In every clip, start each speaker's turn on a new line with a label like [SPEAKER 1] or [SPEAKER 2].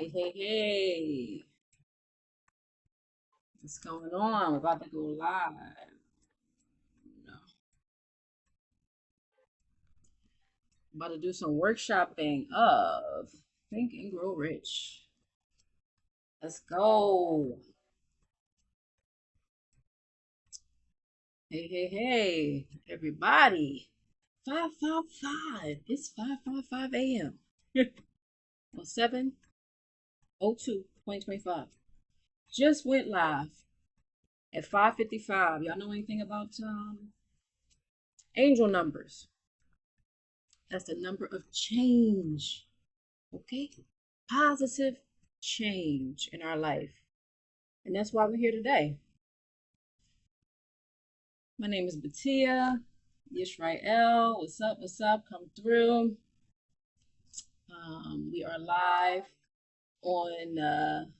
[SPEAKER 1] Hey, hey, hey. What's going on? We're about to go live. No. About to do some workshopping of Think and Grow Rich. Let's go. Hey, hey, hey, everybody. 555. It's 5:55 a.m. on 7/02/2025. Just went live at 5:55. Y'all know anything about angel numbers? That's the number of change. Okay? Positive change in our life. And that's why we're here today. My name is Batia Yisrael. What's up? What's up? Come through. We are live on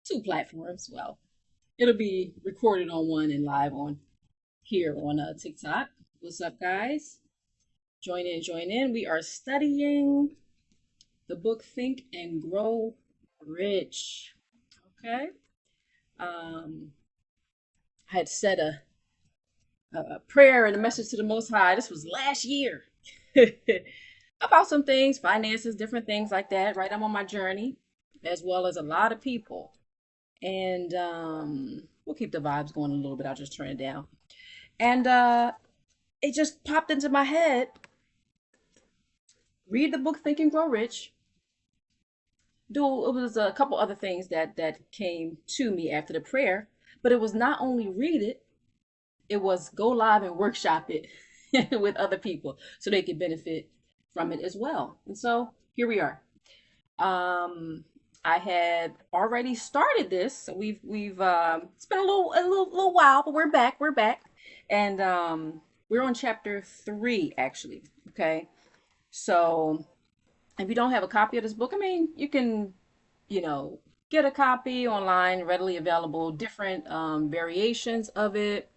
[SPEAKER 1] two platforms. Well, it'll be recorded on one and live on here on TikTok. What's up, guys? Join in, join in. We are studying the book Think and Grow Rich. Okay. I had said a prayer and a message to the Most High. This was last year about some things, finances, different things like that. Right, I'm on my journey, as well as a lot of people, and we'll keep the vibes going a little bit. I'll just turn it down, and it just popped into my head. Read the book Think and Grow Rich. Do it was a couple other things that came to me after the prayer, but it was not only read it, it was go live and workshop it with other people so they could benefit from it as well. And so here we are. I had already started this. So we've it's been a little while, but we're back. We're back. And we're on chapter 3 actually. Okay. So if you don't have a copy of this book, I mean, you can, you know, get a copy online, readily available, different variations of it,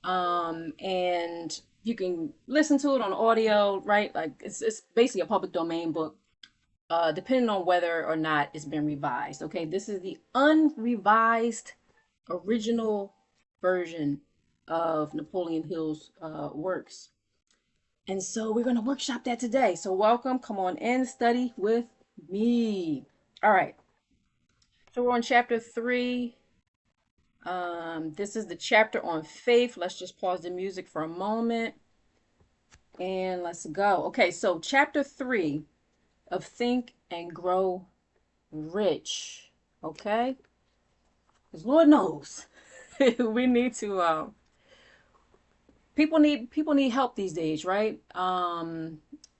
[SPEAKER 1] and you can listen to it on audio, right? Like it's basically a public domain book, depending on whether or not it's been revised. Okay, this is the unrevised original version of Napoleon Hill's works, and so we're gonna workshop that today. So welcome, come on in, study with me. All right, so we're on chapter 3. This is the chapter on faith. Let's just pause the music for a moment and let's go. Okay, so chapter 3 of Think and Grow Rich. Okay, because Lord knows we need to. People need help these days, right? I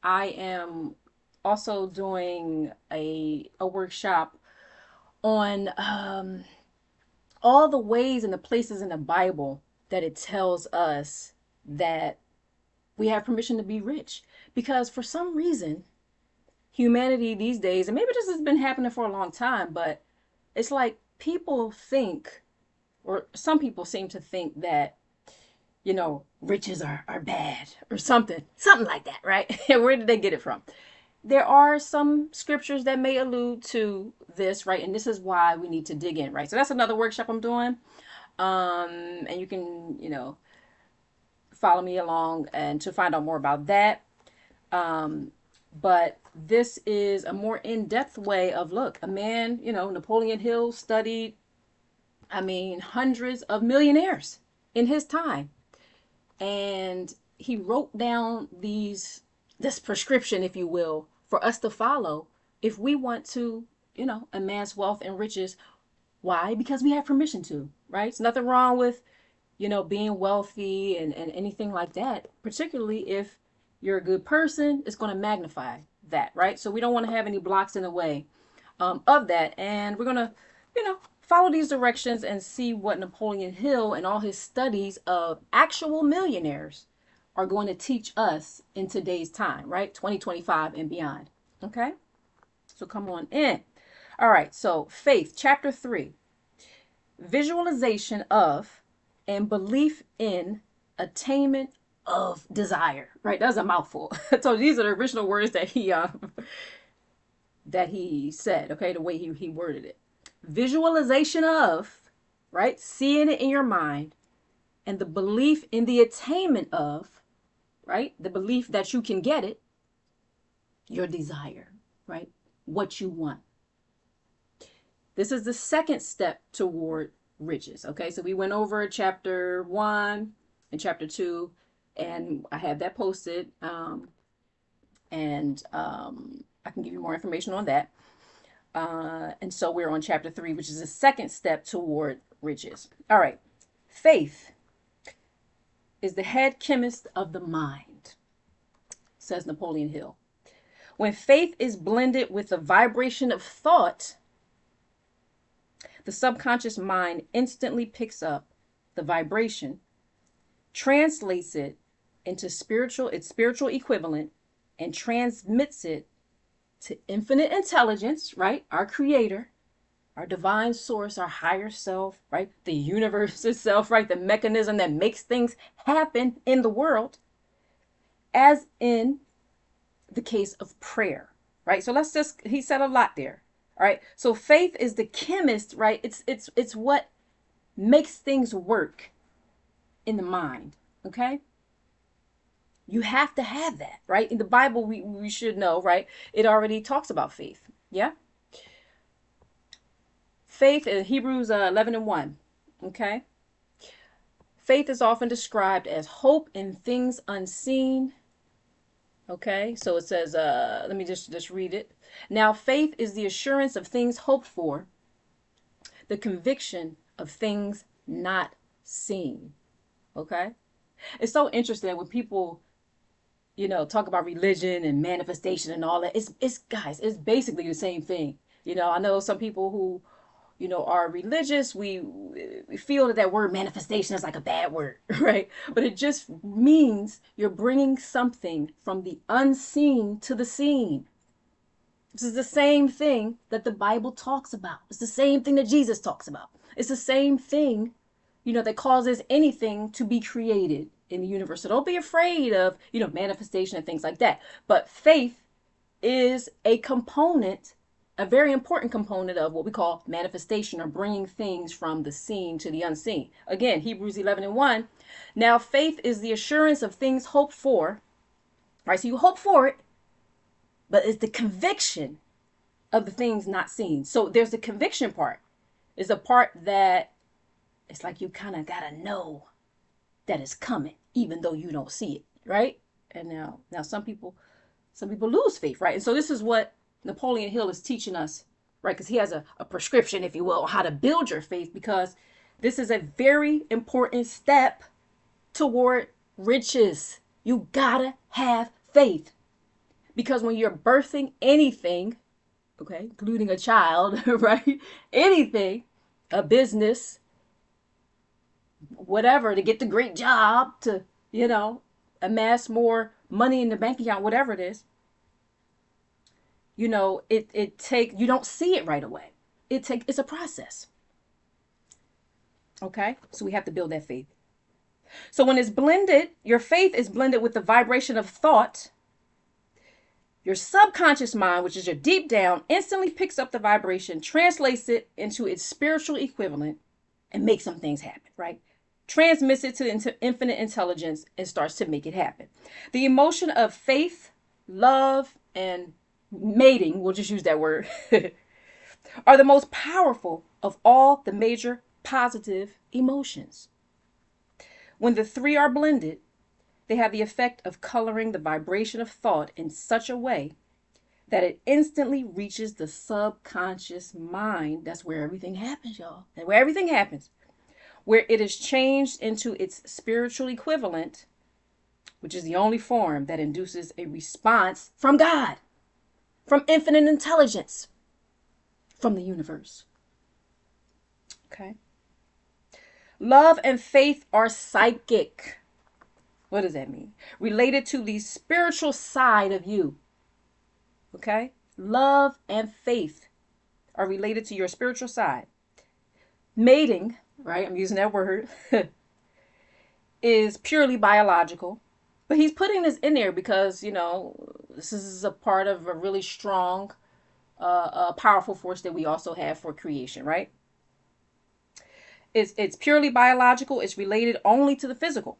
[SPEAKER 1] am also doing a workshop on all the ways and the places in the Bible that it tells us that we have permission to be rich. Because for some reason, humanity these days, and maybe this has been happening for a long time, but it's like people think, or some people seem to think that, riches are bad or something like that, right? Where did they get it from? There are some scriptures that may allude to this, right? And this is why we need to dig in, right? So that's another workshop I'm doing. And you can, follow me along and to find out more about that. But this is a more in-depth way of look, a man, Napoleon Hill studied, I mean, hundreds of millionaires in his time. And he wrote down this prescription, if you will, for us to follow if we want to, amass wealth and riches. Why? Because we have permission to, right? It's nothing wrong with, being wealthy and anything like that, particularly if you're a good person, it's going to magnify that, right? So we don't want to have any blocks in the way of that. And we're going to, follow these directions and see what Napoleon Hill and all his studies of actual millionaires are going to teach us in today's time, right? 2025 and beyond. Okay? So come on in. All right. So, faith, chapter 3, visualization of and belief in attainment of desire, right? That's a mouthful. So these are the original words that he that he said, okay, the way he worded it. Visualization of, right? Seeing it in your mind, and the belief in the attainment of, right? The belief that you can get it, your desire, right? What you want. This is the second step toward riches. Okay, so we went over chapter 1 and chapter 2, and I have that posted. And I can give you more information on that. And so we're on chapter 3, which is the second step toward riches. All right. Faith is the head chemist of the mind, says Napoleon Hill. When faith is blended with the vibration of thought, the subconscious mind instantly picks up the vibration, translates it into its spiritual equivalent, and transmits it to infinite intelligence, right? Our creator, our divine source, our higher self, right? The universe itself, right? The mechanism that makes things happen in the world, as in the case of prayer, right? So he said a lot there. All right. So faith is the chemist, right? It's what makes things work in the mind. Okay. You have to have that, right? In the Bible, we should know, right? It already talks about faith. Yeah. Faith in Hebrews 11:1. Okay. Faith is often described as hope in things unseen. Okay, so it says, let me just read it. Now, faith is the assurance of things hoped for, the conviction of things not seen. Okay, it's so interesting that when people, talk about religion and manifestation and all that, it's guys, it's basically the same thing. I know some people who, are religious, we feel that word manifestation is like a bad word, right? But it just means you're bringing something from the unseen to the seen. This is the same thing that the Bible talks about. It's the same thing that Jesus talks about. It's the same thing, that causes anything to be created in the universe. So don't be afraid of, manifestation and things like that. But faith is a component, a very important component of what we call manifestation, or bringing things from the seen to the unseen. Again, Hebrews 11:1. Now, faith is the assurance of things hoped for. Right? So you hope for it, but it's the conviction of the things not seen. So there's the conviction part. It's a part that it's like you kind of got to know that it's coming, even though you don't see it. Right? And now some people lose faith. Right? And so this is what Napoleon Hill is teaching us, right? Because he has a prescription, if you will, how to build your faith, because this is a very important step toward riches. You gotta have faith, because when you're birthing anything, okay, including a child, right? Anything, a business, whatever, to get the great job, to, amass more money in the bank account, whatever it is, it takes, you don't see it right away. It's a process. Okay. So we have to build that faith. So when it's blended, your faith is blended with the vibration of thought. Your subconscious mind, which is your deep down, instantly picks up the vibration, translates it into its spiritual equivalent, and makes some things happen, right? Transmits it to infinite intelligence and starts to make it happen. The emotion of faith, love, and mating, we'll just use that word, are the most powerful of all the major positive emotions. When the three are blended, they have the effect of coloring the vibration of thought in such a way that it instantly reaches the subconscious mind. That's where everything happens, y'all. And where everything happens, where it is changed into its spiritual equivalent, which is the only form that induces a response from God, from infinite intelligence, from the universe. Okay. Love and faith are psychic. What does that mean? Related to the spiritual side of you. Okay. Love and faith are related to your spiritual side. Mating, right? I'm using that word, is purely biological. But he's putting this in there because, this is a part of a really strong powerful force that we also have for creation, right? It's purely biological. It's related only to the physical.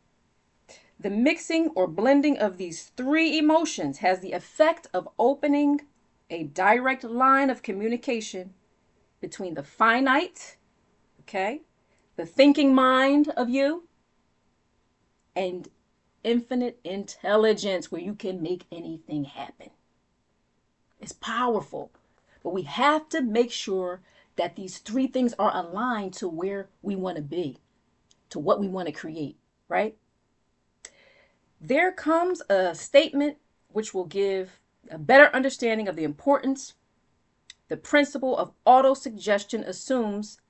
[SPEAKER 1] The mixing or blending of these three emotions has the effect of opening a direct line of communication between the finite, okay, the thinking mind of you, and infinite intelligence where you can make anything happen. It's powerful, but we have to make sure that these three things are aligned to where we want to be, to what we want to create, right? There comes a statement which will give a better understanding of the importance the principle of autosuggestion assumes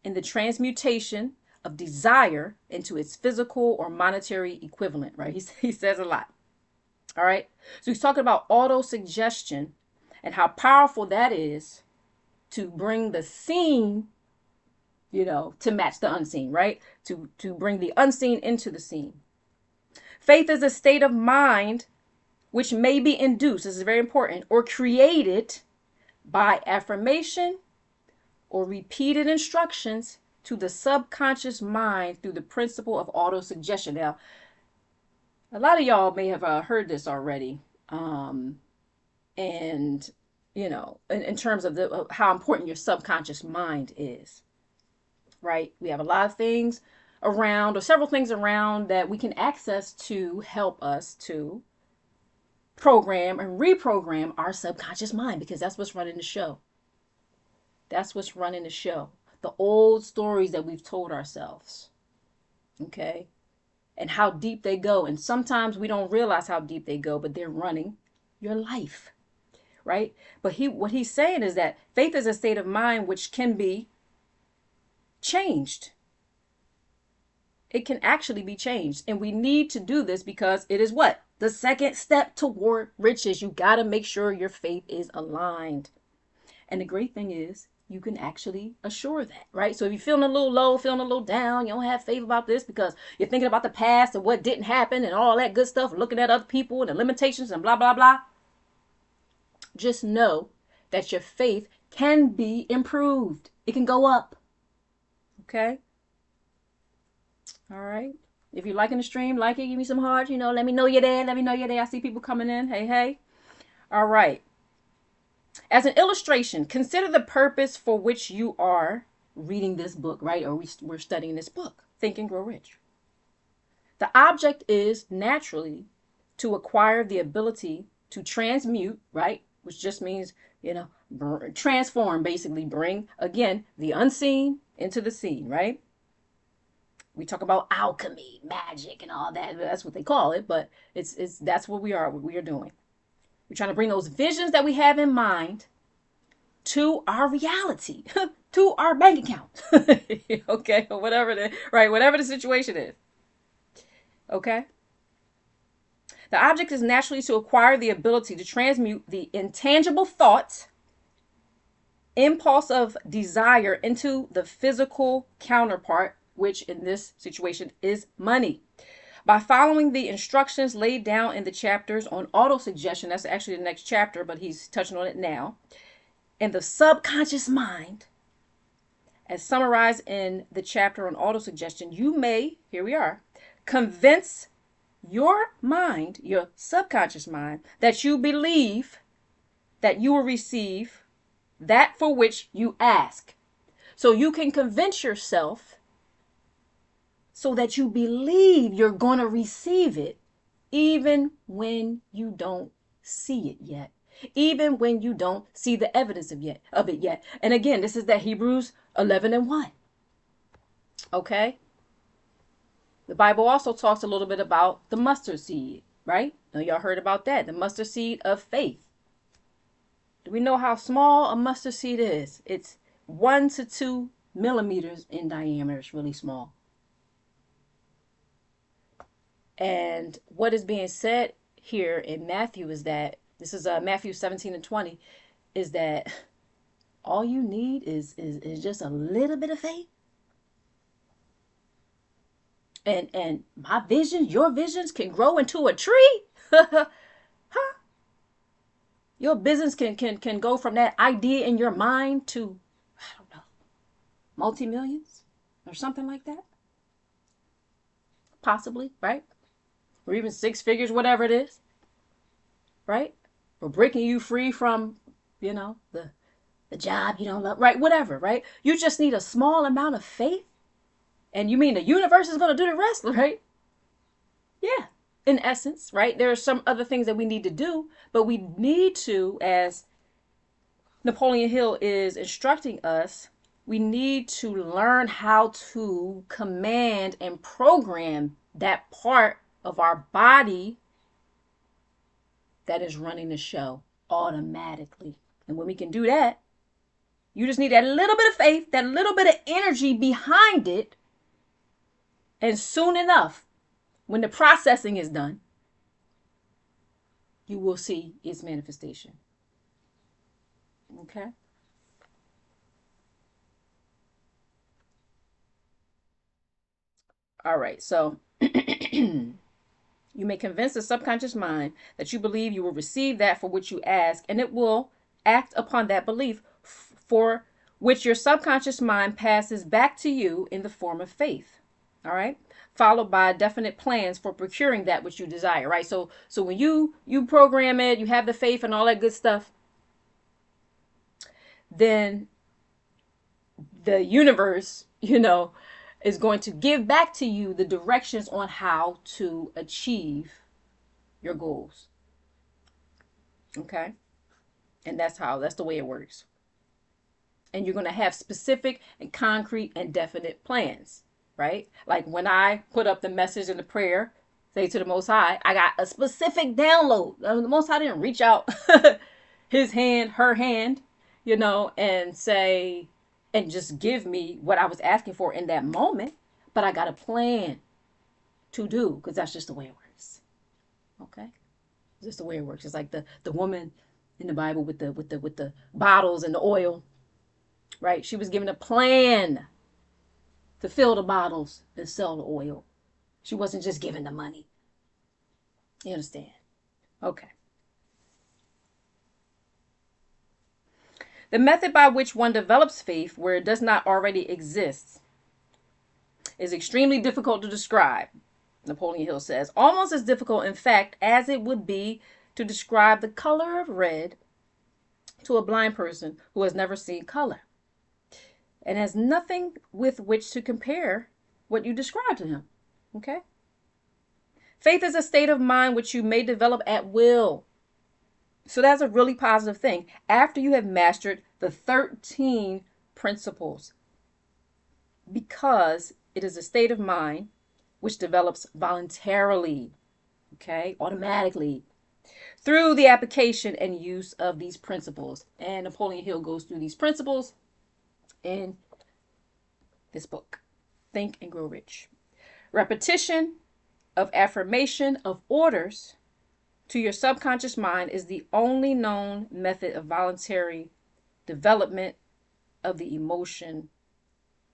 [SPEAKER 1] in the transmutation of desire into its physical or monetary equivalent, right? He says a lot. All right. So he's talking about autosuggestion and how powerful that is to bring the seen, to match the unseen, right? To bring the unseen into the seen. Faith is a state of mind which may be induced, this is very important, or created by affirmation or repeated instructions to the subconscious mind through the principle of autosuggestion. Now, a lot of y'all may have heard this already. And, in terms of how important your subconscious mind is, right? We have a lot of things around, or several things around, that we can access to help us to program and reprogram our subconscious mind, because that's what's running the show. That's what's running the show. The old stories that we've told ourselves. Okay? And how deep they go. And sometimes we don't realize how deep they go, but they're running your life. Right? But what he's saying is that faith is a state of mind which can be changed. It can actually be changed. And we need to do this because it is what? The second step toward riches. You got to make sure your faith is aligned. And the great thing is, you can actually assure that, right? So if you're feeling a little low, feeling a little down, you don't have faith about this because you're thinking about the past and what didn't happen and all that good stuff, looking at other people and the limitations and blah, blah, blah. Just know that your faith can be improved. It can go up. Okay? All right. If you're liking the stream, like it, give me some hearts, let me know you're there. Let me know you're there. I see people coming in. Hey, hey. All right. As an illustration, consider the purpose for which you are reading this book, right? Or we're studying this book, Think and Grow Rich. The object is naturally to acquire the ability to transmute, right? Which just means, transform, basically bring, again, the unseen into the seen, right? We talk about alchemy, magic, and all that. That's what they call it, but that's what we are doing. We're trying to bring those visions that we have in mind to our reality, to our bank account. Okay, or whatever whatever the situation is. Okay? The object is naturally to acquire the ability to transmute the intangible thoughts, impulse of desire into the physical counterpart, which in this situation is money. By following the instructions laid down in the chapters on autosuggestion, that's actually the next chapter, but he's touching on it now, in the subconscious mind, as summarized in the chapter on autosuggestion, you may, here we are, convince your mind, your subconscious mind, that you believe that you will receive that for which you ask. So you can convince yourself so that you believe you're going to receive it, even when you don't see it yet, even when you don't see the evidence of it yet. And again, this is that Hebrews 11:1. Okay? The Bible also talks a little bit about the mustard seed, right? Now y'all heard about that, the mustard seed of faith. Do we know how small a mustard seed is? It's 1 to 2 millimeters in diameter. It's really small. And what is being said here in Matthew is that, this is Matthew 17:20, is that all you need is just a little bit of faith. And my vision, your visions can grow into a tree. Huh? Your business can go from that idea in your mind to, I don't know, multi-millions or something like that. Possibly, right? Or even six figures, whatever it is, right? Or breaking you free from, the job you don't love, right? Whatever, right? You just need a small amount of faith. And you mean the universe is going to do the rest, right? Yeah, in essence, right? There are some other things that we need to do, but we need to, as Napoleon Hill is instructing us, we need to learn how to command and program that part of our body that is running the show automatically. And when we can do that, you just need that little bit of faith, that little bit of energy behind it. And soon enough, when the processing is done, you will see its manifestation. Okay? All right. So you may convince the subconscious mind that you believe you will receive that for which you ask, and it will act upon that belief for which your subconscious mind passes back to you in the form of faith. All right, followed by definite plans for procuring that which you desire. Right. So when you program it, you have the faith and all that good stuff, then the universe, is going to give back to you the directions on how to achieve your goals. Okay? And that's the way it works. And you're going to have specific and concrete and definite plans, right? Like when I put up the message and the prayer, say to the Most High, I got a specific download. The Most High didn't reach out his hand, her hand, and say, and just give me what I was asking for in that moment. But I got a plan to do, because that's just the way it works. Okay? It's just the way it works. It's like the woman in the Bible with the bottles and the oil. Right? She was given a plan to fill the bottles and sell the oil. She wasn't just given the money. You understand? Okay. The method by which one develops faith where it does not already exist is extremely difficult to describe, Napoleon Hill says. Almost as difficult, in fact, as it would be to describe the color of red to a blind person who has never seen color and has nothing with which to compare what you describe to him. Okay? Faith is a state of mind which you may develop at will. So that's a really positive thing. After you have mastered the 13 principles, because it is a state of mind which develops voluntarily, okay, automatically, through the application and use of these principles. And Napoleon Hill goes through these principles in this book, Think and Grow Rich. Repetition of affirmation of orders to your subconscious mind is the only known method of voluntary development of the emotion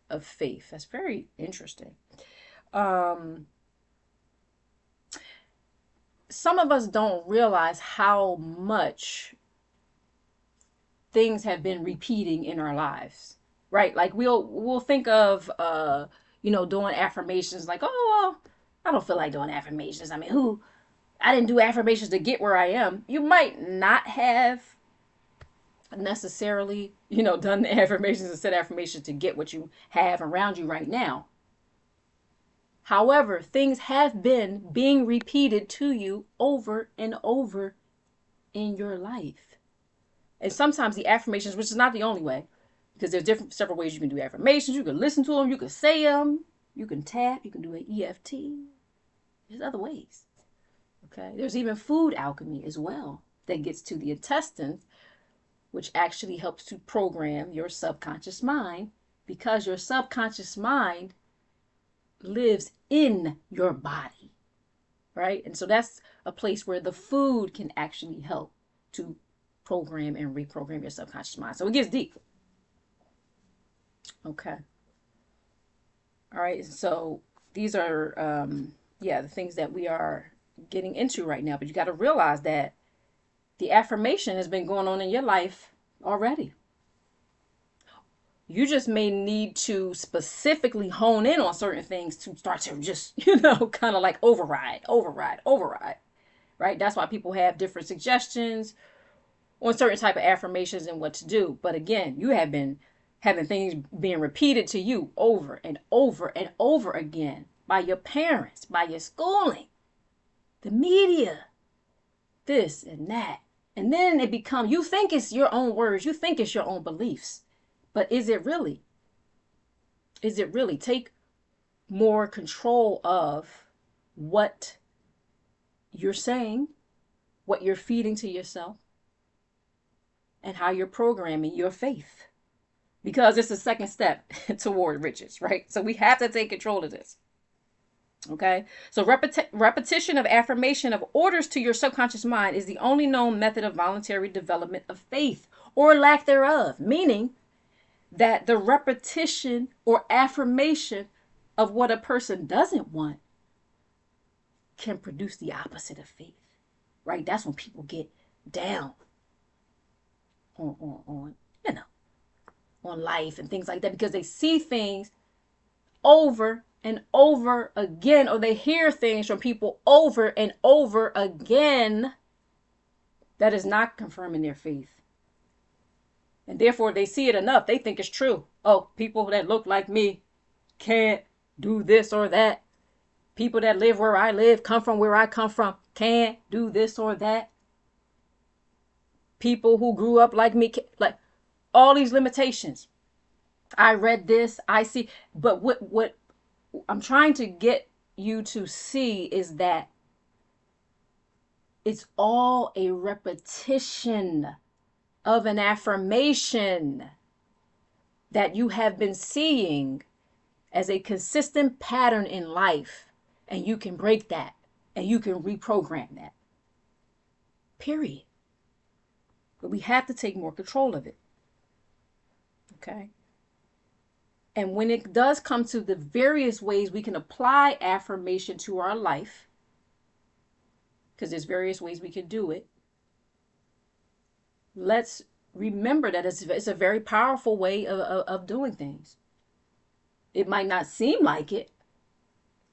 [SPEAKER 1] of faith. That's very interesting. Some of us don't realize how much things have been repeating in our lives, right? Like we'll think of doing affirmations, like, oh, well, I don't feel like doing affirmations. I mean, I didn't do affirmations to get where I am. You might not have necessarily, done the affirmations and said affirmations to get what you have around you right now. However, things have been being repeated to you over and over in your life. And sometimes the affirmations, which is not the only way, because there's several ways you can do affirmations. You can listen to them, you can say them, you can tap, you can do an EFT. There's other ways. Okay. There's even food alchemy as well that gets to the intestines, which actually helps to program your subconscious mind, because your subconscious mind lives in your body, right? And so that's a place where the food can actually help to program and reprogram your subconscious mind. So it gets deep. Okay. All right. So these are, the things that we are getting into right now. But you got to realize that The affirmation has been going on in your life already. You just may need to specifically hone in on certain things to start to just, kind of like override. Right? That's why people have different suggestions on certain type of affirmations and what to do. But again, you have been having things being repeated to you over and over and over again by your parents, by your schooling, the media, this and that. And then it becomes, you think it's your own words, you think it's your own beliefs. But is it really? Is it really? Take more control of what you're saying, what you're feeding to yourself, and how you're programming your faith. Because it's the second step toward riches, right? So we have to take control of this. Okay, so repetition of affirmation of orders to your subconscious mind is the only known method of voluntary development of faith or lack thereof, meaning that the repetition or affirmation of what a person doesn't want can produce the opposite of faith, right? That's when people get down on on life and things like that, because they see things over and over again, or they hear things from people over and over again that is not confirming their faith. And therefore they see it enough. They think it's true. Oh, people that look like me can't do this or that. People that live where I live, come from where I come from, can't do this or that. People who grew up like me, like all these limitations. I read this, I see. But what I'm trying to get you to see is that it's all a repetition of an affirmation that you have been seeing as a consistent pattern in life. And you can break that and you can reprogram that. Period. But we have to take more control of it. Okay? And when it does come to the various ways we can apply affirmation to our life, because there's various ways we can do it, let's remember that it's a very powerful way of doing things. It might not seem like it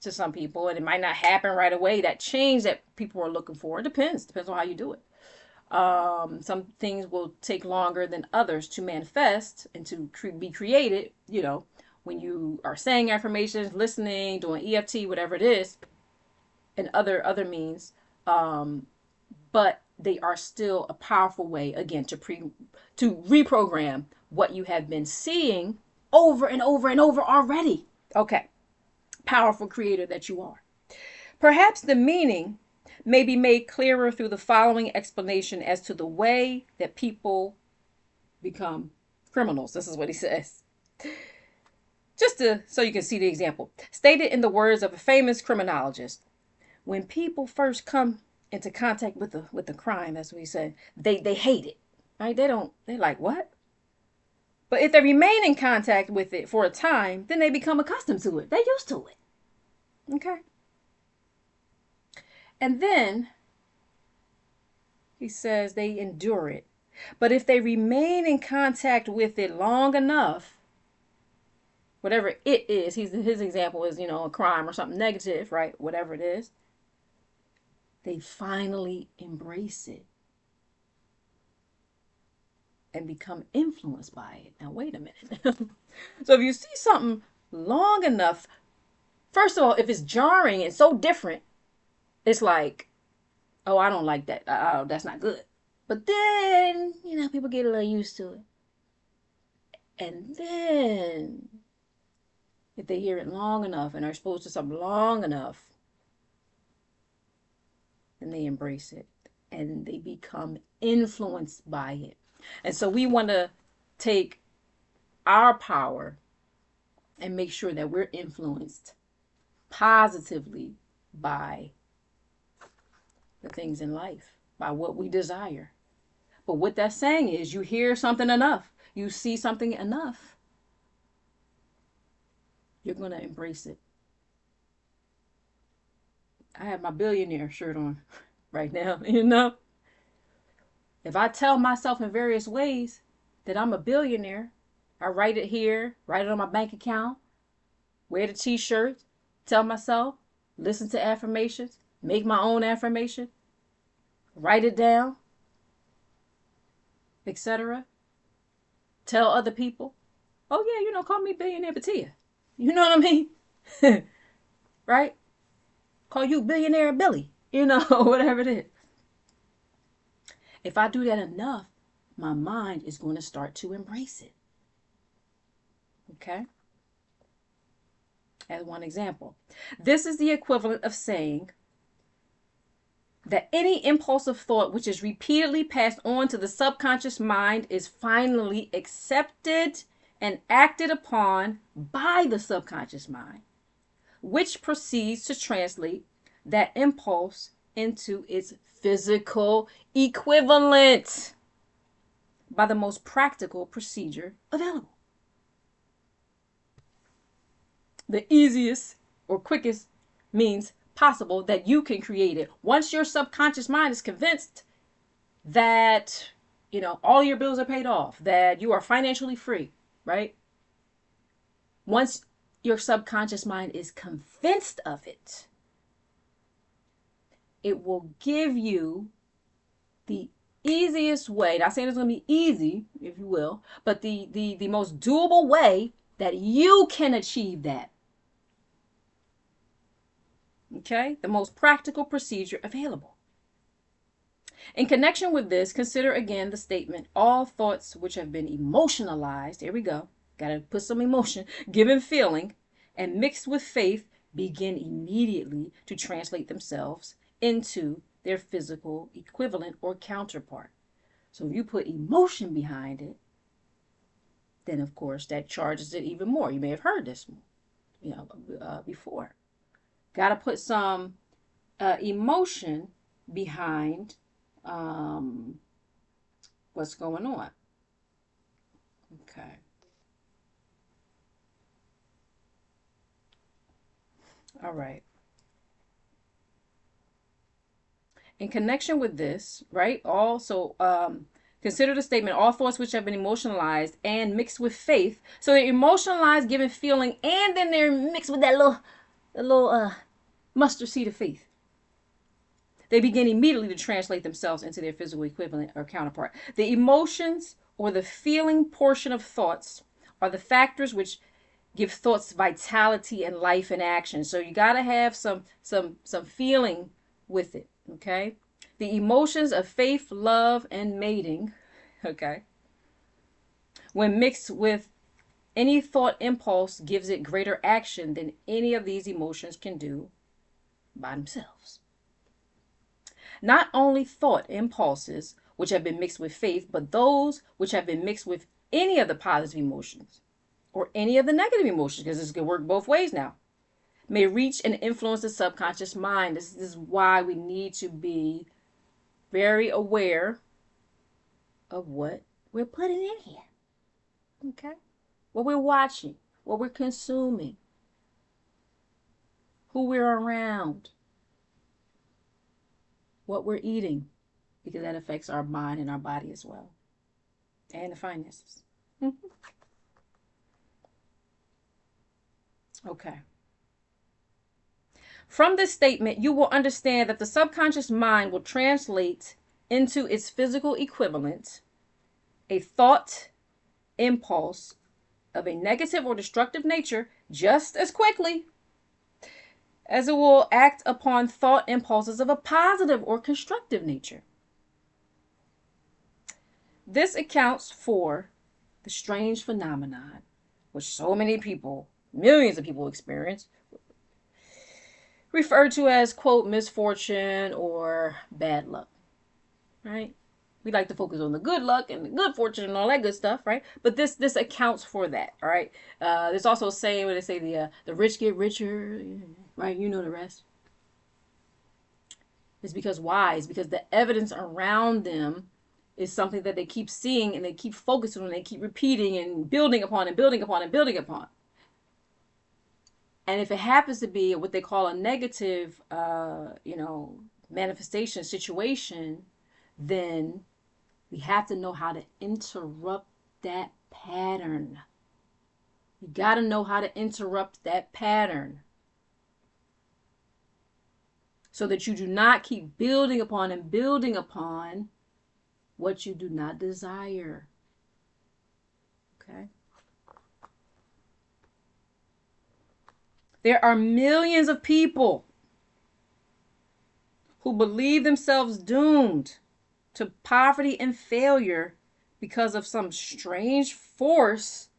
[SPEAKER 1] to some people, and it might not happen right away. That change that people are looking for, it depends on how you do it. Some things will take longer than others to manifest and to be created, when you are saying affirmations, listening, doing EFT, whatever it is, and other means. But they are still a powerful way, again, to reprogram what you have been seeing over and over and over already. Okay. Powerful creator that you are. Perhaps the meaning may be made clearer through the following explanation as to the way that people become criminals. This is what he says. So you can see the example. Stated in the words of a famous criminologist, when people first come into contact with the crime, as we said, they hate it. Right? They're like, what? But if they remain in contact with it for a time, then they become accustomed to it. They're used to it. Okay? And then he says they endure it. But if they remain in contact with it long enough, whatever it is, his example is, a crime or something negative, right? Whatever it is, they finally embrace it and become influenced by it. Now, wait a minute. So if you see something long enough, first of all, if it's jarring and so different, it's like, oh, I don't like that. Oh, that's not good. But then, people get a little used to it. And then, if they hear it long enough and are exposed to something long enough, then they embrace it and they become influenced by it. And so we want to take our power and make sure that we're influenced positively by the things in life, by what we desire. But what that's saying is, you hear something enough, you see something enough, you're going to embrace it. I have my billionaire shirt on right now, If I tell myself in various ways that I'm a billionaire, I write it here, write it on my bank account, wear the t-shirt, tell myself, listen to affirmations, make my own affirmation, write it down, etc. Tell other people, oh yeah, call me billionaire Batia. You know what I mean? Right? Call you billionaire Billy, whatever it is. If I do that enough, my mind is going to start to embrace it. Okay? As one example, this is the equivalent of saying that any impulsive thought which is repeatedly passed on to the subconscious mind is finally accepted and acted upon by the subconscious mind, which proceeds to translate that impulse into its physical equivalent by the most practical procedure available. The easiest or quickest means possible that you can create it. Once your subconscious mind is convinced that, all your bills are paid off, that you are financially free, right? Once your subconscious mind is convinced of it, it will give you the easiest way. Not saying it's going to be easy, if you will, but the most doable way that you can achieve that. Okay? The most practical procedure available. In connection with this, consider again the statement, all thoughts which have been emotionalized, here we go, got to put some emotion, given feeling, and mixed with faith, begin immediately to translate themselves into their physical equivalent or counterpart. So if you put emotion behind it, then of course that charges it even more. You may have heard this, before. Got to put some emotion behind what's going on. Okay. All right. In connection with this, right? Also, consider the statement, all thoughts which have been emotionalized and mixed with faith. So they're emotionalized, given feeling, and then they're mixed with that little mustard seed of faith. They begin immediately to translate themselves into their physical equivalent or counterpart. The emotions or the feeling portion of thoughts are the factors which give thoughts vitality and life and action. So you got to have some feeling with it, okay? The emotions of faith, love, and mating, okay, when mixed with any thought impulse, gives it greater action than any of these emotions can do by themselves. Not only thought impulses which have been mixed with faith, but those which have been mixed with any of the positive emotions or any of the negative emotions, because this can work both ways now, may reach and influence the subconscious mind. This is why we need to be very aware of what we're putting in here. Okay? What we're watching, what we're consuming, who we're around, what we're eating, because that affects our mind and our body as well, and the finances. Okay. From this statement, you will understand that the subconscious mind will translate into its physical equivalent a thought impulse of a negative or destructive nature just as quickly as it will act upon thought impulses of a positive or constructive nature. This accounts for the strange phenomenon which so many people, millions of people experience, referred to as, quote, misfortune or bad luck, right? We like to focus on the good luck and the good fortune and all that good stuff, right? But this accounts for that, all right? There's also a saying where they say the rich get richer, right? You know the rest. It's because why? It's because the evidence around them is something that they keep seeing and they keep focusing on, and they keep repeating and building upon and building upon and building upon. And if it happens to be what they call a negative, manifestation situation, then We have to know how to interrupt that pattern. You got to know how to interrupt that pattern so that you do not keep building upon and building upon what you do not desire. Okay? There are millions of people who believe themselves doomed to poverty and failure because of some strange force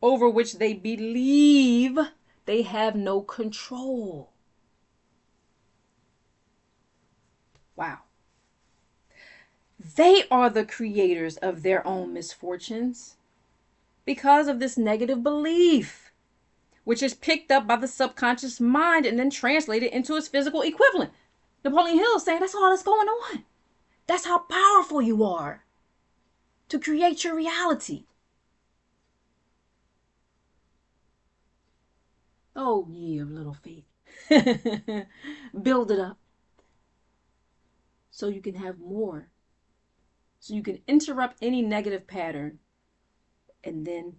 [SPEAKER 1] over which they believe they have no control. Wow. They are the creators of their own misfortunes because of this negative belief, which is picked up by the subconscious mind and then translated into its physical equivalent. Napoleon Hill is saying that's all that's going on. That's how powerful you are to create your reality. Oh, ye of little faith. Build it up so you can have more. So you can interrupt any negative pattern. And then,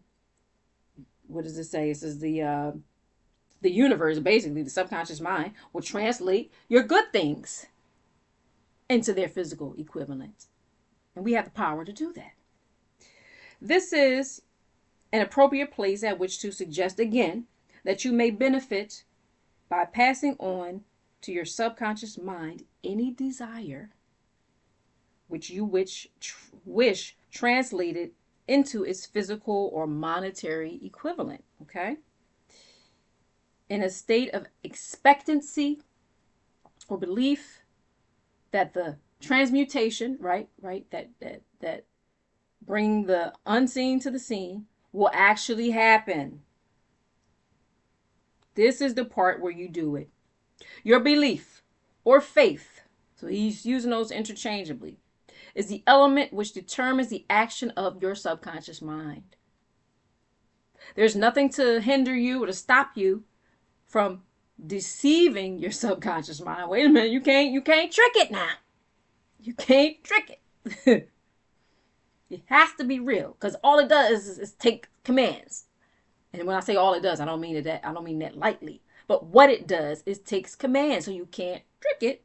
[SPEAKER 1] what does it say? It says the universe, basically the subconscious mind, will translate your good things into their physical equivalents. And we have the power to do that. This is an appropriate place at which to suggest again that you may benefit by passing on to your subconscious mind any desire which you wish translated into its physical or monetary equivalent. Okay? In a state of expectancy or belief that the transmutation, that bring the unseen to the seen, will actually happen. This is the part where you do it. Your belief or faith, so he's using those interchangeably, is the element which determines the action of your subconscious mind. There's nothing to hinder you or to stop you from deceiving your subconscious mind. Wait a minute, you can't trick it now. You can't trick it. It has to be real, because all it does is take commands. And when I say all it does, I don't mean that lightly. But what it does is takes commands, so you can't trick it.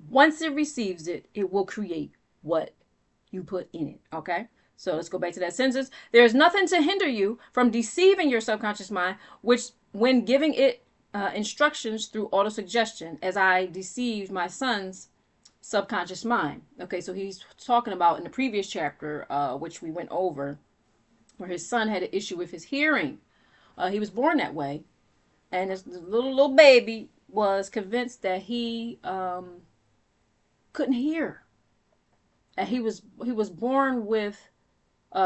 [SPEAKER 1] Once it receives it, it will create what you put in it. Okay? So let's go back to that sentence. There's nothing to hinder you from deceiving your subconscious mind, which when giving it instructions through autosuggestion, as I deceived my son's subconscious mind. Okay, so he's talking about in the previous chapter, which we went over, where his son had an issue with his hearing. He was born that way, and this little baby was convinced that he couldn't hear. And he was born with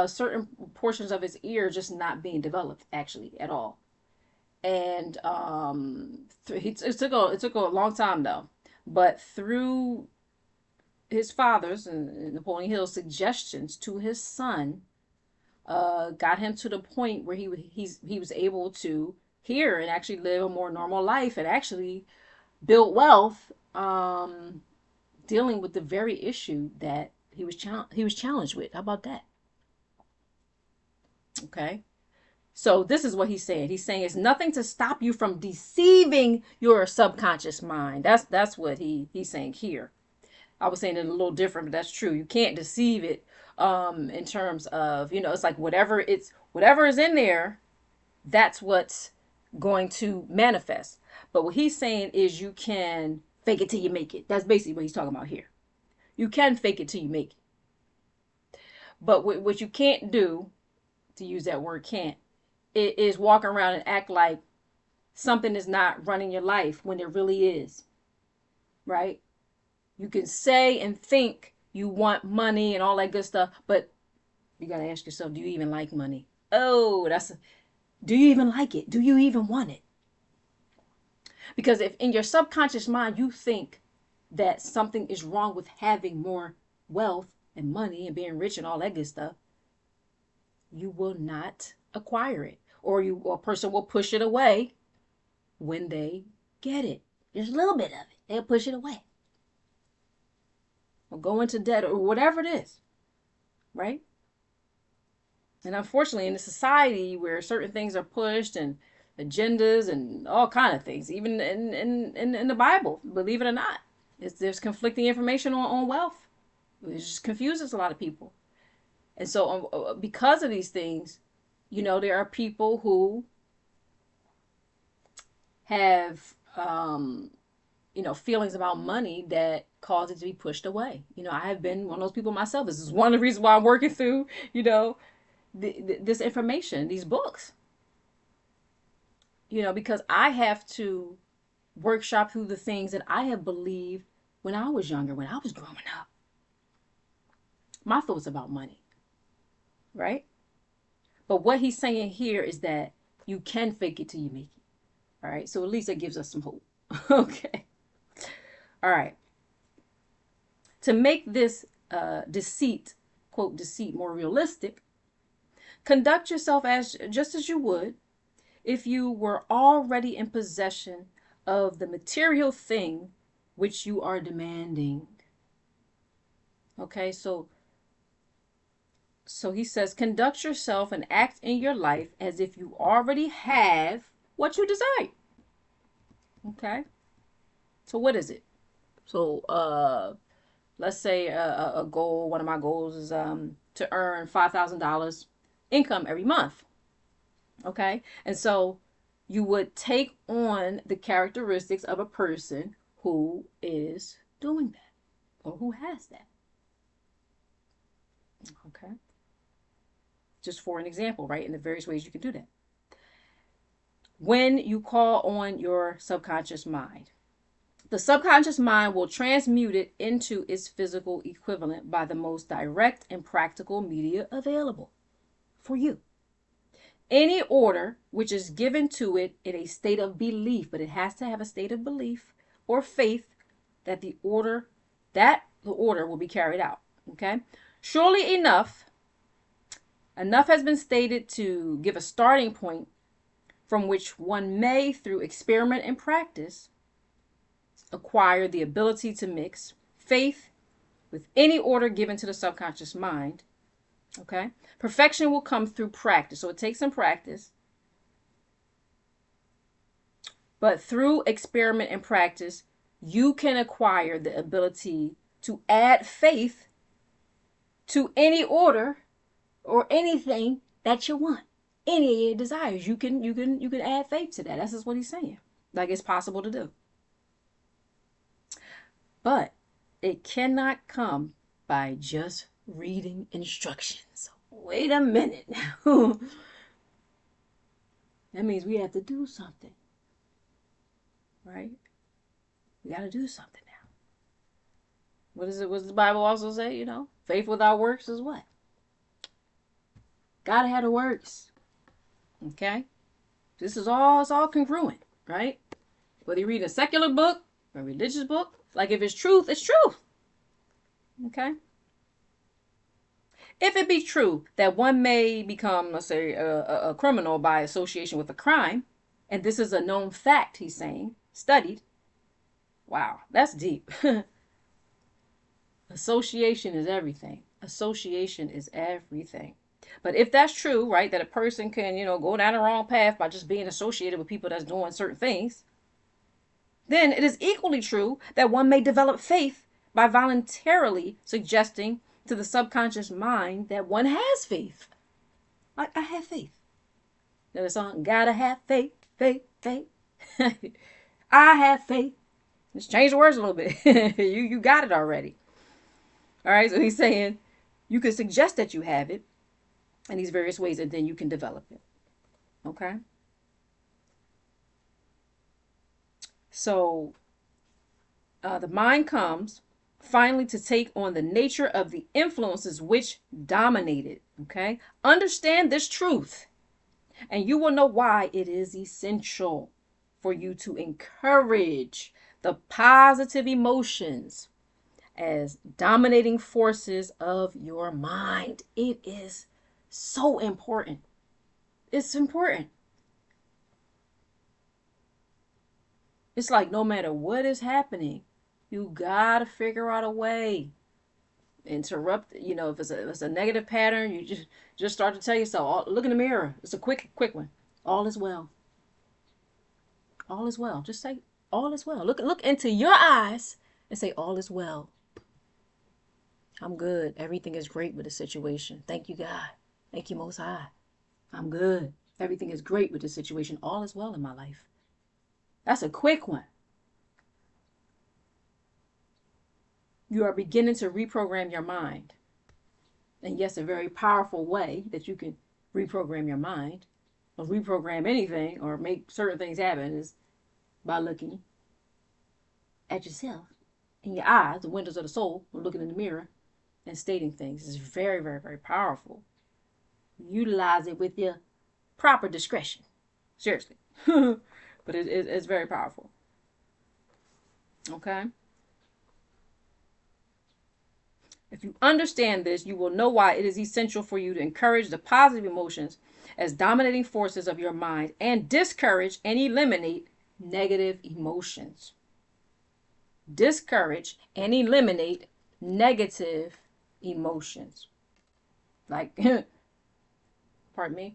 [SPEAKER 1] certain portions of his ear just not being developed actually at all. And it took a long time though, but through his father's and Napoleon Hill's suggestions to his son, got him to the point where he was able to hear and actually live a more normal life and actually build wealth, dealing with the very issue that he was challenged with. How about that? Okay. So this is what he's saying. He's saying it's nothing to stop you from deceiving your subconscious mind. That's what he's saying here. I was saying it a little different, but that's true. You can't deceive it in terms of, it's like whatever is in there, that's what's going to manifest. But what he's saying is you can fake it till you make it. That's basically what he's talking about here. You can fake it till you make it. But what you can't do, to use that word can't, is walk around and act like something is not running your life when it really is. Right? You can say and think you want money and all that good stuff, but you got to ask yourself, do you even like money? Oh, do you even like it? Do you even want it? Because if in your subconscious mind you think that something is wrong with having more wealth and money and being rich and all that good stuff, you will not acquire it, or a person will push it away when they get it. Just a little bit of it, they'll push it away. or go into debt or whatever it is, right? And unfortunately, in a society where certain things are pushed and agendas and all kind of things, even in the Bible, believe it or not, there's conflicting information on wealth. It just confuses a lot of people. And so because of these things, there are people who have, feelings about money that cause it to be pushed away. I have been one of those people myself. This is one of the reasons why I'm working through, this information, these books, because I have to workshop through the things that I have believed when I was younger, when I was growing up. My thoughts about money, right? But what he's saying here is that you can fake it till you make it. All right. So at least that gives us some hope. Okay. All right. To make this deceit, quote, deceit more realistic, conduct yourself just as you would if you were already in possession of the material thing which you are demanding. Okay, so he says, conduct yourself and act in your life as if you already have what you desire. Okay, so what is it? So let's say a goal, one of my goals is to earn $5,000 income every month. Okay, and so you would take on the characteristics of a person who is doing that or who has that. Okay, just for an example, right? In the various ways you can do that. When you call on your subconscious mind, the subconscious mind will transmute it into its physical equivalent by the most direct and practical media available for you. Any order which is given to it in a state of belief, but it has to have a state of belief or faith that the order will be carried out. Okay? Surely enough has been stated to give a starting point from which one may, through experiment and practice, acquire the ability to mix faith with any order given to the subconscious mind. Okay? Perfection will come through practice. So it takes some practice. But through experiment and practice, you can acquire the ability to add faith to any order or anything that you want. Any of your desires, you can add faith to that. That's just what he's saying. Like, it's possible to do. But it cannot come by just reading instructions. Wait a minute now. That means we have to do something. Right? We got to do something now. What does the Bible also say? Faith without works is what? Gotta have the works. Okay? It's all congruent, right? Whether you read a secular book or a religious book, like if it's truth, it's truth. Okay? If it be true that one may become, let's say, a criminal by association with a crime, and this is a known fact, he's saying, studied. Wow, that's deep. Association is everything. Association is everything. But if that's true, right, that a person can, go down the wrong path by just being associated with people that's doing certain things, then it is equally true that one may develop faith by voluntarily suggesting to the subconscious mind that one has faith. Like, I have faith. You know the song, gotta have faith, faith, faith. I have faith. Just change the words a little bit. you got it already. All right, so he's saying you can suggest that you have it in these various ways, and then you can develop it. Okay? So the mind comes finally to take on the nature of the influences which dominate it. Okay? Understand this truth, and you will know why it is essential for you to encourage the positive emotions as dominating forces of your mind. It is so important. It's important. It's like no matter what is happening, you gotta figure out a way interrupt, if it's a negative pattern, you just start to tell yourself, oh, look in the mirror. It's a quick one. All is well. All is well. Just say all is well. Look into your eyes and say all is well. I'm good. Everything is great with the situation. Thank you, God. Thank you, Most High. I'm good. Everything is great with the situation. All is well in my life. That's a quick one. You are beginning to reprogram your mind. And yes, a very powerful way that you can reprogram your mind or reprogram anything or make certain things happen is by looking at yourself in your eyes, the windows of the soul, or looking in the mirror and stating things. It's very, very, very powerful. Utilize it with your proper discretion. Seriously. But it's very powerful. Okay? If you understand this, you will know why it is essential for you to encourage the positive emotions as dominating forces of your mind and discourage and eliminate negative emotions. Discourage and eliminate negative emotions. Like, pardon me.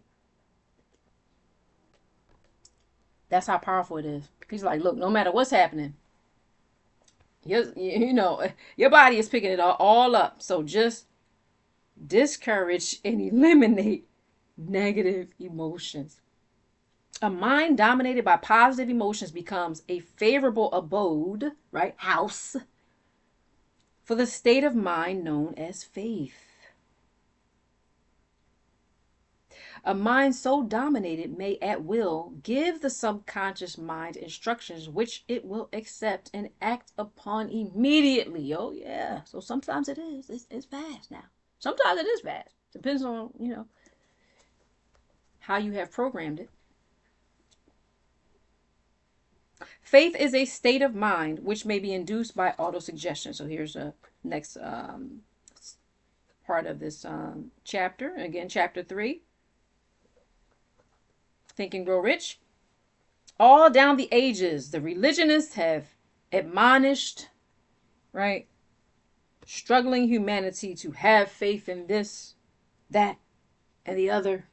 [SPEAKER 1] That's how powerful it is. He's like, look, no matter what's happening, your body is picking it all up. So just discourage and eliminate negative emotions. A mind dominated by positive emotions becomes a favorable abode, right? House for the state of mind known as faith. A mind so dominated may at will give the subconscious mind instructions which it will accept and act upon immediately. Oh, yeah. So sometimes it is. It's fast now. Sometimes it is fast. Depends on, how you have programmed it. Faith is a state of mind which may be induced by autosuggestion. So here's the next part of this chapter. Again, chapter 3. Think and Grow Rich. All down the ages, the religionists have admonished, right, struggling humanity to have faith in this, that, and the other.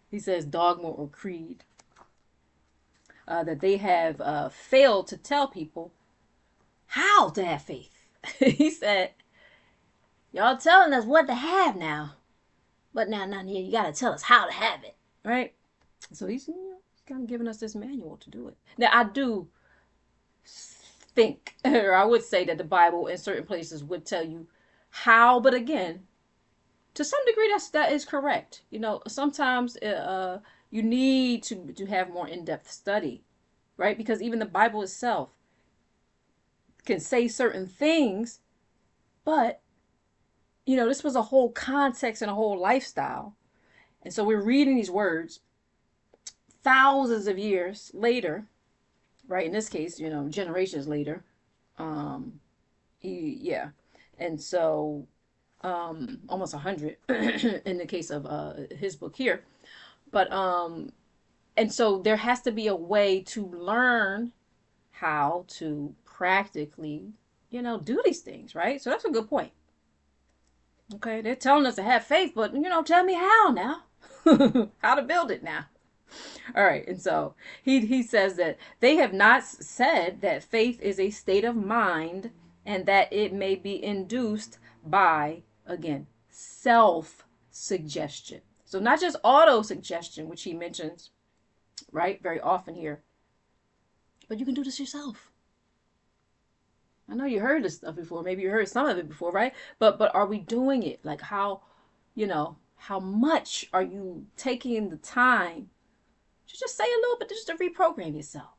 [SPEAKER 1] He says dogma or creed. That they have failed to tell people how to have faith. He said, y'all telling us what to have now, but now you got to tell us how to have it, right? So he's kind of giving us this manual to do it. Now, I do think, or I would say that the Bible in certain places would tell you how, but again, to some degree, that is correct. Sometimes you need to have more in-depth study, right? Because even the Bible itself can say certain things, but, this was a whole context and a whole lifestyle. And so we're reading these words thousands of years later, right? In this case, generations later. Yeah. And so almost 100 in the case of his book here. But and so there has to be a way to learn how to practically, do these things, right? So that's a good point. Okay, they're telling us to have faith, but tell me how now. How to build it now. All right, and so he says that they have not said that faith is a state of mind and that it may be induced by, again, self-suggestion. So not just auto-suggestion, which he mentions, right, very often here, but you can do this yourself. I know you heard this stuff before. Maybe you heard some of it before, right? But are we doing it? Like how much are you taking the time to just say a little bit, just to reprogram yourself?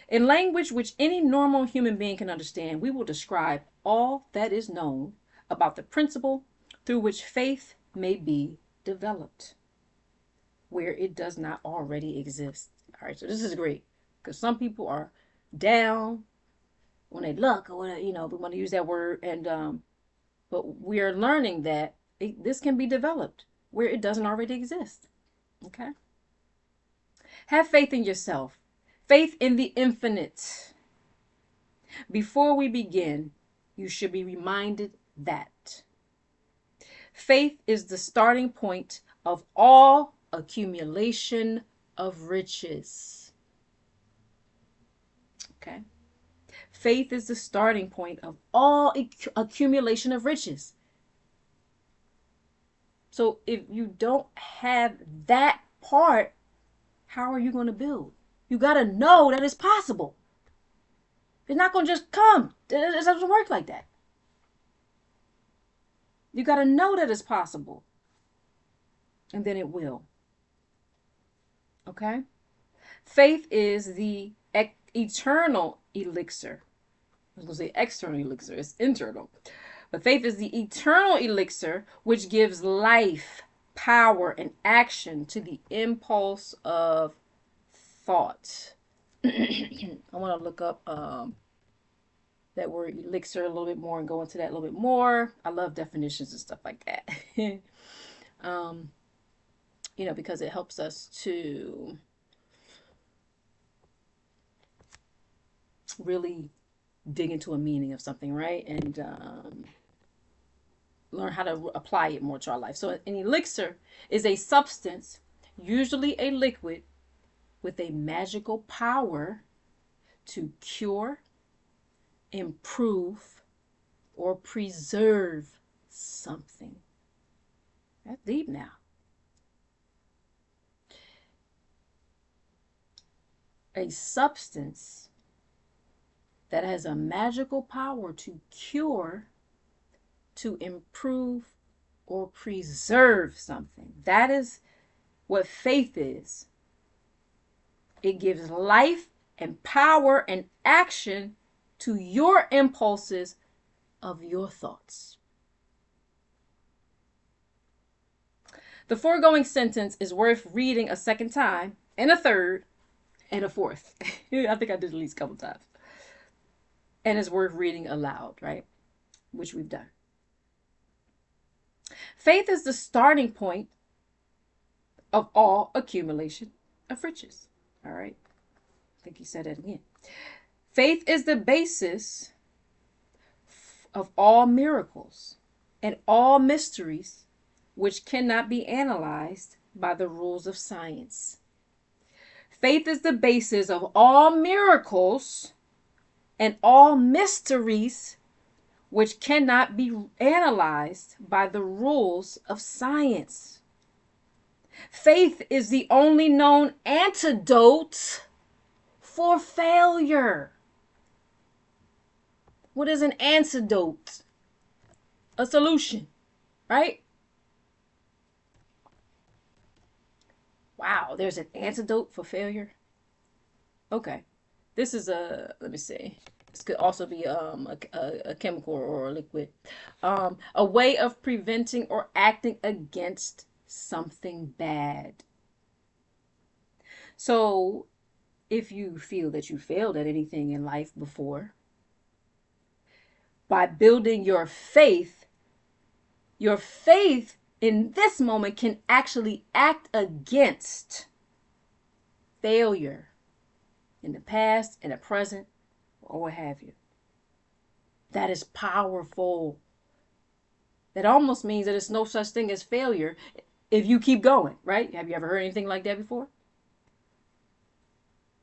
[SPEAKER 1] In language which any normal human being can understand, we will describe all that is known about the principle through which faith may be developed, where it does not already exist. All right, so this is great, because some people are down when they look, or we want to use that word, and but we are learning that this can be developed where it doesn't already exist. Okay? Have faith in yourself. Faith in the infinite. Before we begin, you should be reminded that faith is the starting point of all accumulation of riches. Okay? Faith is the starting point of all accumulation of riches. So if you don't have that part, how are you going to build? You got to know that it's possible. It's not going to just come. It doesn't work like that. You got to know that it's possible. And then it will. Okay? Faith is the eternal elixir. I was going to say external elixir. It's internal. But faith is the eternal elixir which gives life, power, and action to the impulse of thought. I want to look up that word elixir a little bit more and go into that a little bit more. I love definitions and stuff like that. Because it helps us to really dig into a meaning of something, right? And learn how to apply it more to our life. So an elixir is a substance, usually a liquid, with a magical power to cure, improve, or preserve something. That's deep now. A substance that has a magical power to cure, to improve, or preserve something. That is what faith is. It gives life and power and action to your impulses of your thoughts. The foregoing sentence is worth reading a second time, and a third, and a fourth. I think I did at least a couple times. And it's worth reading aloud, right? Which we've done. Faith is the starting point of all accumulation of riches. All right. I think he said that again. Faith is the basis of all miracles and all mysteries which cannot be analyzed by the rules of science. Faith is the basis of all miracles and all mysteries which cannot be analyzed by the rules of science. Faith is the only known antidote for failure. What is an antidote? A solution, right? Wow, there's an antidote for failure. Okay. This is let me see. This could also be a chemical or a liquid. A way of preventing or acting against something bad. So if you feel that you failed at anything in life before, by building your faith in this moment can actually act against failure in the past, in the present, or what have you. That is powerful. That almost means that there's no such thing as failure if you keep going, right? Have you ever heard anything like that before?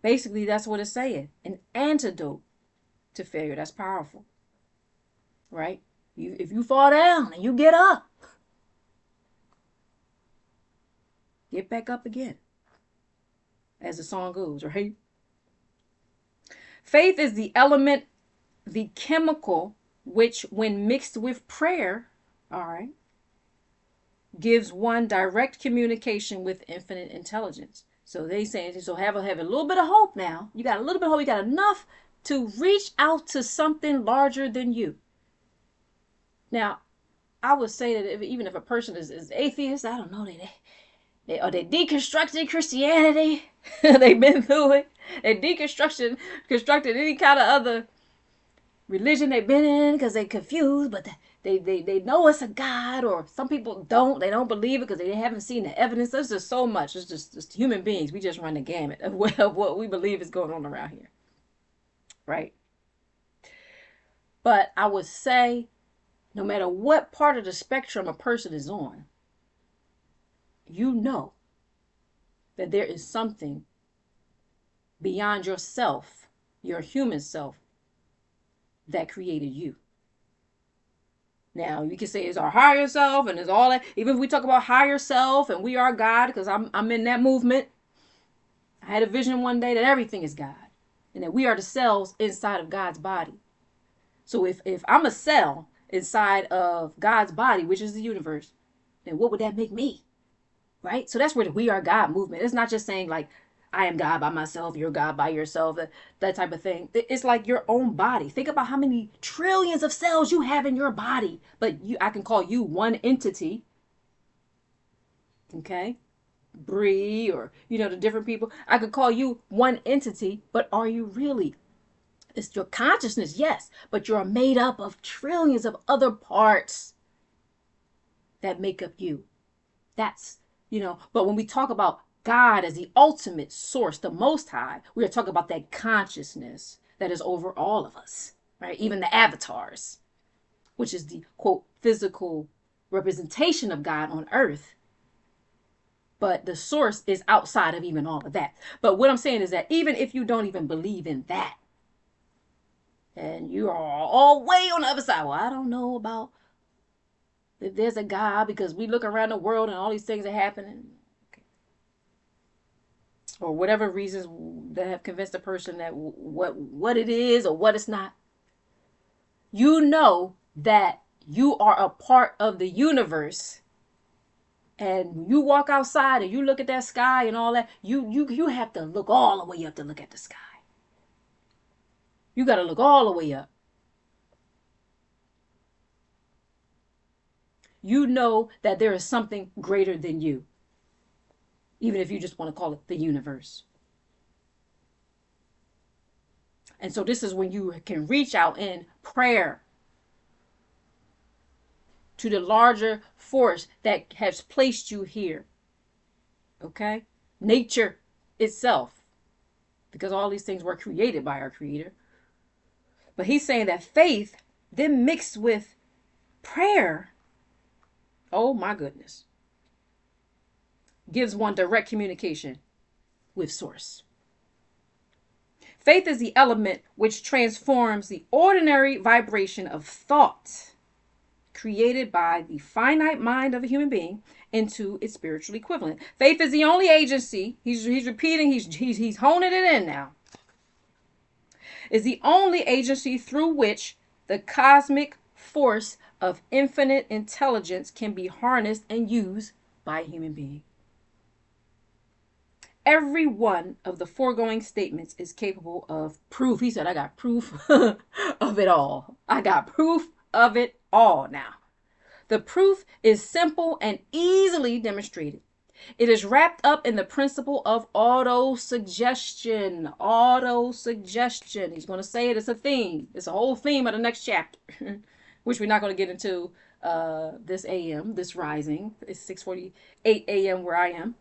[SPEAKER 1] Basically, that's what it's saying. An antidote to failure. That's powerful, right? If you fall down and you get up, get back up again, as the song goes, right? Faith is the element, the chemical, which when mixed with prayer, all right, gives one direct communication with infinite intelligence. So they saying, so have a little bit of hope now. You got a little bit of hope. You got enough to reach out to something larger than you. Now, I would say that even if a person is atheist, I don't know, they deconstructed Christianity. They've been through it. They constructed any kind of other religion they've been in because they're confused, but they know it's a God, or some people don't. They don't believe it because they haven't seen the evidence. There's just so much. It's just human beings. We just run the gamut of what we believe is going on around here. Right? But I would say, no matter what part of the spectrum a person is on, you know that there is something beyond yourself, your human self, that created you. Now, you can say it's our higher self and it's all that. Even if we talk about higher self and we are God, because I'm in that movement. I had a vision one day that everything is God and that we are the cells inside of God's body. So if I'm a cell inside of God's body, which is the universe, then what would that make me? Right? So that's where the We Are God movement. It's not just saying like, I am God by myself, you're God by yourself, that type of thing. It's like your own body. Think about how many trillions of cells you have in your body. But I can call you one entity. Okay? Bree, or, the different people. I could call you one entity, but are you really? It's your consciousness, yes, but you're made up of trillions of other parts that make up you. That's, but when we talk about God as the ultimate source, the Most High, we are talking about that consciousness that is over all of us, right? Even the avatars, which is the, quote, physical representation of God on earth. But the source is outside of even all of that. But what I'm saying is that even if you don't even believe in that, and you are all way on the other side, well, I don't know about if there's a God because we look around the world and all these things are happening. Or whatever reasons that have convinced a person that what it is or what it's not. You know that you are a part of the universe. And you walk outside and you look at that sky and all that, you have to look all the way up to look at the sky. You got to look all the way up. You know that there is something greater than you. Even if you just want to call it the universe. And so this is when you can reach out in prayer to the larger force that has placed you here. Okay? Nature itself. Because all these things were created by our Creator. But he's saying that faith, then mixed with prayer, oh my goodness, gives one direct communication with Source. Faith is the element which transforms the ordinary vibration of thought created by the finite mind of a human being into its spiritual equivalent. Faith is the only agency, he's repeating, he's honing it in now, is the only agency through which the cosmic force of infinite intelligence can be harnessed and used by a human being. Every one of the foregoing statements is capable of proof. He said, I got proof of it all. I got proof of it all now. The proof is simple and easily demonstrated. It is wrapped up in the principle of auto-suggestion. Auto-suggestion. He's going to say it. It's a theme. It's a whole theme of the next chapter, which we're not going to get into this AM, this rising. It's 6:48 a.m. where I am.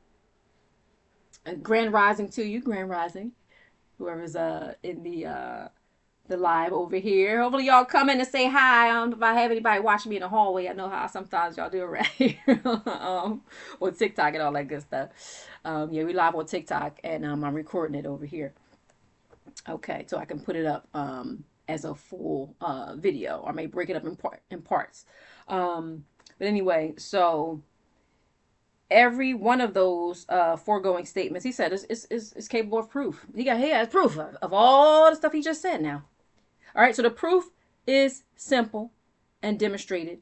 [SPEAKER 1] Grand rising to you, grand rising. Whoever's in the live over here. Hopefully y'all come in and say hi. If I have anybody watching me in the hallway, I know how sometimes y'all do around here. On TikTok and all that good stuff. Yeah, we live on TikTok and I'm recording it over here. Okay, so I can put it up as a full video. I may break it up in parts. But anyway, so every one of those foregoing statements, he said, is capable of proof. He has proof of all the stuff he just said now. All right, so the proof is simple and demonstrated,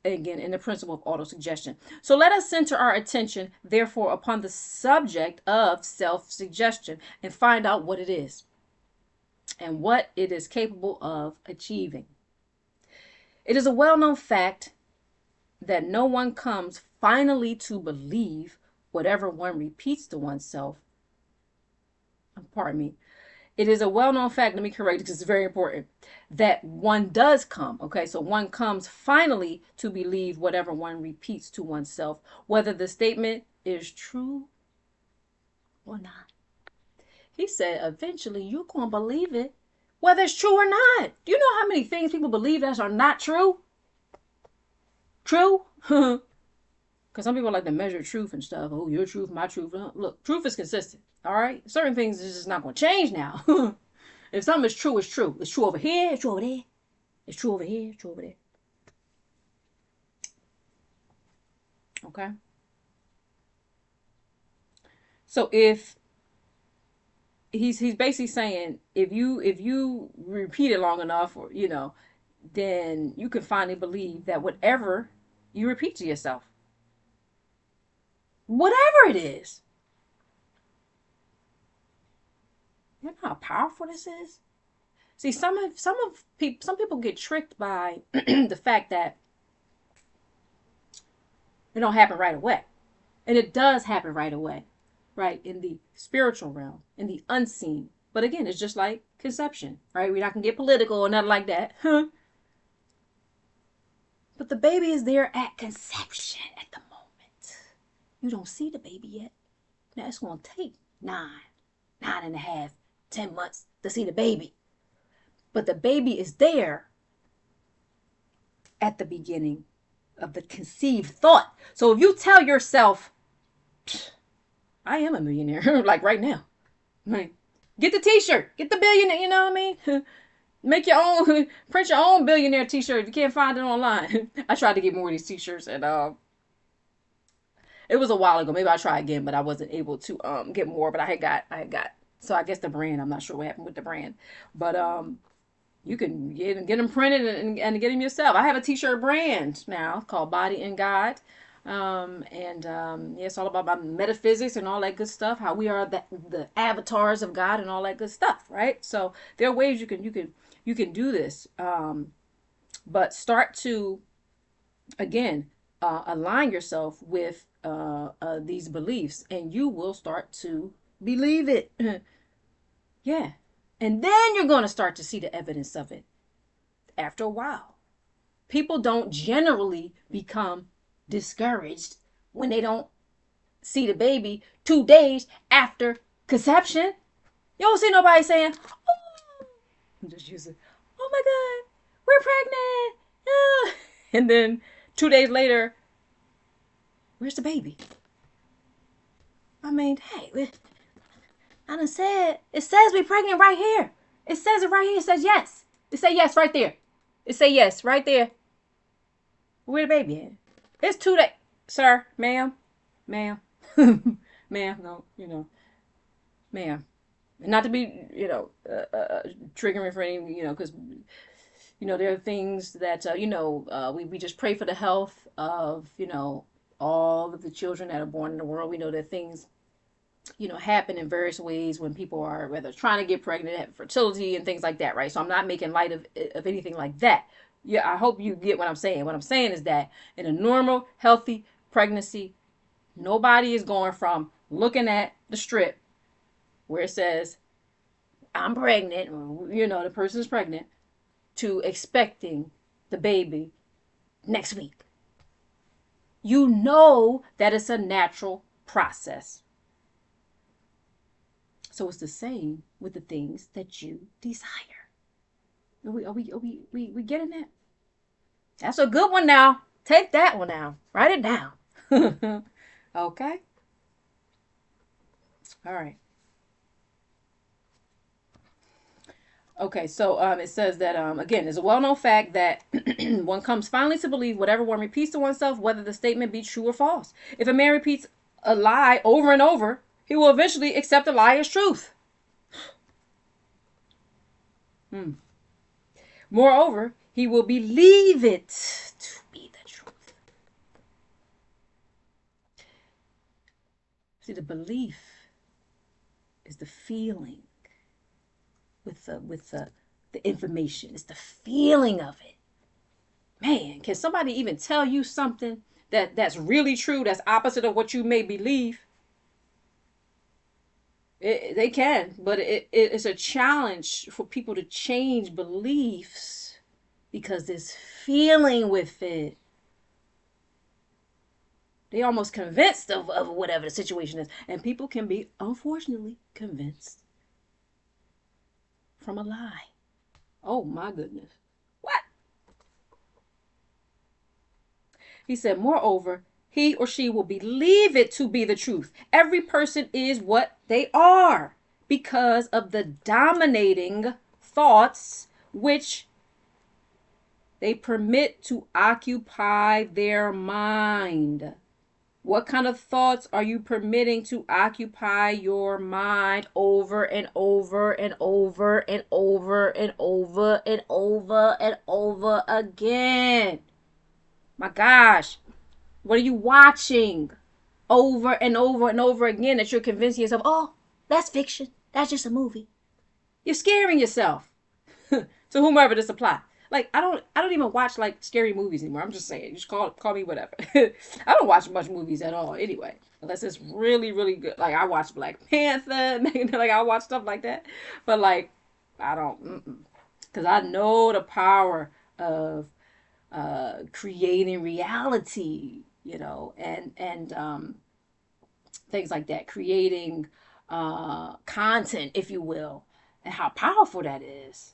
[SPEAKER 1] again, in the principle of autosuggestion. So let us center our attention, therefore, upon the subject of self-suggestion and find out what it is and what it is capable of achieving. It is a well-known fact that no one comes finally to believe whatever one repeats to oneself. Pardon me. It is a well-known fact, let me correct it because it's very important, that one does come, okay? So one comes finally to believe whatever one repeats to oneself, whether the statement is true or not. He said, eventually you're going to believe it, whether it's true or not. Do you know how many things people believe that are not true? True? Because some people like to measure truth and stuff. Oh, your truth, my truth. Look, truth is consistent. All right? Certain things is just not going to change now. If something is true, it's true. It's true over here, it's true over there. It's true over here, it's true over there. Okay? So if he's basically saying if you repeat it long enough, or then you can finally believe that whatever you repeat to yourself, whatever it is. You know how powerful this is? See, some people get tricked by the fact that it don't happen right away. And it does happen right away, right? In the spiritual realm, in the unseen. But again, it's just like conception, right? We're not going to get political or nothing like that. But the baby is there at conception at the moment. You don't see the baby yet. Now it's going to take 9.5, 10 months to see the baby. But the baby is there at the beginning of the conceived thought. So if you tell yourself, I am a millionaire, like right now, right? Get the t-shirt, get the billionaire, you know what I mean? Make your own, print your own billionaire t-shirt if you can't find it online. I tried to get more of these t-shirts, and it was a while ago. Maybe I'll try again, but I wasn't able to get more. But I had got. So I guess the brand, I'm not sure what happened with the brand, but you can get them printed and get them yourself. I have a t-shirt brand now called Body and God. Yeah, it's all about my metaphysics and all that good stuff. How we are the avatars of God and all that good stuff, right? So there are ways you can do this, but start to again align yourself with these beliefs, and you will start to believe it. Yeah, and then you're going to start to see the evidence of it after a while. People don't generally become discouraged when they don't see the baby 2 days after conception. You don't see nobody saying, oh, I'm just using, oh my God, we're pregnant. Ah. And then 2 days later, where's the baby? I mean, hey, I done said, it says we're pregnant right here. It says it right here. It says yes. It say yes right there. It say yes right there. Where the baby at? It's 2 days. Sir, ma'am, ma'am, no, ma'am. Not to be, triggering for any, because, there are things that, we just pray for the health of, all of the children that are born in the world. We know that things, happen in various ways when people are whether trying to get pregnant, have fertility and things like that, right? So I'm not making light of anything like that. Yeah, I hope you get what I'm saying. What I'm saying is that in a normal, healthy pregnancy, nobody is going from looking at the strip where it says, I'm pregnant, or, the person is pregnant, to expecting the baby next week. You know that it's a natural process. So it's the same with the things that you desire. Are we getting that? That's a good one now. Take that one now. Write it down. Okay. All right. Okay, so it says that, again, it's a well-known fact that one comes finally to believe whatever one repeats to oneself, whether the statement be true or false. If a man repeats a lie over and over, he will eventually accept the lie as truth. Moreover, he will believe it to be the truth. See, the belief is the feeling with the information. It's the feeling of it. Man, can somebody even tell you something that's really true, that's opposite of what you may believe? They can, but it's a challenge for people to change beliefs because there's feeling with it. They almost convinced of whatever the situation is. And people can be, unfortunately, convinced from a lie. Oh my goodness. What? He said, moreover, he or she will believe it to be the truth. Every person is what they are because of the dominating thoughts which they permit to occupy their mind. What kind of thoughts are you permitting to occupy your mind over and over and over and over and over and over and over again? My gosh, what are you watching over and over and over again that you're convincing yourself, oh, that's fiction. That's just a movie. You're scaring yourself. To whomever this apply. Like I don't even watch like scary movies anymore. I'm just saying. You just call me whatever. I don't watch much movies at all anyway. Unless it's really, really good. Like I watch Black Panther, like I watch stuff like that. But like I don't, because I know the power of creating reality, and things like that, creating content, if you will, and how powerful that is.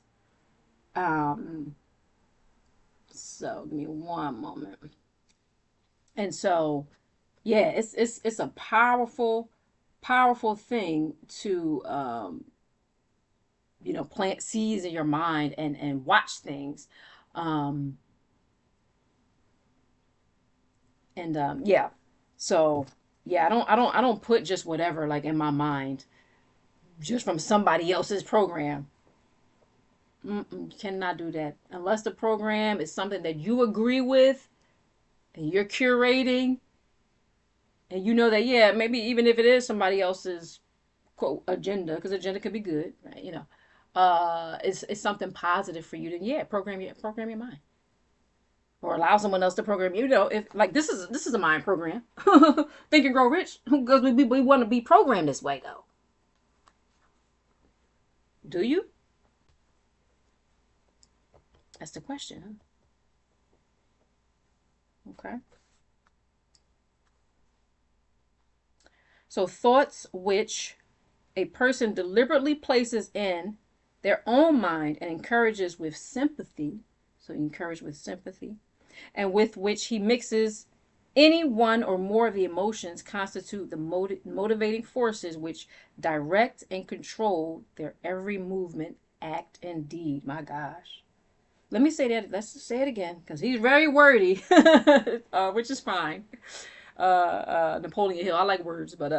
[SPEAKER 1] So give me one moment. And so, yeah, it's a powerful thing to plant seeds in your mind and watch things. Um, yeah. So yeah, I don't put just whatever like in my mind just from somebody else's program. Cannot do that unless the program is something that you agree with and you're curating, and you know that, yeah, maybe even if it is somebody else's quote agenda, because agenda could be good, right? It's something positive for you. Then yeah, program your mind, or allow someone else to program you. If like this is a mind program, Think and Grow Rich, because we want to be programmed this way though. Do you? That's the question, huh? Okay. So thoughts which a person deliberately places in their own mind and encourages with sympathy, so encourage with sympathy, and with which he mixes any one or more of the emotions constitute the motivating forces which direct and control their every movement, act, and deed. My gosh. Let me say that. Let's say it again, because he's very wordy, which is fine. Napoleon Hill. I like words, but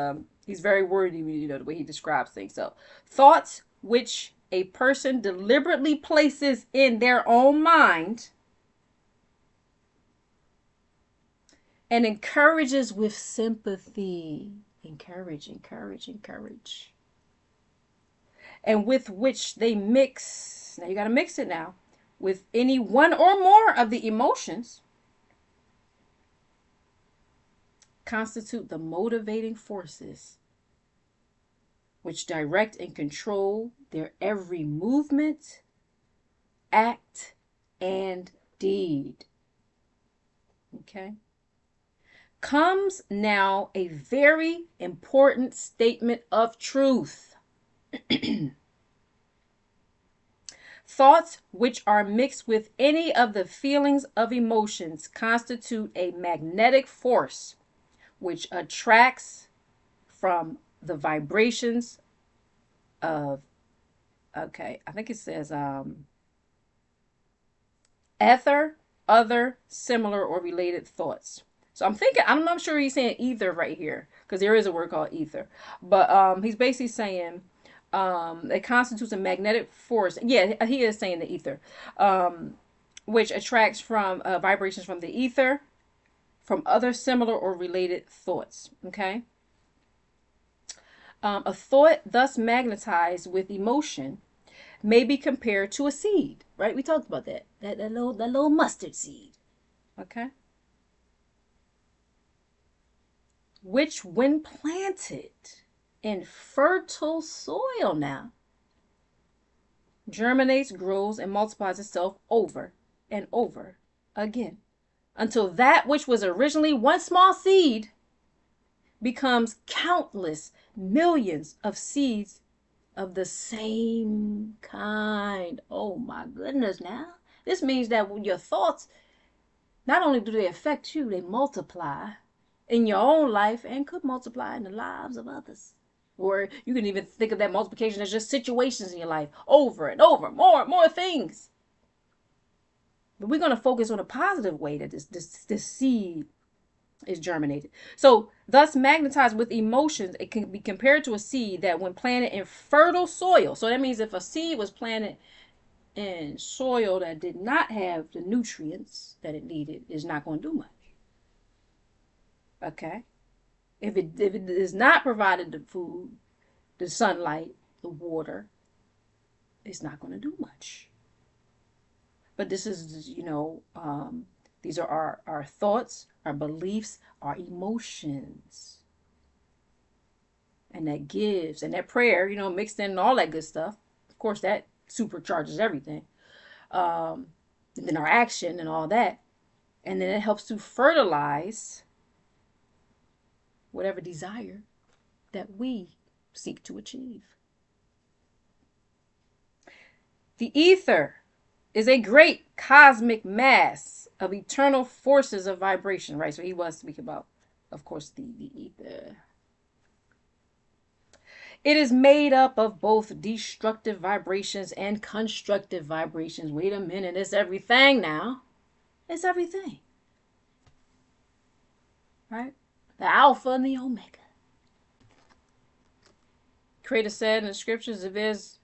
[SPEAKER 1] he's very wordy, the way he describes things. So, thoughts which a person deliberately places in their own mind and encourages with sympathy. Encourage. And with which they mix. Now you got to mix it now. With any one or more of the emotions constitute the motivating forces which direct and control their every movement, act, and deed. Okay? Comes now a very important statement of truth. Thoughts which are mixed with any of the feelings of emotions constitute a magnetic force which attracts from the vibrations of, okay, I think it says ether, other similar or related thoughts. So I'm not sure he's saying ether right here, because there is a word called ether, but he's basically saying it constitutes a magnetic force. Yeah, he is saying the ether, which attracts from vibrations from the ether, from other similar or related thoughts. Okay. A thought thus magnetized with emotion may be compared to a seed, right? We talked about that little mustard seed. Okay. Which, when planted in fertile soil now, germinates, grows, and multiplies itself over and over again until that which was originally one small seed becomes countless millions of seeds of the same kind. Oh my goodness, now. This means that when your thoughts, not only do they affect you, they multiply in your own life and could multiply in the lives of others. Or you can even think of that multiplication as just situations in your life over and over, more and more things. But we're going to focus on a positive way that this seed is germinated. So, thus magnetized with emotions, it can be compared to a seed that when planted in fertile soil. So that means if a seed was planted in soil that did not have the nutrients that it needed, it's not going to do much. Okay? If it is not provided the food, the sunlight, the water, it's not going to do much. But this is, these are our thoughts, our beliefs, our emotions. And that gives, and that prayer, mixed in and all that good stuff. Of course, that supercharges everything. And then our action and all that. And then it helps to fertilize whatever desire that we seek to achieve. The ether is a great cosmic mass of eternal forces of vibration, right? So he was speaking about, of course, the ether. It is made up of both destructive vibrations and constructive vibrations. Wait a minute, it's everything now. It's everything. Right? The Alpha and the Omega. Creator said in the scriptures, if there's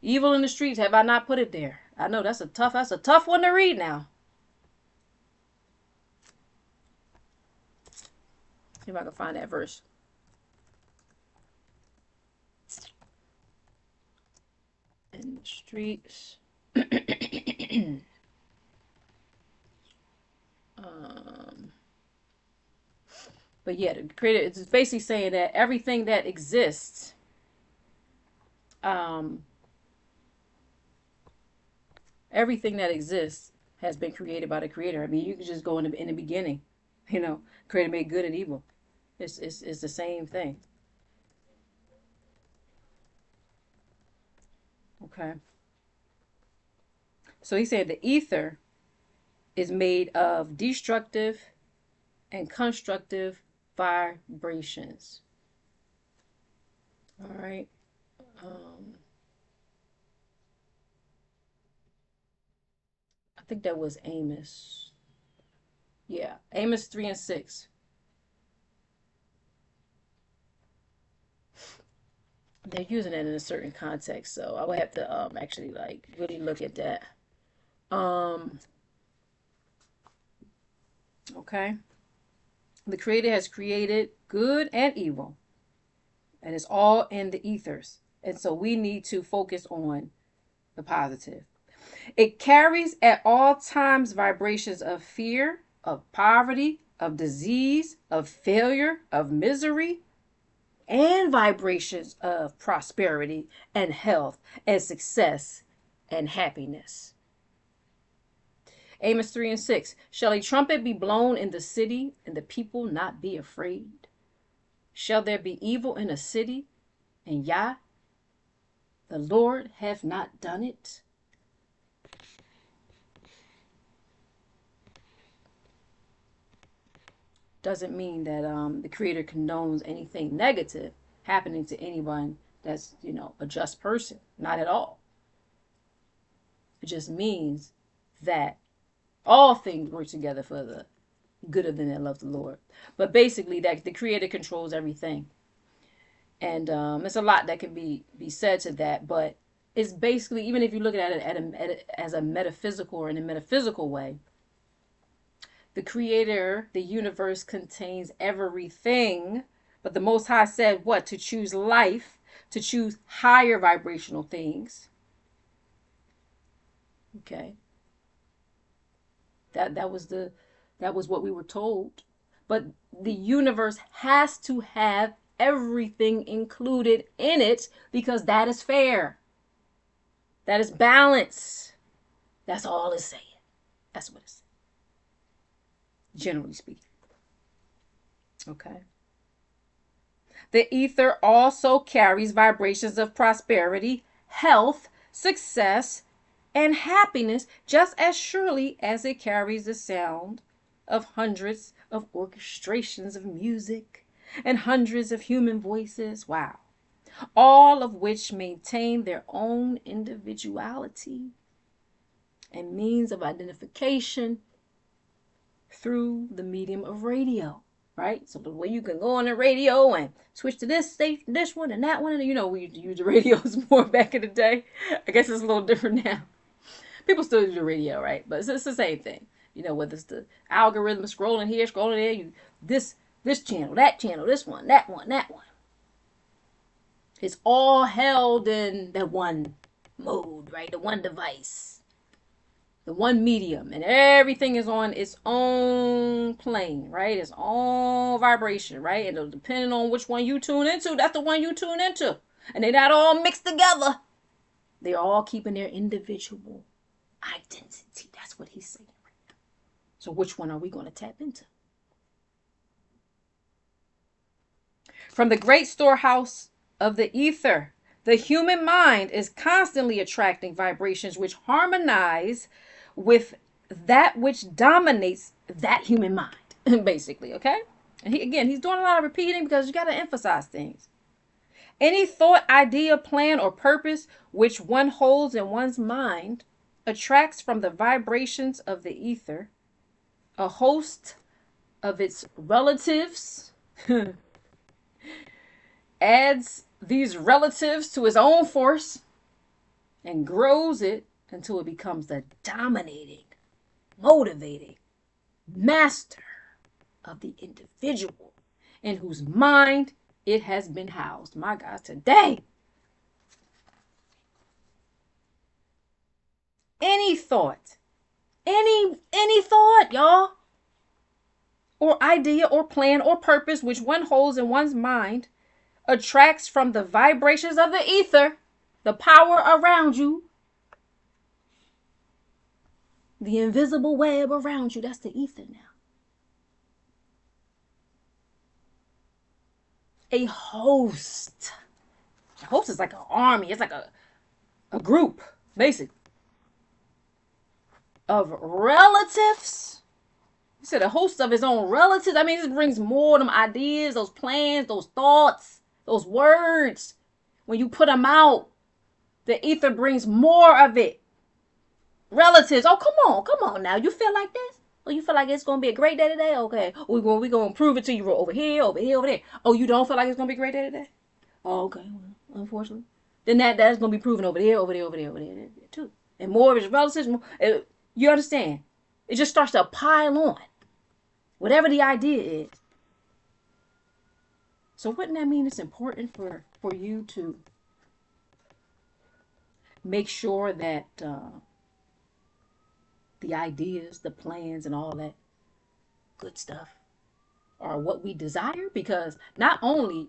[SPEAKER 1] evil in the streets, have I not put it there? I know that's a tough one to read now. See if I can find that verse. In the streets. But yeah, the creator, it's basically saying that everything that exists, everything that exists has been created by the creator. I mean, you can just go in the beginning, creator made good and evil. It's the same thing. Okay. So he said the ether is made of destructive and constructive vibrations. All right. I think that was Amos. Yeah, Amos 3 and 6. They're using it in a certain context, so I would have to actually really look at that. Okay. The creator has created good and evil, and it's all in the ethers. And so we need to focus on the positive. It carries at all times vibrations of fear, of poverty, of disease, of failure, of misery, and vibrations of prosperity and health and success and happiness. Amos 3 and 6. Shall a trumpet be blown in the city and the people not be afraid? Shall there be evil in a city and Yah, the Lord, have not done it? Doesn't mean that the creator condones anything negative happening to anyone that's, a just person. Not at all. It just means that all things work together for the good of them that love the Lord. But basically, that the creator controls everything. And there's a lot that can be said to that, but it's basically, even if you look at it as a metaphysical or in a metaphysical way, the creator, the universe contains everything. But the Most High said what? To choose life, to choose higher vibrational things. Okay. That was what we were told. But the universe has to have everything included in it because that is fair. That is balance. That's all it's saying. That's what it's saying. Generally speaking. Okay. The ether also carries vibrations of prosperity, health, success, and happiness just as surely as it carries the sound of hundreds of orchestrations of music and hundreds of human voices. Wow. All of which maintain their own individuality and means of identification through the medium of radio, right? So the way you can go on the radio and switch to this station, this one and that one, and we used to use the radios more back in the day. I guess it's a little different now. People still use the radio, right? But it's the same thing. Whether it's the algorithm scrolling here, scrolling there, this channel, that channel, this one, that one, that one. It's all held in that one mode, right? The one device, the one medium, and everything is on its own plane, right? Its own vibration, right? And depending on which one you tune into, that's the one you tune into. And they're not all mixed together. They're all keeping their individual identity. That's what he's saying right now. So which one are we going to tap into? From the great storehouse of the ether, the human mind is constantly attracting vibrations which harmonize with that which dominates that human mind, basically, okay? And he's doing a lot of repeating because you got to emphasize things. Any thought, idea, plan, or purpose which one holds in one's mind attracts from the vibrations of the ether a host of its relatives, adds these relatives to his own force, and grows it until it becomes the dominating, motivating master of the individual in whose mind it has been housed. My God, today, any thought, any thought, y'all, or idea or plan or purpose which one holds in one's mind attracts from the vibrations of the ether, the power around you, the invisible web around you. That's the ether now. A host. A host is like an army. It's like a group, basically, of relatives. He said a host of his own relatives. I mean, this brings more of them ideas, those plans, those thoughts, those words. When you put them out, the ether brings more of it. Relatives. Oh, come on now. You feel like this? Oh, you feel like it's going to be a great day today? Okay. We're going to prove it to you over here, over here, over there. Oh, you don't feel like it's going to be a great day today? Oh, okay. Well, unfortunately. Then that's going to be proven over there, over there, over there, over there, too. And more of his relatives. You understand? It just starts to pile on. Whatever the idea is. So wouldn't that mean it's important for you to make sure that the ideas, the plans, and all that good stuff are what we desire? Because not only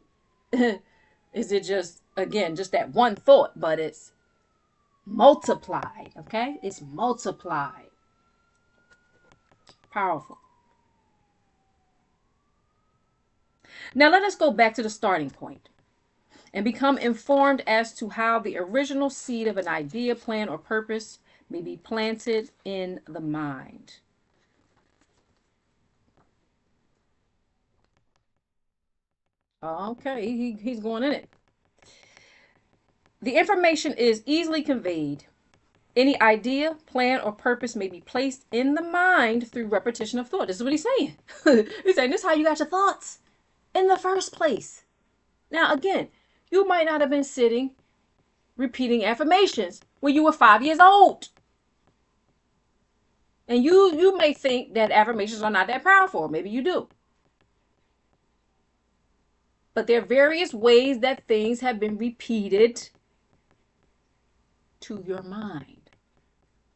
[SPEAKER 1] is it just that one thought, but it's multiplied, okay? It's multiplied. Powerful. Now let us go back to the starting point and become informed as to how the original seed of an idea, plan, or purpose may be planted in the mind. Okay, he's going in it. The information is easily conveyed. Any idea, plan, or purpose may be placed in the mind through repetition of thought. This is what he's saying. He's saying this is how you got your thoughts in the first place. Now, again, you might not have been sitting repeating affirmations when you were 5 years old. And you may think that affirmations are not that powerful. Maybe you do. But there are various ways that things have been repeated to your mind.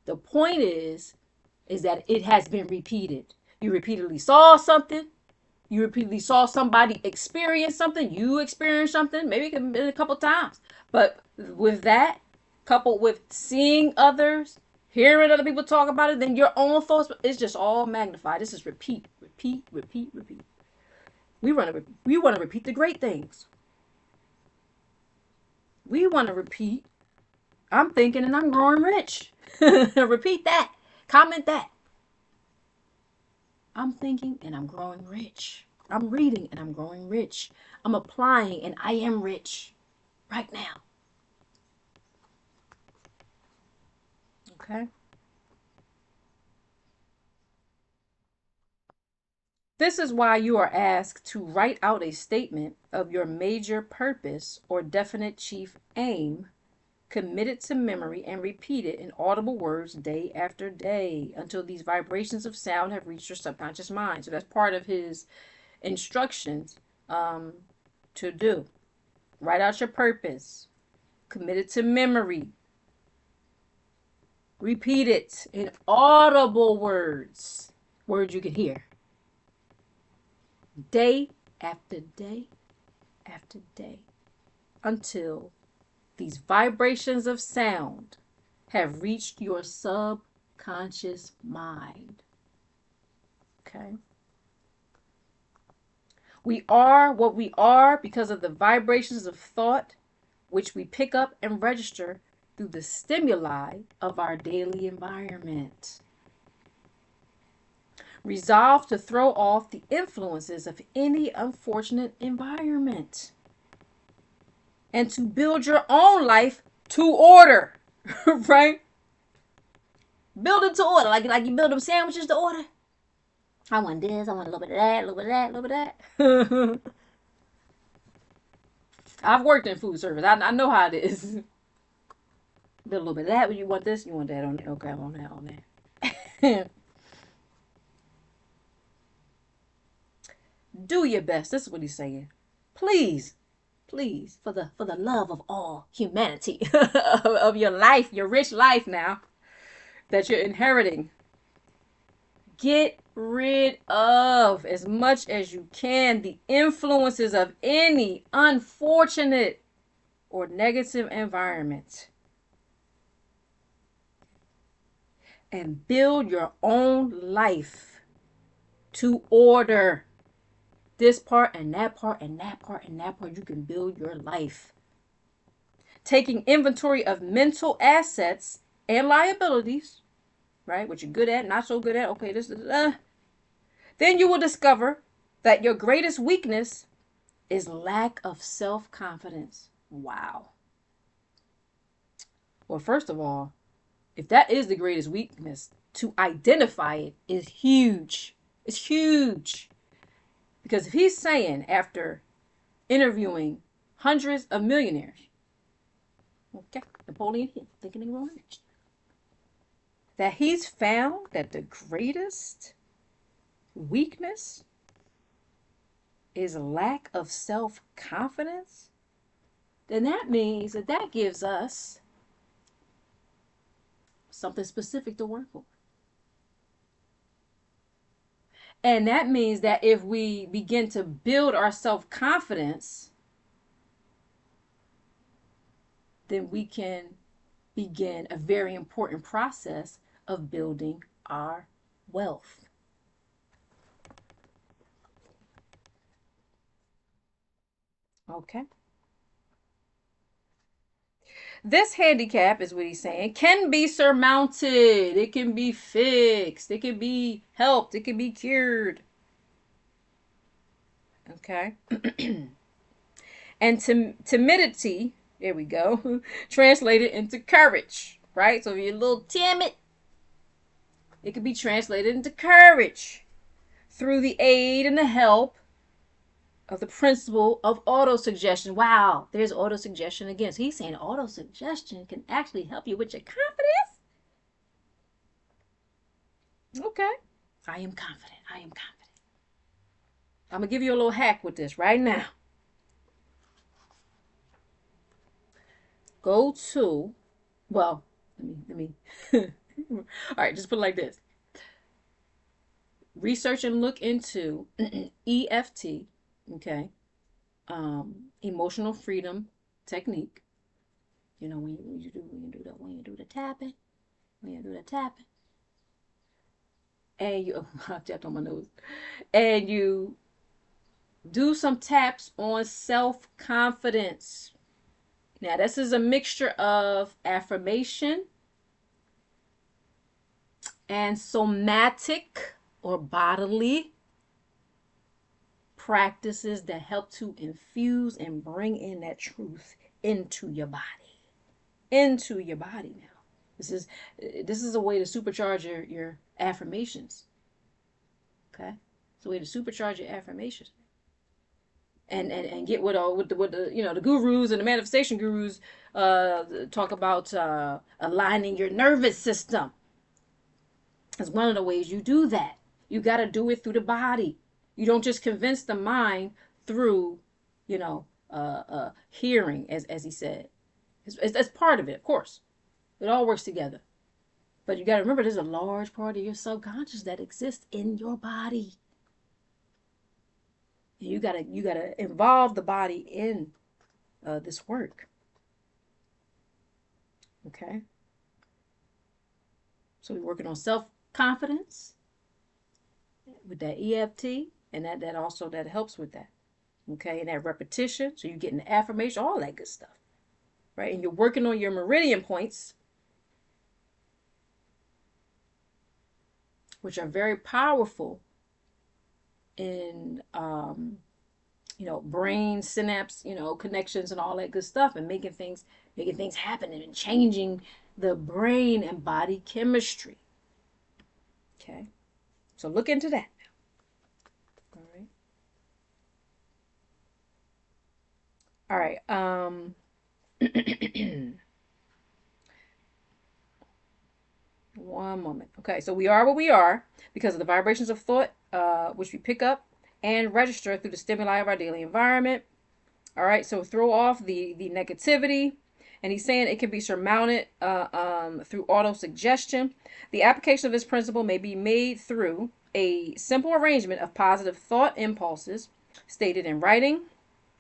[SPEAKER 1] The point is that it has been repeated. You repeatedly saw something. You repeatedly saw somebody experience something. You experienced something. Maybe it could have been a couple times. But with that, coupled with seeing others, hearing other people talk about it, then your own thoughts, it's just all magnified. This is repeat, repeat, repeat, repeat. We want to repeat the great things. We want to repeat, I'm thinking and I'm growing rich. Repeat that. Comment that. I'm thinking and I'm growing rich. I'm reading and I'm growing rich. I'm applying and I am rich right now. Okay. This is why you are asked to write out a statement of your major purpose or definite chief aim, commit it to memory, and repeat it in audible words day after day until these vibrations of sound have reached your subconscious mind. So that's part of his instructions to do. Write out your purpose, commit it to memory, repeat it in audible words, words you can hear, day after day after day, until these vibrations of sound have reached your subconscious mind. Okay? We are what we are because of the vibrations of thought which we pick up and register through the stimuli of our daily environment. Resolve to throw off the influences of any unfortunate environment and to build your own life to order, right? Build it to order, like you build them sandwiches to order. I want this, I want a little bit of that, a little bit of that, a little bit of that. I've worked in food service. I know how it is. Build a little bit of that. You want this, you want that on there. Okay, I want that on there. Do your best. This is what he's saying. Please, please, for the love of all humanity, of your life, your rich life now that you're inheriting, get rid of as much as you can the influences of any unfortunate or negative environment and build your own life to order. This part and that part and that part and that part, you can build your life. Taking inventory of mental assets and liabilities, right? What you're good at, not so good at. Okay, this is, then you will discover that your greatest weakness is lack of self-confidence. Wow. Well, first of all, if that is the greatest weakness, to identify it is huge. It's huge. Because if he's saying, after interviewing hundreds of millionaires, okay, Napoleon Hill, thinking and growing rich, that he's found that the greatest weakness is lack of self-confidence, then that means that gives us something specific to work for. And that means that if we begin to build our self-confidence, then we can begin a very important process of building our wealth. Okay. This handicap, is what he's saying, can be surmounted. It can be fixed. It can be helped. It can be cured. Okay. And timidity, there we go, translated into courage, right? So if you're a little timid, it can be translated into courage through the aid and the help of the principle of autosuggestion. Wow, there's autosuggestion again. So he's saying autosuggestion can actually help you with your confidence. Okay. I am confident. I am confident. I'm going to give you a little hack with this right now. Go to, well, let me all right, just put it like this. Research and look into EFT, okay, emotional freedom technique. You know, when you do the tapping, and you, I tapped on my nose, and you Do some taps on self-confidence. Now, this is a mixture of affirmation and somatic or bodily practices that help to infuse and bring in that truth into your body. Into your body now. This is a way to supercharge your affirmations. Okay? It's a way to supercharge your affirmations. And get what the gurus and the manifestation gurus talk about, aligning your nervous system. It's one of the ways you do that. You got to do it through the body. You don't just convince the mind through, hearing, as he said. That's part of it, of course. It all works together. But you got to remember, there's a large part of your subconscious that exists in your body. And you gotta involve the body in this work. Okay. So we're working on self-confidence with that EFT, and that also that helps with that. Okay, and that repetition. So you're getting the affirmation, all that good stuff. Right? And you're working on your meridian points, which are very powerful in brain synapse, connections and all that good stuff, and making things happen and changing the brain and body chemistry. Okay, so look into that now. All right. One moment. Okay, so we are what we are because of the vibrations of thought, which we pick up and register through the stimuli of our daily environment. All right, so throw off the negativity. And he's saying it can be surmounted through auto-suggestion. The application of this principle may be made through a simple arrangement of positive thought impulses stated in writing,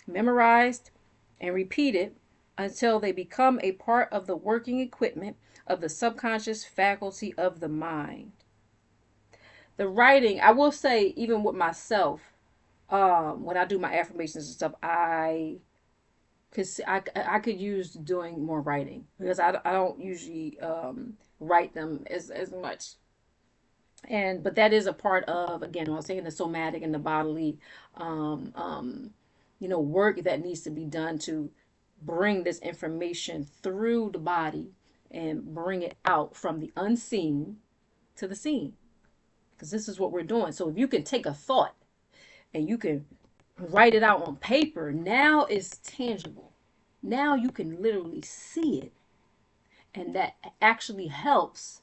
[SPEAKER 1] memorized, and repeated until they become a part of the working equipment of the subconscious faculty of the mind. The writing, I will say, even with myself, when I do my affirmations and stuff, I could use doing more writing, because I don't usually write them as much. But that is a part of, again, I was saying, the somatic and the bodily work that needs to be done to bring this information through the body and bring it out from the unseen to the seen, because this is what we're doing. So if you can take a thought and you can write it out on paper, now it's tangible. Now you can literally see it. And that actually helps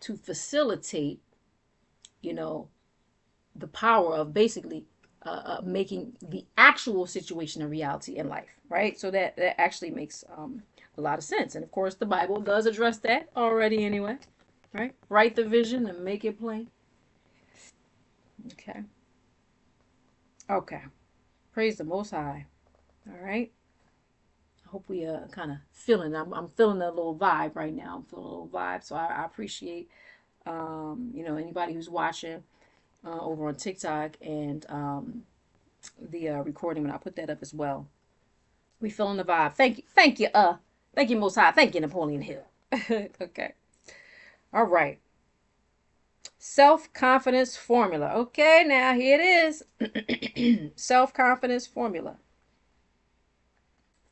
[SPEAKER 1] to facilitate, the power of basically making the actual situation a reality in life, right? So that actually makes a lot of sense. And of course, the Bible does address that already anyway, right? Write the vision and make it plain. Okay. Okay. Praise the Most High. All right. I hope we kind of feeling. I'm feeling a little vibe right now. I'm feeling a little vibe. So I appreciate anybody who's watching over on TikTok and the recording when I put that up as well. We feeling the vibe. Thank you, Most High. Thank you, Napoleon Hill. Okay. All right. Self-confidence formula. Okay, now here it is. Self-confidence formula.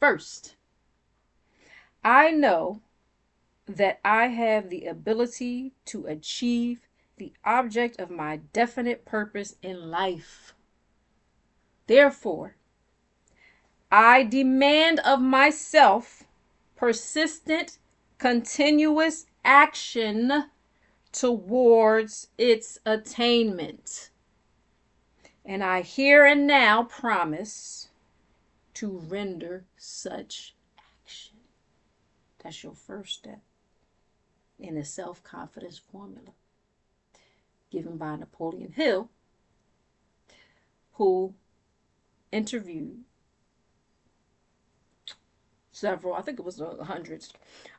[SPEAKER 1] First, I know that I have the ability to achieve the object of my definite purpose in life. Therefore, I demand of myself persistent, continuous action towards its attainment. And I here and now promise to render such action. That's your first step in the self-confidence formula given by Napoleon Hill, who interviewed several, I think it was hundreds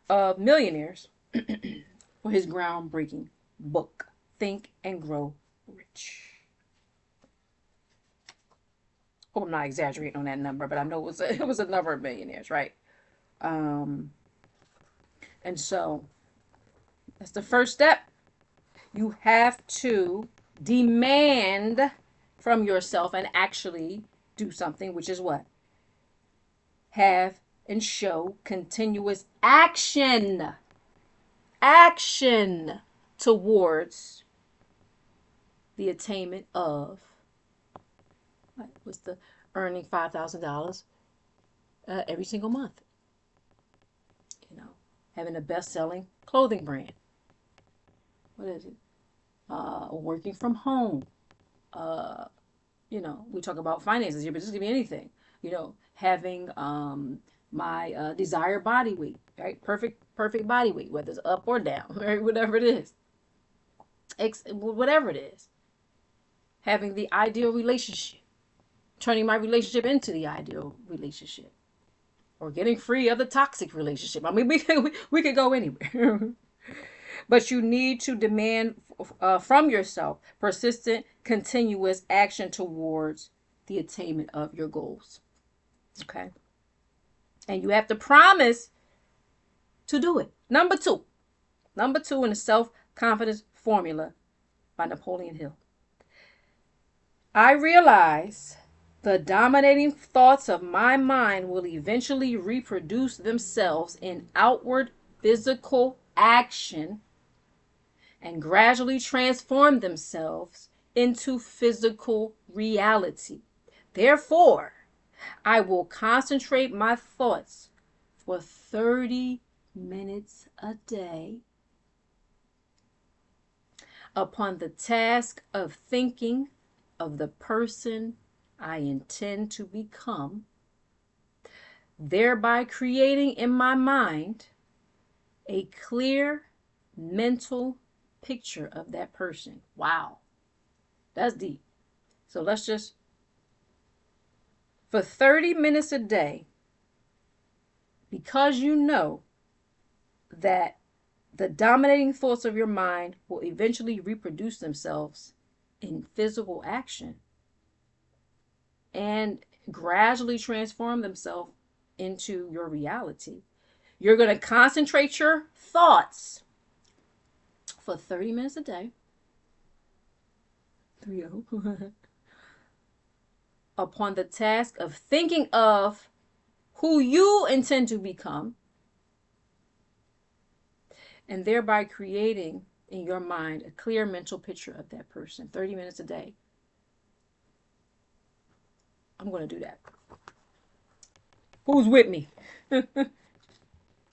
[SPEAKER 1] of millionaires for his groundbreaking book, Think and Grow Rich. Oh, I'm not exaggerating on that number, but I know it was a number of millionaires, right? Um, and so that's the first step. You have to demand from yourself and actually do something, which is what? Have and show continuous action. Action towards the attainment of what was the earning $5,000 every single month. You know, having a best-selling clothing brand. What is it? Working from home. Uh, we talk about finances here, but just give me anything. Having my desired body weight, right? Perfect body weight, whether it's up or down, right? Whatever it is, whatever it is. Having the ideal relationship, turning my relationship into the ideal relationship, or getting free of the toxic relationship. I mean, we could go anywhere. But you need to demand from yourself persistent, continuous action towards the attainment of your goals. Okay. And you have to promise to do it. Number two in the self-confidence formula by Napoleon Hill. I realize the dominating thoughts of my mind will eventually reproduce themselves in outward physical action and gradually transform themselves into physical reality. Therefore, I will concentrate my thoughts for 30 minutes a day upon the task of thinking of the person I intend to become, thereby creating in my mind a clear mental picture of that person. Wow, that's deep. So let's just, for 30 minutes a day, because you know that the dominating thoughts of your mind will eventually reproduce themselves in physical action and gradually transform themselves into your reality. You're going to concentrate your thoughts for 30 minutes a day. 30. Upon the task of thinking of who you intend to become, and thereby creating in your mind a clear mental picture of that person. 30 minutes a day. I'm going to do that. Who's with me? All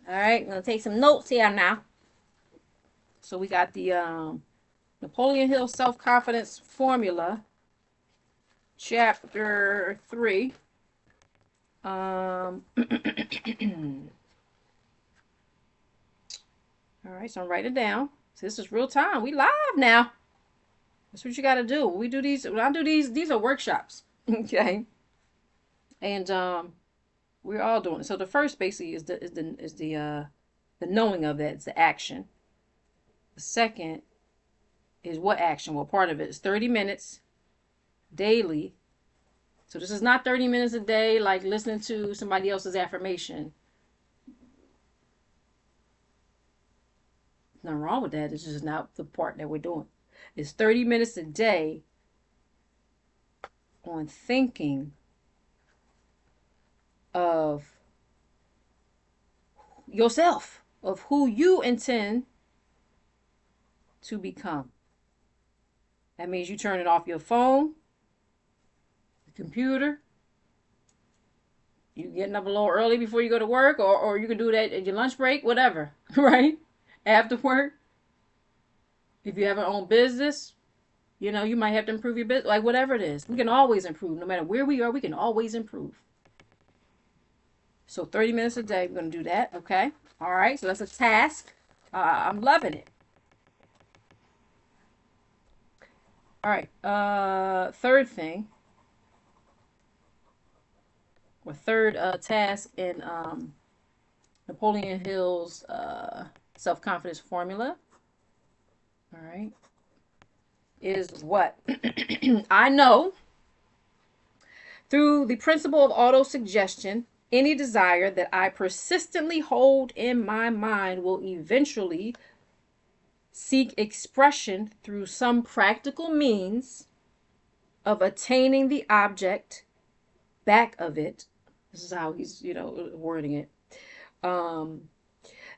[SPEAKER 1] right, I'm going to take some notes here now. So we got the Napoleon Hill Self-Confidence Formula, Chapter 3. All right, so I'm writing it down. So this is real time. We live now. That's what you got to do. When I do these are workshops. Okay. And we're all doing it. So the first basically is the knowing of that. It's the action. The second is what action? Well, part of it is 30 minutes daily. So this is not 30 minutes a day like listening to somebody else's affirmation. Nothing wrong with that. It's just not the part that we're doing. It's 30 minutes a day on thinking of yourself, of who you intend to become. That means you turn it off your phone, the computer. You getting up a little early before you go to work, or you can do that at your lunch break, whatever, right? After work. If you have your own business, you might have to improve your business, like whatever it is. We can always improve. No matter where we are, we can always improve. So 30 minutes a day, we're going to do that, okay? All right, so that's a task. I'm loving it. All right, third thing, or third task in Napoleon Hill's self-confidence formula, all right, is what? I know Through the principle of autosuggestion, any desire that I persistently hold in my mind will eventually seek expression through some practical means of attaining the object back of it. This is how he's, wording it.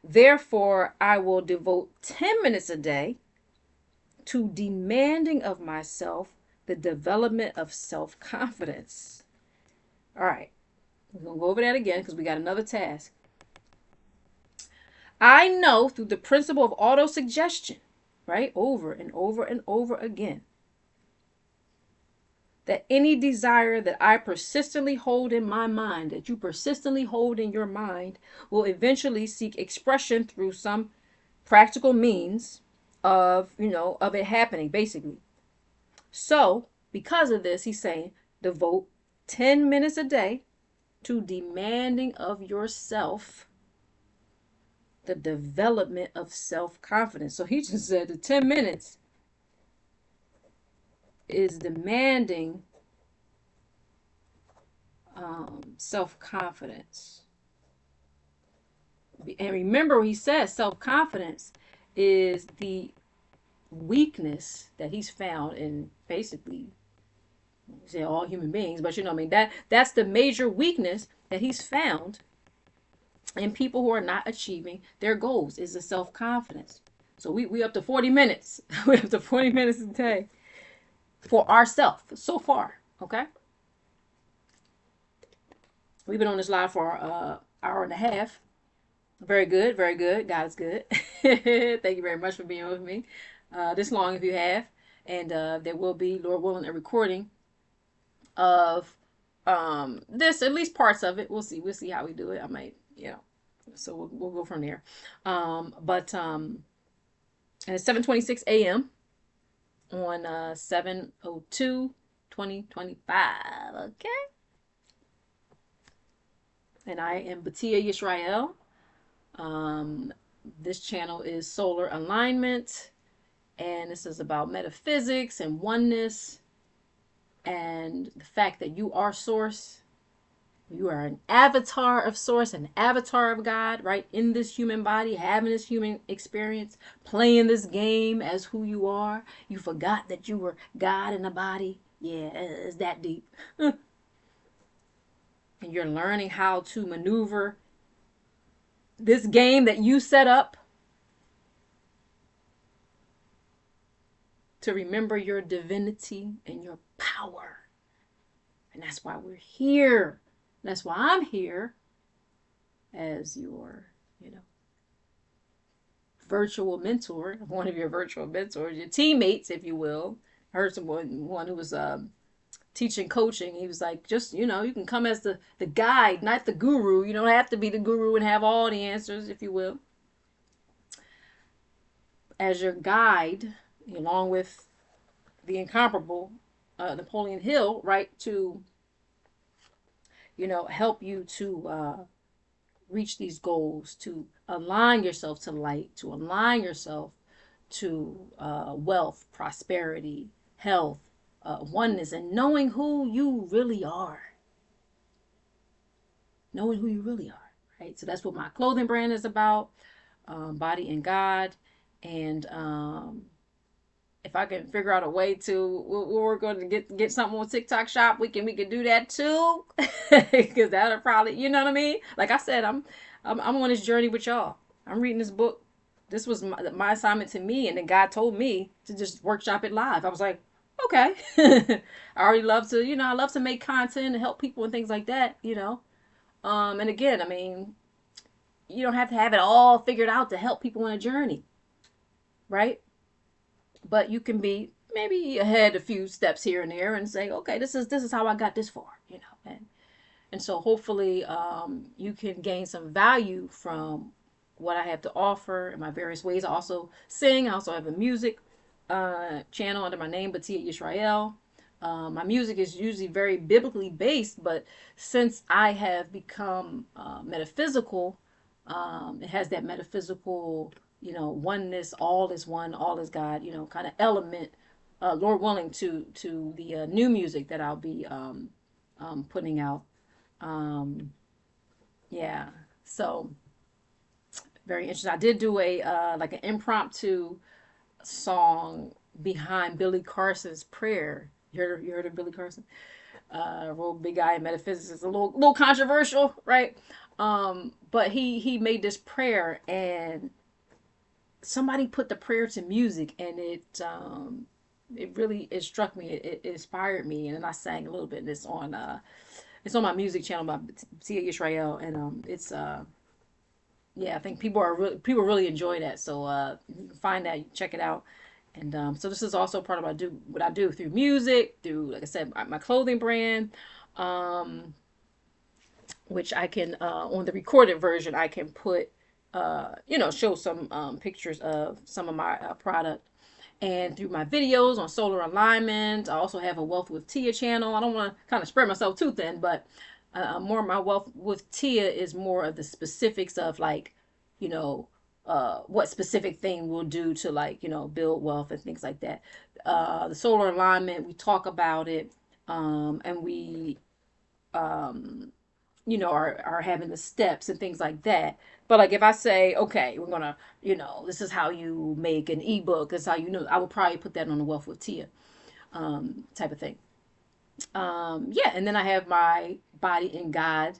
[SPEAKER 1] Therefore, I will devote 10 minutes a day to demanding of myself the development of self-confidence. All right, we're going to go over that again because we got another task. I know through the principle of autosuggestion, right, over and over and over again, that any desire that I persistently hold in my mind, that you persistently hold in your mind, will eventually seek expression through some practical means of, of it happening, basically. So, because of this, he's saying, devote 10 minutes a day to demanding of yourself the development of self-confidence. So he just said the 10 minutes is demanding self-confidence. And remember, he says self-confidence is the weakness that he's found in basically, say, all human beings, but that's the major weakness that he's found in people who are not achieving their goals, is the self-confidence. So we up to 40 minutes. We up to 40 minutes a day for ourselves so far. Okay. We've been on this live for an hour and a half. Very good. Very good. God is good. Thank you very much for being with me this long if you have. And there will be, Lord willing, a recording of this, at least parts of it. We'll see. We'll see how we do it. I might, so we'll go from there. And it's 7:26 a.m. on 7/02/2025. Okay. And I am Batia Yisrael. This channel is Soular Alignment, and this is about metaphysics and oneness and the fact that you are source. You are an avatar of source, an avatar of God, right? In this human body, having this human experience, playing this game as who you are. You forgot that you were God in a body. Yeah, it's that deep. And you're learning how to maneuver this game that you set up to remember your divinity and your power. And that's why we're here. That's why I'm here as your, virtual mentor, one of your virtual mentors, your teammates, if you will. I heard one who was teaching coaching. He was like, just, you can come as the guide, not the guru. You don't have to be the guru and have all the answers, if you will. As your guide, along with the incomparable Napoleon Hill, right, to help you to reach these goals, to align yourself to light, to align yourself to wealth, prosperity, health, oneness, and knowing who you really are. Knowing who you really are, right? So that's what my clothing brand is about, Body and God. And if I can figure out a way to, we're going to get something on TikTok Shop, we can do that too, because that'll probably, you know what I mean? Like I said, I'm on this journey with y'all. I'm reading this book. This was my assignment to me, and then God told me to just workshop it live. I was like, okay. I already love to, I love to make content and help people and things like that, And again, you don't have to have it all figured out to help people on a journey, right? But you can be maybe ahead a few steps here and there and say, okay, this is how I got this far, and so hopefully you can gain some value from what I have to offer in my various ways. I also sing. I also have a music channel under my name, Batia Yisrael. My music is usually very biblically based, but since I have become metaphysical, it has that metaphysical, oneness, all is one, all is God, kind of element, Lord willing, to the new music that I'll be putting out. Yeah, so very interesting. I did do a like an impromptu song behind Billy Carson's prayer. You heard of Billy Carson? Real big guy in metaphysics. It's a little controversial, right? But he made this prayer, and somebody put the prayer to music, and it really it struck me. It inspired me, and then I sang a little bit. And it's on my music channel by Tia Israel, and it's yeah, I think people really enjoy that. So you can find that, check it out. And so this is also part of what I do through music, through, like I said, my clothing brand, um, which I can on the recorded version I can put show some pictures of some of my product, and through my videos on Soular Alignment. I also have a Wealth with Tia channel. I don't want to kind of spread myself too thin, but more of my Wealth with Tia is more of the specifics of, like, you know, what specific thing we'll do to, like, build wealth and things like that. The Soular Alignment, we talk about it, and we, are having the steps and things like that. But like if I say, okay, we're gonna, this is how you make an ebook. This is how I would probably put that on the Wealth with Tia type of thing. Yeah, and then I have my Body in God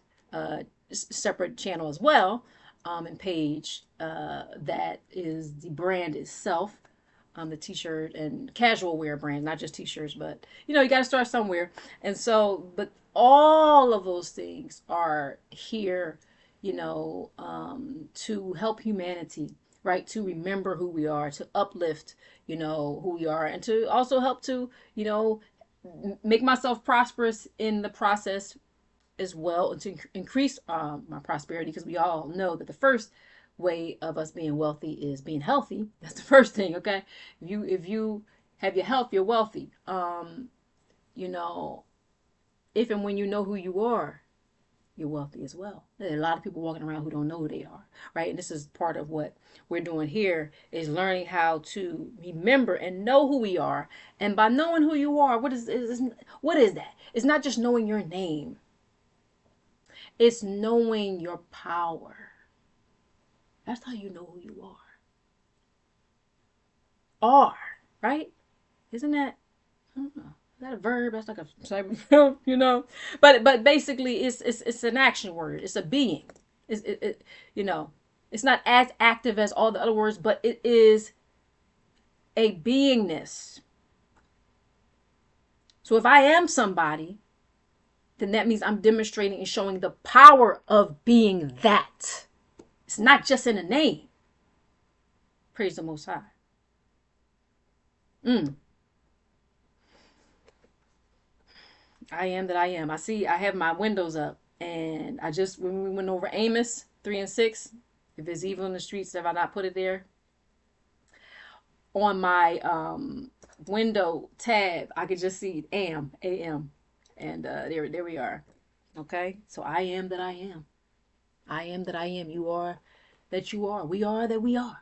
[SPEAKER 1] separate channel as well, and page that is the brand itself. The t-shirt and casual wear brand, not just t-shirts, but you got to start somewhere. And so, but all of those things are here, to help humanity, right? To remember who we are, to uplift, who we are, and to also help to, make myself prosperous in the process as well, and to increase my prosperity, because we all know that the first way of us being wealthy is being healthy. That's the first thing, okay? If you have your health, you're wealthy. You know, if and when you know who you are, you're wealthy as well. There are a lot of people walking around who don't know who they are, right? And this is part of what we're doing here, is learning how to remember and know who we are. And by knowing who you are, what is that? It's not just knowing your name. It's knowing your power. That's how you know who you are. Are, right? Isn't that, I don't know, is that a verb? That's like a type of verb, But basically, it's an action word. It's a being. It's not as active as all the other words, but it is a beingness. So if I am somebody, then that means I'm demonstrating and showing the power of being that. It's not just in a name. Praise the Most High. I am that I am. I have my windows up, and when we went over Amos 3 and 6, if there's evil in the streets, have I not put it there? On my window tab, I could just see AM, AM. And there we are. Okay? So I am that I am. I am that I am. You are that you are. We are that we are.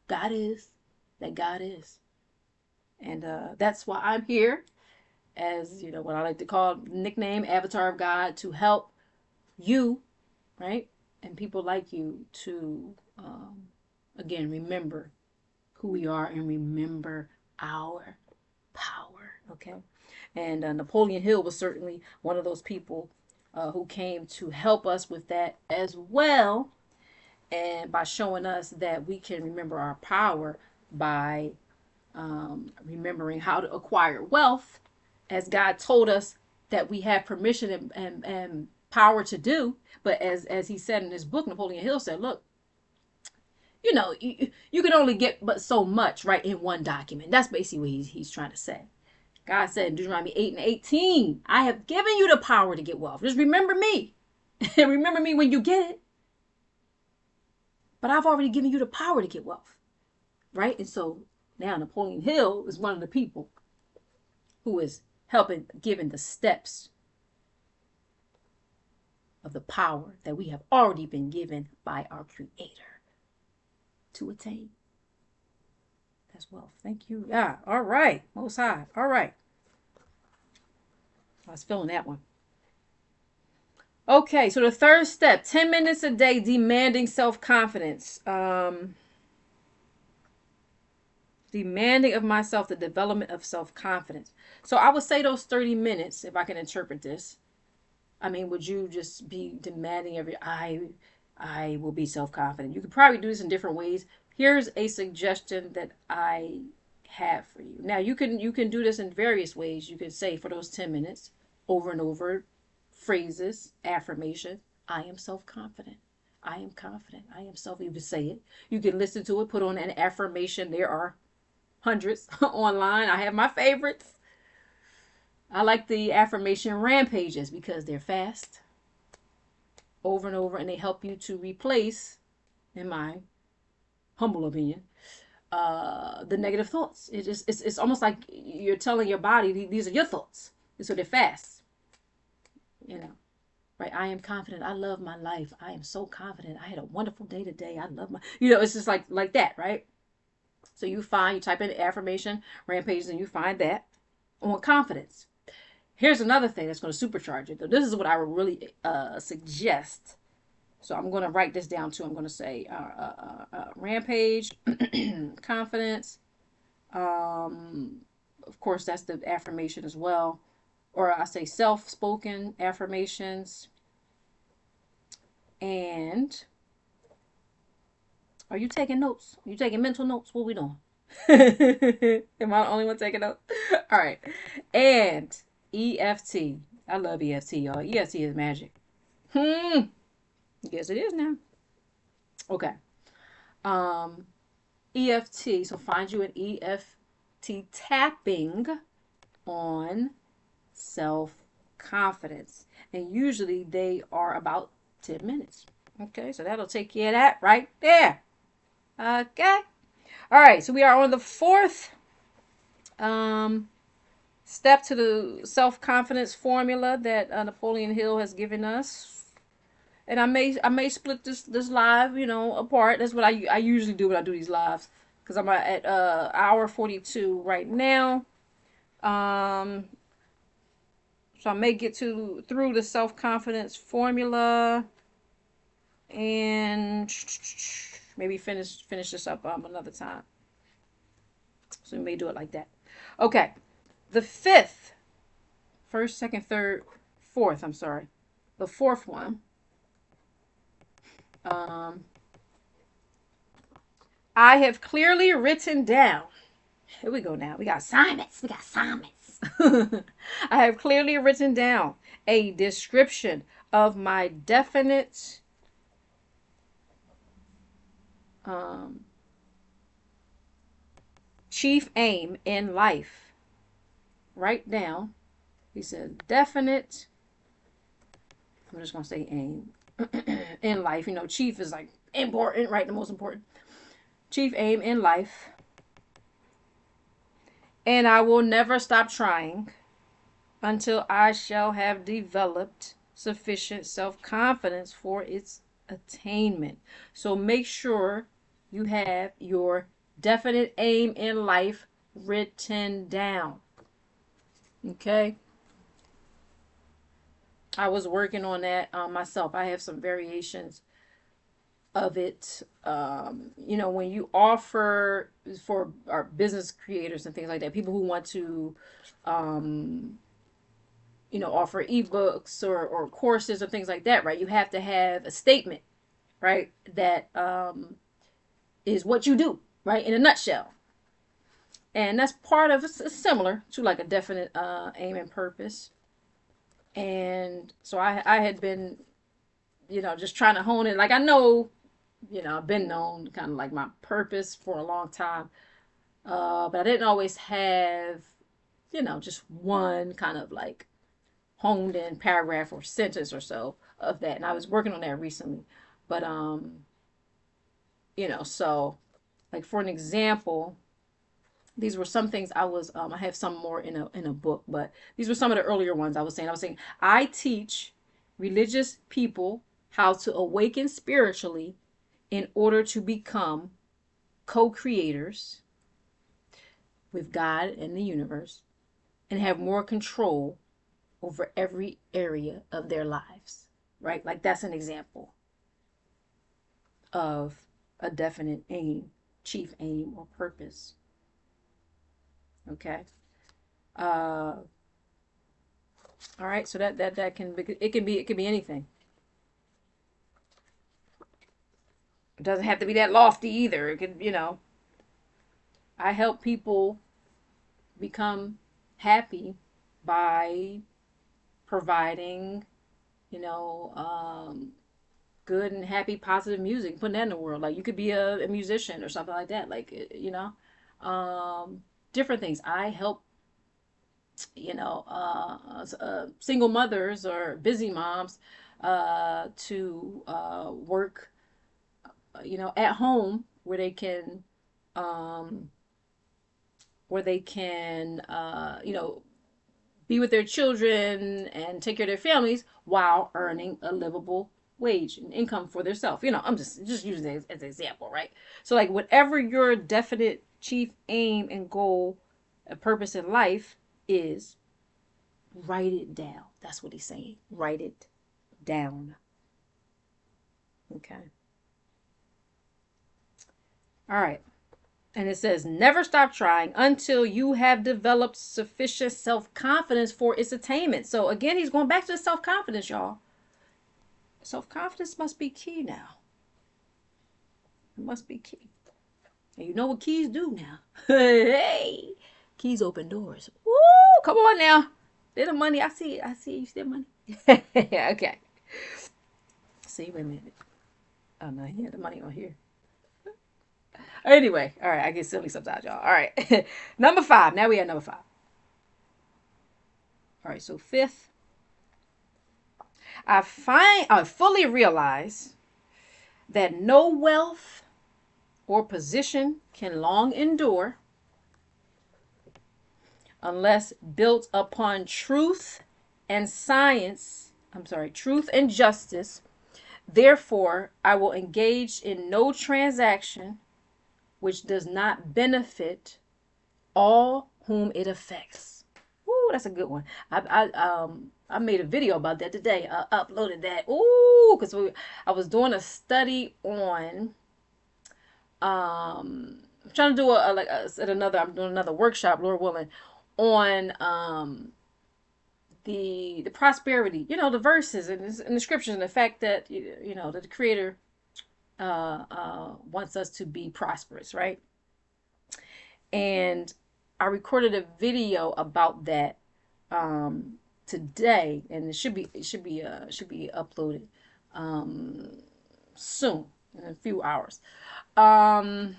[SPEAKER 1] God is that God is. And that's why I'm here, as what I like to call nickname Avatar of God, to help you, right, and people like you to again remember who we are and remember our power. Okay. And Napoleon Hill was certainly one of those people who came to help us with that as well, and by showing us that we can remember our power by remembering how to acquire wealth, as God told us that we have permission and power to do. But as he said in his book, Napoleon Hill said, look, you can only get but so much, right, in one document. That's basically what he's trying to say. God said in Deuteronomy 8 and 18, I have given you the power to get wealth. Just remember me. Remember me when you get it. But I've already given you the power to get wealth, right? And so now Napoleon Hill is one of the people who is helping, giving the steps of the power that we have already been given by our Creator to attain. That's wealth. Thank you. Yeah. All right. Most High. All right. I was feeling that one. Okay, so the third step, 10 minutes a day, demanding self-confidence. Demanding of myself the development of self-confidence. So I would say those 30 minutes, if I can interpret this. I mean, would you just be demanding I will be self-confident? You could probably do this in different ways. Here's a suggestion that I have for you. Now you can do this in various ways. You can say for those 10 minutes over and over phrases, affirmations. I am self-confident. I am confident. I am self. You can say it. You can listen to it, put on an affirmation. There are hundreds online. I have my favorites. I like the affirmation rampages because they're fast, over and over, and they help you to replace, in my humble opinion, the negative thoughts. It's almost like you're telling your body these are your thoughts, and so they're fast. You know, right? I am confident. I love my life. I am so confident. I had a wonderful day today. I love my. It's just like that, right? So you type in affirmation rampages, and you find that on confidence. Here's another thing that's going to supercharge it. This is what I would really suggest. So I'm going to write this down too. I'm going to say rampage, confidence. Of course, that's the affirmation as well. Or I say self-spoken affirmations. And are you taking notes? Are you taking mental notes? What are we doing? Am I the only one taking notes? All right. And EFT. I love EFT, y'all. EFT is magic. Yes, it is now. Okay. EFT. So find you an EFT tapping on self-confidence. And usually they are about 10 minutes. Okay, so that'll take care of that right there. Okay. All right, so we are on the fourth step to the self-confidence formula that Napoleon Hill has given us. And I may split this live, apart. That's what I usually do when I do these lives, because I'm at hour 42 right now. So I may get through the self-confidence formula and maybe finish this up another time. So we may do it like that. Okay. The first, second, third, fourth, I'm sorry. The fourth one. I have clearly written down. Here we go now. We got assignments. I have clearly written down a description of my definite chief aim in life. Write down. He said definite. I'm just going to say aim in life. Chief is like important, right? The most important. Chief aim in life. And I will never stop trying until I shall have developed sufficient self-confidence for its attainment. So make sure you have your definite aim in life written down. Okay? I was working on that myself. I have some variations of it. When you offer for our business creators and things like that, people who want to offer ebooks or courses or things like that, right? You have to have a statement, right? That is what you do, right? In a nutshell. And that's part of it's similar to like a definite aim and purpose. And so I had been, just trying to hone it. Like I know, I've been known kind of like my purpose for a long time. But I didn't always have, just one kind of like honed in paragraph or sentence or so of that. And I was working on that recently. But, so like for an example, these were some things I have some more in a book, but these were some of the earlier ones I was saying, I teach religious people how to awaken spiritually in order to become co-creators with God and the universe and have more control over every area of their lives, right? Like that's an example of a definite aim, chief aim or purpose. Okay. Uh, all right. So that can be, it can be anything. It doesn't have to be that lofty either. It could, I help people become happy by providing, you know, good and happy, positive music, putting that in the world. Like you could be a musician or something like that. Like, different things. I help, single mothers or busy moms to work, at home um, where they can, be with their children and take care of their families while earning a livable wage and income for themselves. I'm just using it as an example, right? So like whatever your definite chief aim and goal, a purpose in life is, write it down. That's what he's saying. Write it down. Okay. All right. And it says, never stop trying until you have developed sufficient self-confidence for its attainment. So again, he's going back to the self-confidence, y'all. Self-confidence must be key now. It must be key. And you know what keys do now. Hey, keys open doors. Woo, come on now. There's the money. I see it. You see the money. Okay. See, wait a minute. Oh, no, he had the money on here. Anyway, all right, I get silly sometimes, y'all. All right. Number 5. Now we have number 5. All right, so 5th. I fully realize that no wealth or position can long endure unless built upon truth and science. Truth and justice. Therefore, I will engage in no transaction which does not benefit all whom it affects. Ooh, that's a good one. I made a video about that today. I uploaded that. Ooh, because I was doing a study on. I'm trying to do I'm doing another workshop, Lord willing, on the prosperity. The verses and the scriptures and the fact that that the Creator wants us to be prosperous, right? And I recorded a video about that today, and it should be uploaded soon in a few hours. And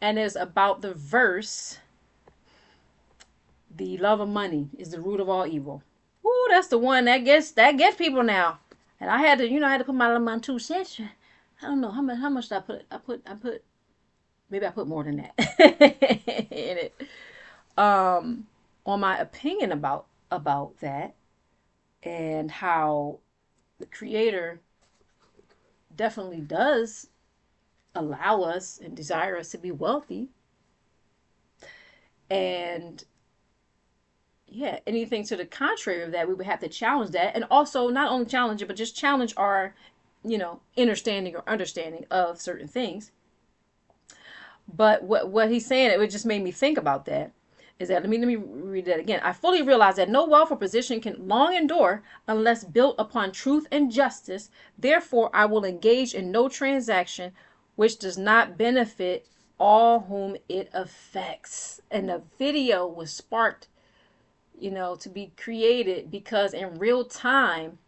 [SPEAKER 1] it's about the verse, "The love of money is the root of all evil." Ooh, that's the one that gets people now. And I had to put my 2 cents. I don't know how much did I put. I put maybe I put more than that in it. On my opinion about that, and how the Creator definitely does allow us and desire us to be wealthy. And yeah, anything to the contrary of that, we would have to challenge that. And also not only challenge it, but just challenge our, understanding of certain things. But what he's saying, it just made me think about that, is that, let me read that again. I fully realize that no wealth or position can long endure unless built upon truth and justice. Therefore, I will engage in no transaction which does not benefit all whom it affects. And the video was sparked, to be created because in real time,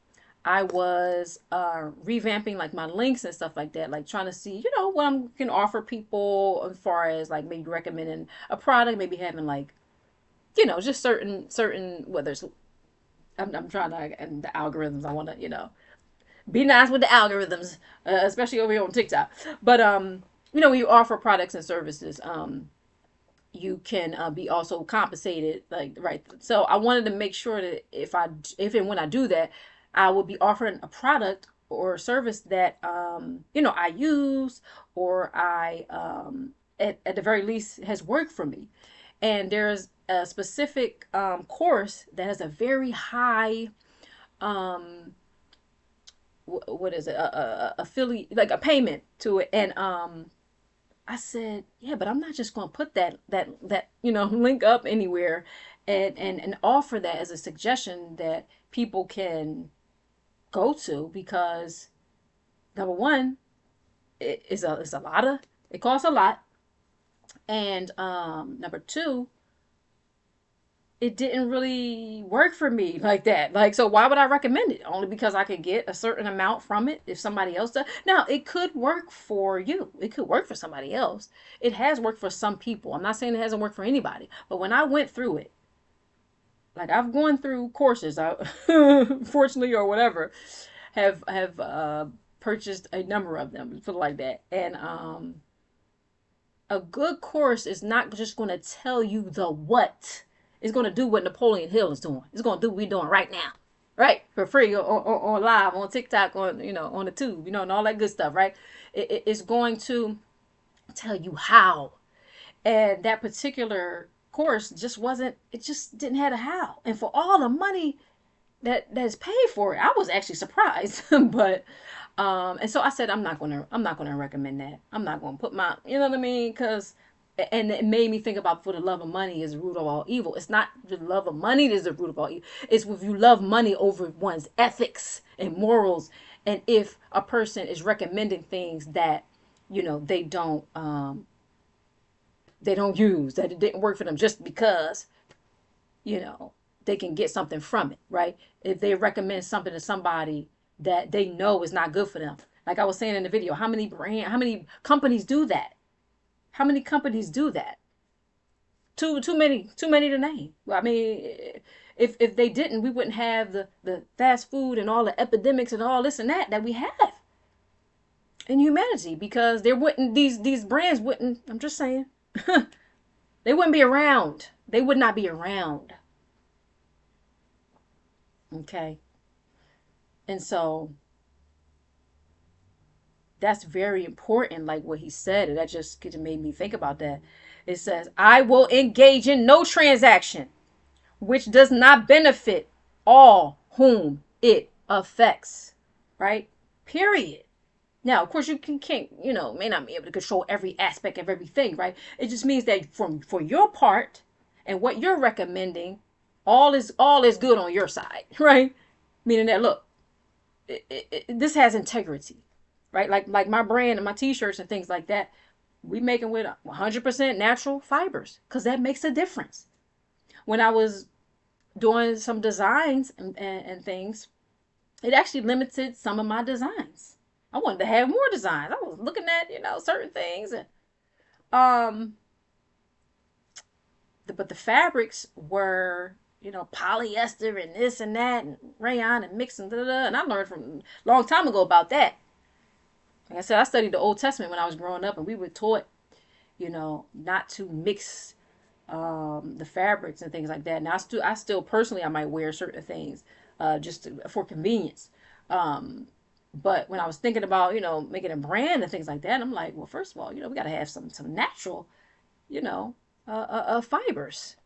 [SPEAKER 1] I was revamping like my links and stuff like that, like trying to see, what I can offer people as far as like maybe recommending a product, maybe having like, just certain whether it's I'm trying to, and the algorithms, I want to, be nice with the algorithms, especially over here on TikTok. But when you offer products and services, you can be also compensated, like, right. So I wanted to make sure that if and when I do that, I will be offering a product or service that I use, or I at the very least has worked for me. And there's a specific course that has a very high um what is it, affiliate, like a payment to it. And I said, yeah, but I'm not just going to put that link up anywhere and offer that as a suggestion that people can go to, because number one, it's a lot of, it costs a lot. And number two, it didn't really work for me like that. Like, so why would I recommend it? Only because I could get a certain amount from it if somebody else does. Now, it could work for you. It could work for somebody else. It has worked for some people. I'm not saying it hasn't worked for anybody. But when I went through it, like I've gone through courses, fortunately or whatever, have purchased a number of them, put it like that. And a good course is not just going to tell you the what. It's going to do what Napoleon Hill is doing. It's going to do what we're doing right now, right? For free on live, on TikTok, on the tube, and all that good stuff, right? It's going to tell you how. And that particular course just wasn't, it just didn't have a how. And for all the money that's paid for it, I was actually surprised. But and so I said, I'm not gonna recommend that. I'm not gonna put my, you know what I mean? Because, and it made me think about, for the love of money is the root of all evil. It's not the love of money that is the root of all evil. It's if you love money over one's ethics and morals, and if a person is recommending things that they don't use, that it didn't work for them just because you know they can get something from it, right? If they recommend something to somebody that they know is not good for them, like I was saying in the video, how many companies do that? How many companies do that? Too many to name. I mean, if they didn't, we wouldn't have the fast food and all the epidemics and all this and that we have in humanity, because there wouldn't, these brands wouldn't, I'm just saying, they wouldn't be around. They would not be around. Okay. And so that's very important, like what he said. And that just made me think about that. It says, I will engage in no transaction which does not benefit all whom it affects. Right? Period. Now, of course, you can't, may not be able to control every aspect of everything, right? It just means that for your part and what you're recommending, all is good on your side, right? Meaning that, look, this has integrity, right? Like my brand and my t-shirts and things like that, we making with 100% natural fibers, because that makes a difference. When I was doing some designs and things, it actually limited some of my designs. I wanted to have more designs. I was looking at, certain things, and um but the fabrics were, polyester and this and that and rayon and mixing, and I learned from a long time ago about that. Like I said, I studied the Old Testament when I was growing up, and we were taught, not to mix the fabrics and things like that. Now I still personally, I might wear certain things for convenience. But when I was thinking about, making a brand and things like that, I'm like, well, first of all, we got to have some natural, you know, fibers,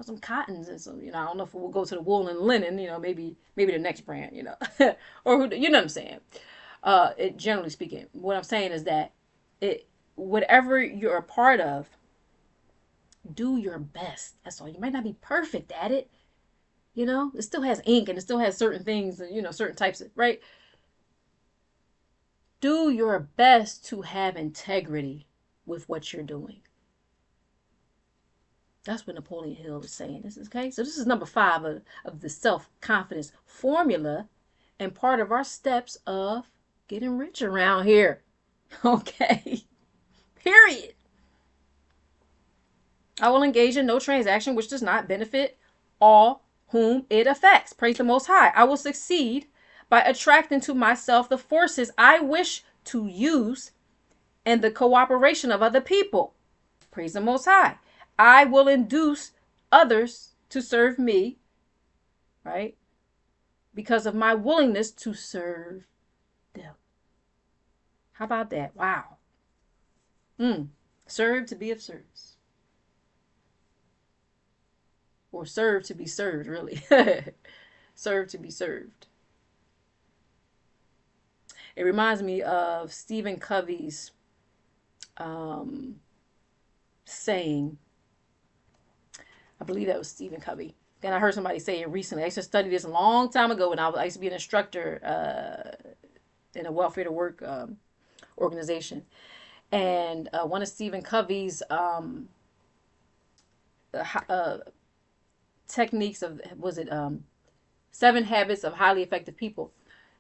[SPEAKER 1] some cottons and some, I don't know if we'll go to the wool and linen, maybe the next brand, or you know what I'm saying. It generally speaking, what I'm saying is that whatever you're a part of, do your best. That's all. You might not be perfect at it. It still has ink and it still has certain things, certain types of, right? Do your best to have integrity with what you're doing. That's what Napoleon Hill is saying. This is okay. So this is number 5 of the self-confidence formula, and part of our steps of getting rich around here. Okay. Period. I will engage in no transaction which does not benefit all whom it affects. Praise the Most High. I will succeed by attracting to myself the forces I wish to use and the cooperation of other people. Praise the Most High. I will induce others to serve me, right? Because of my willingness to serve them. How about that? Wow. Serve to be of service. or serve to be served, really. Serve to be served. It reminds me of Stephen Covey's um, saying. I believe that was Stephen Covey. And I heard somebody say it recently. I used to study this a long time ago when I used to be an instructor in a welfare to work organization. And one of Stephen Covey's techniques of, was it 7 Habits of Highly Effective People,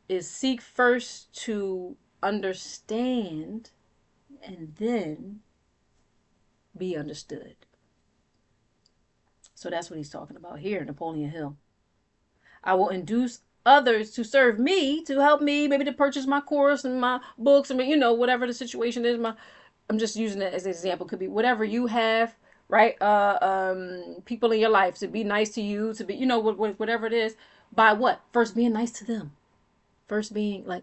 [SPEAKER 1] is seek first to understand and then be understood. So that's what he's talking about here, Napoleon Hill. I will induce others to serve me, to help me, maybe to purchase my course and my books, and whatever the situation is. I'm just using it as an example. Could be whatever you have, right? People in your life to be nice to you, to be, whatever it is. By what? First being nice to them. First being like,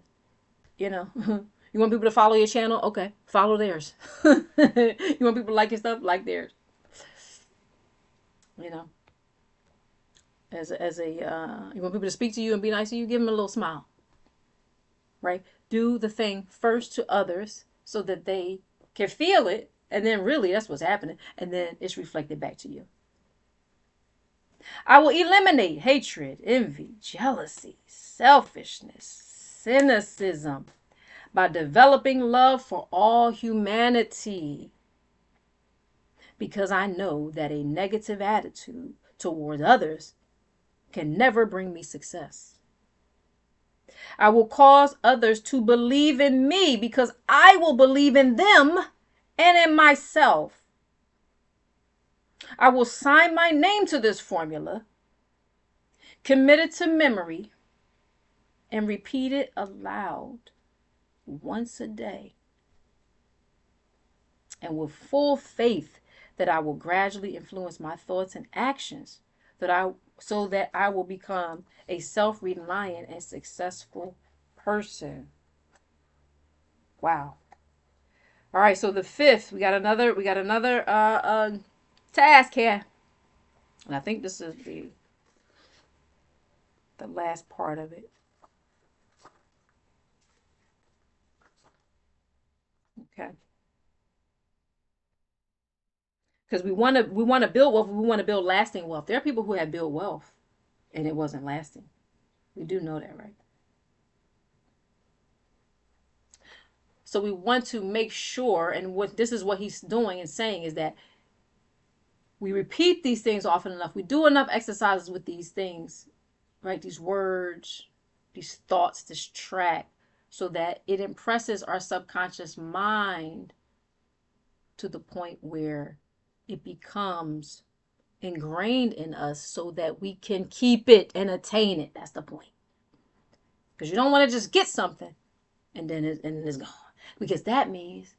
[SPEAKER 1] you want people to follow your channel? Okay, follow theirs. You want people to like your stuff? Like theirs. You want people to speak to you and be nice to you, give them a little smile, right? Do the thing first to others so that they can feel it, and then really that's what's happening, and then it's reflected back to you. I will eliminate hatred, envy, jealousy, selfishness, cynicism by developing love for all humanity, because I know that a negative attitude toward others can never bring me success. I will cause others to believe in me because I will believe in them and in myself. I will sign my name to this formula, commit it to memory, and repeat it aloud once a day. And with full faith that I will gradually influence my thoughts and actions so that I will become a self-reliant and successful person. Wow. All right, so the 5th, we got another task here. And I think this is the last part of it. Okay. Because we want to build wealth, we want to build lasting wealth. There are people who have built wealth and it wasn't lasting. We do know that, right? So we want to make sure, and this is what he's doing and saying, is that we repeat these things often enough. We do enough exercises with these things, right? These words, these thoughts, this track, so that it impresses our subconscious mind to the point where it becomes ingrained in us so that we can keep it and attain it. That's the point. Because you don't want to just get something and then it's gone. Because that means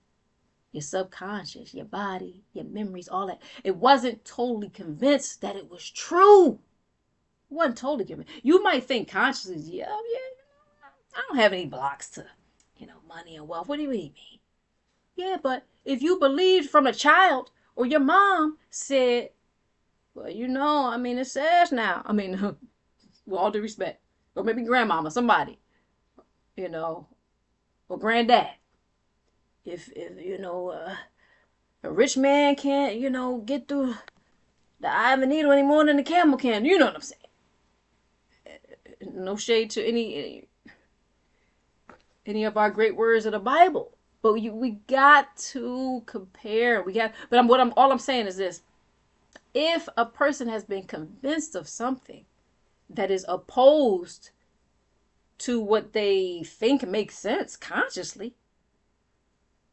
[SPEAKER 1] your subconscious, your body, your memories, all that, it wasn't totally convinced that it was true. It wasn't totally convinced. You might think consciously, yeah, I don't have any blocks to, money and wealth. What do you mean? Yeah, but if you believed from a child, or your mom said, well, it says now. With all due respect. Or maybe grandmama, somebody, or granddad. If a rich man can't, get through the eye of a needle any more than the camel can. You know what I'm saying? No shade to any of our great words of the Bible. But we got to compare. All I'm saying is this. If a person has been convinced of something that is opposed to what they think makes sense consciously,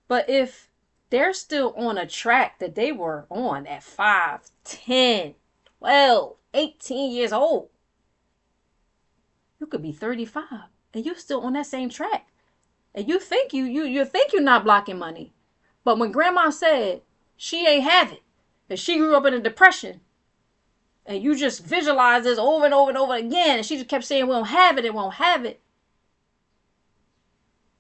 [SPEAKER 1] but if they're still on a track that they were on at 5, 10, 12, 18 years old, you could be 35 and you're still on that same track. And you think you think you're not blocking money. But when grandma said she ain't have it, and she grew up in a depression, and you just visualize this over and over and over again, and she just kept saying we won't have it.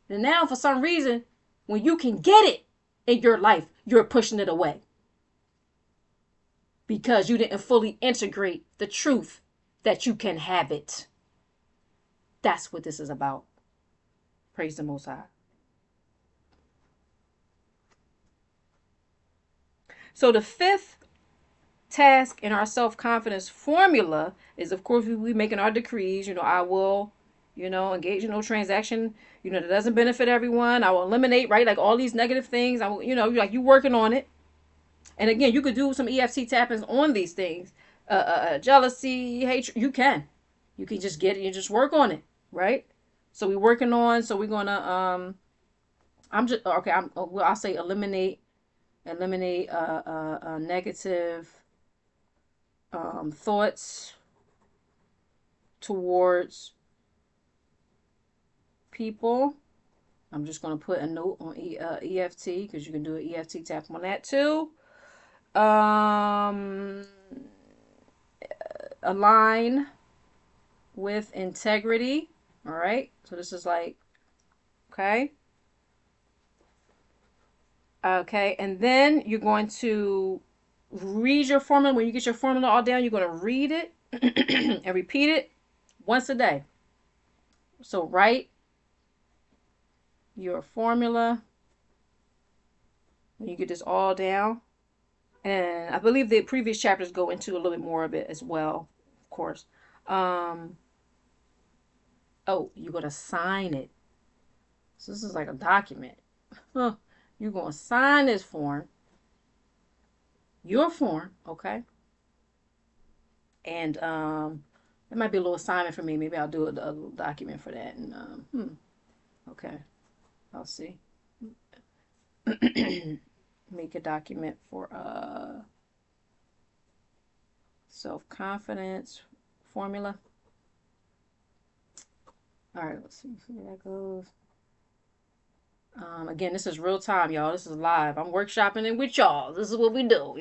[SPEAKER 1] And now for some reason, when you can get it in your life, you're pushing it away. because you didn't fully integrate the truth that you can have it. That's what this is about. Praise the Most High. So the fifth task in our self-confidence formula is, of course, we making our decrees. I will, engage in no transaction, that doesn't benefit everyone. I will eliminate, right? Like all these negative things. I will, like you working on it. And again, you could do some EFT tappings on these things. Jealousy, hatred. You can just get it. You just work on it, right? So we're working on. So we're gonna I'm just okay. I'll say eliminate negative thoughts towards people. I'm just going to put a note on EFT because you can do an EFT tap on that too. Align with integrity. All right. So this is like, okay. Okay. And then you're going to read your formula. When you get your formula all down, you're going to read it and repeat it once a day. So write your formula when you get this all down. And I believe the previous chapters go into a little bit more of it as well, of course. Oh, you're going to sign it. So this is like a document. You're going to sign this form. Your form, okay? And it might be a little assignment for me. Maybe I'll do a little document for that. And okay, I'll see. Make a document for self-confidence formula. All right, let's see where that goes. Again, this is real time, y'all. This is live. I'm workshopping it with y'all. This is what we do,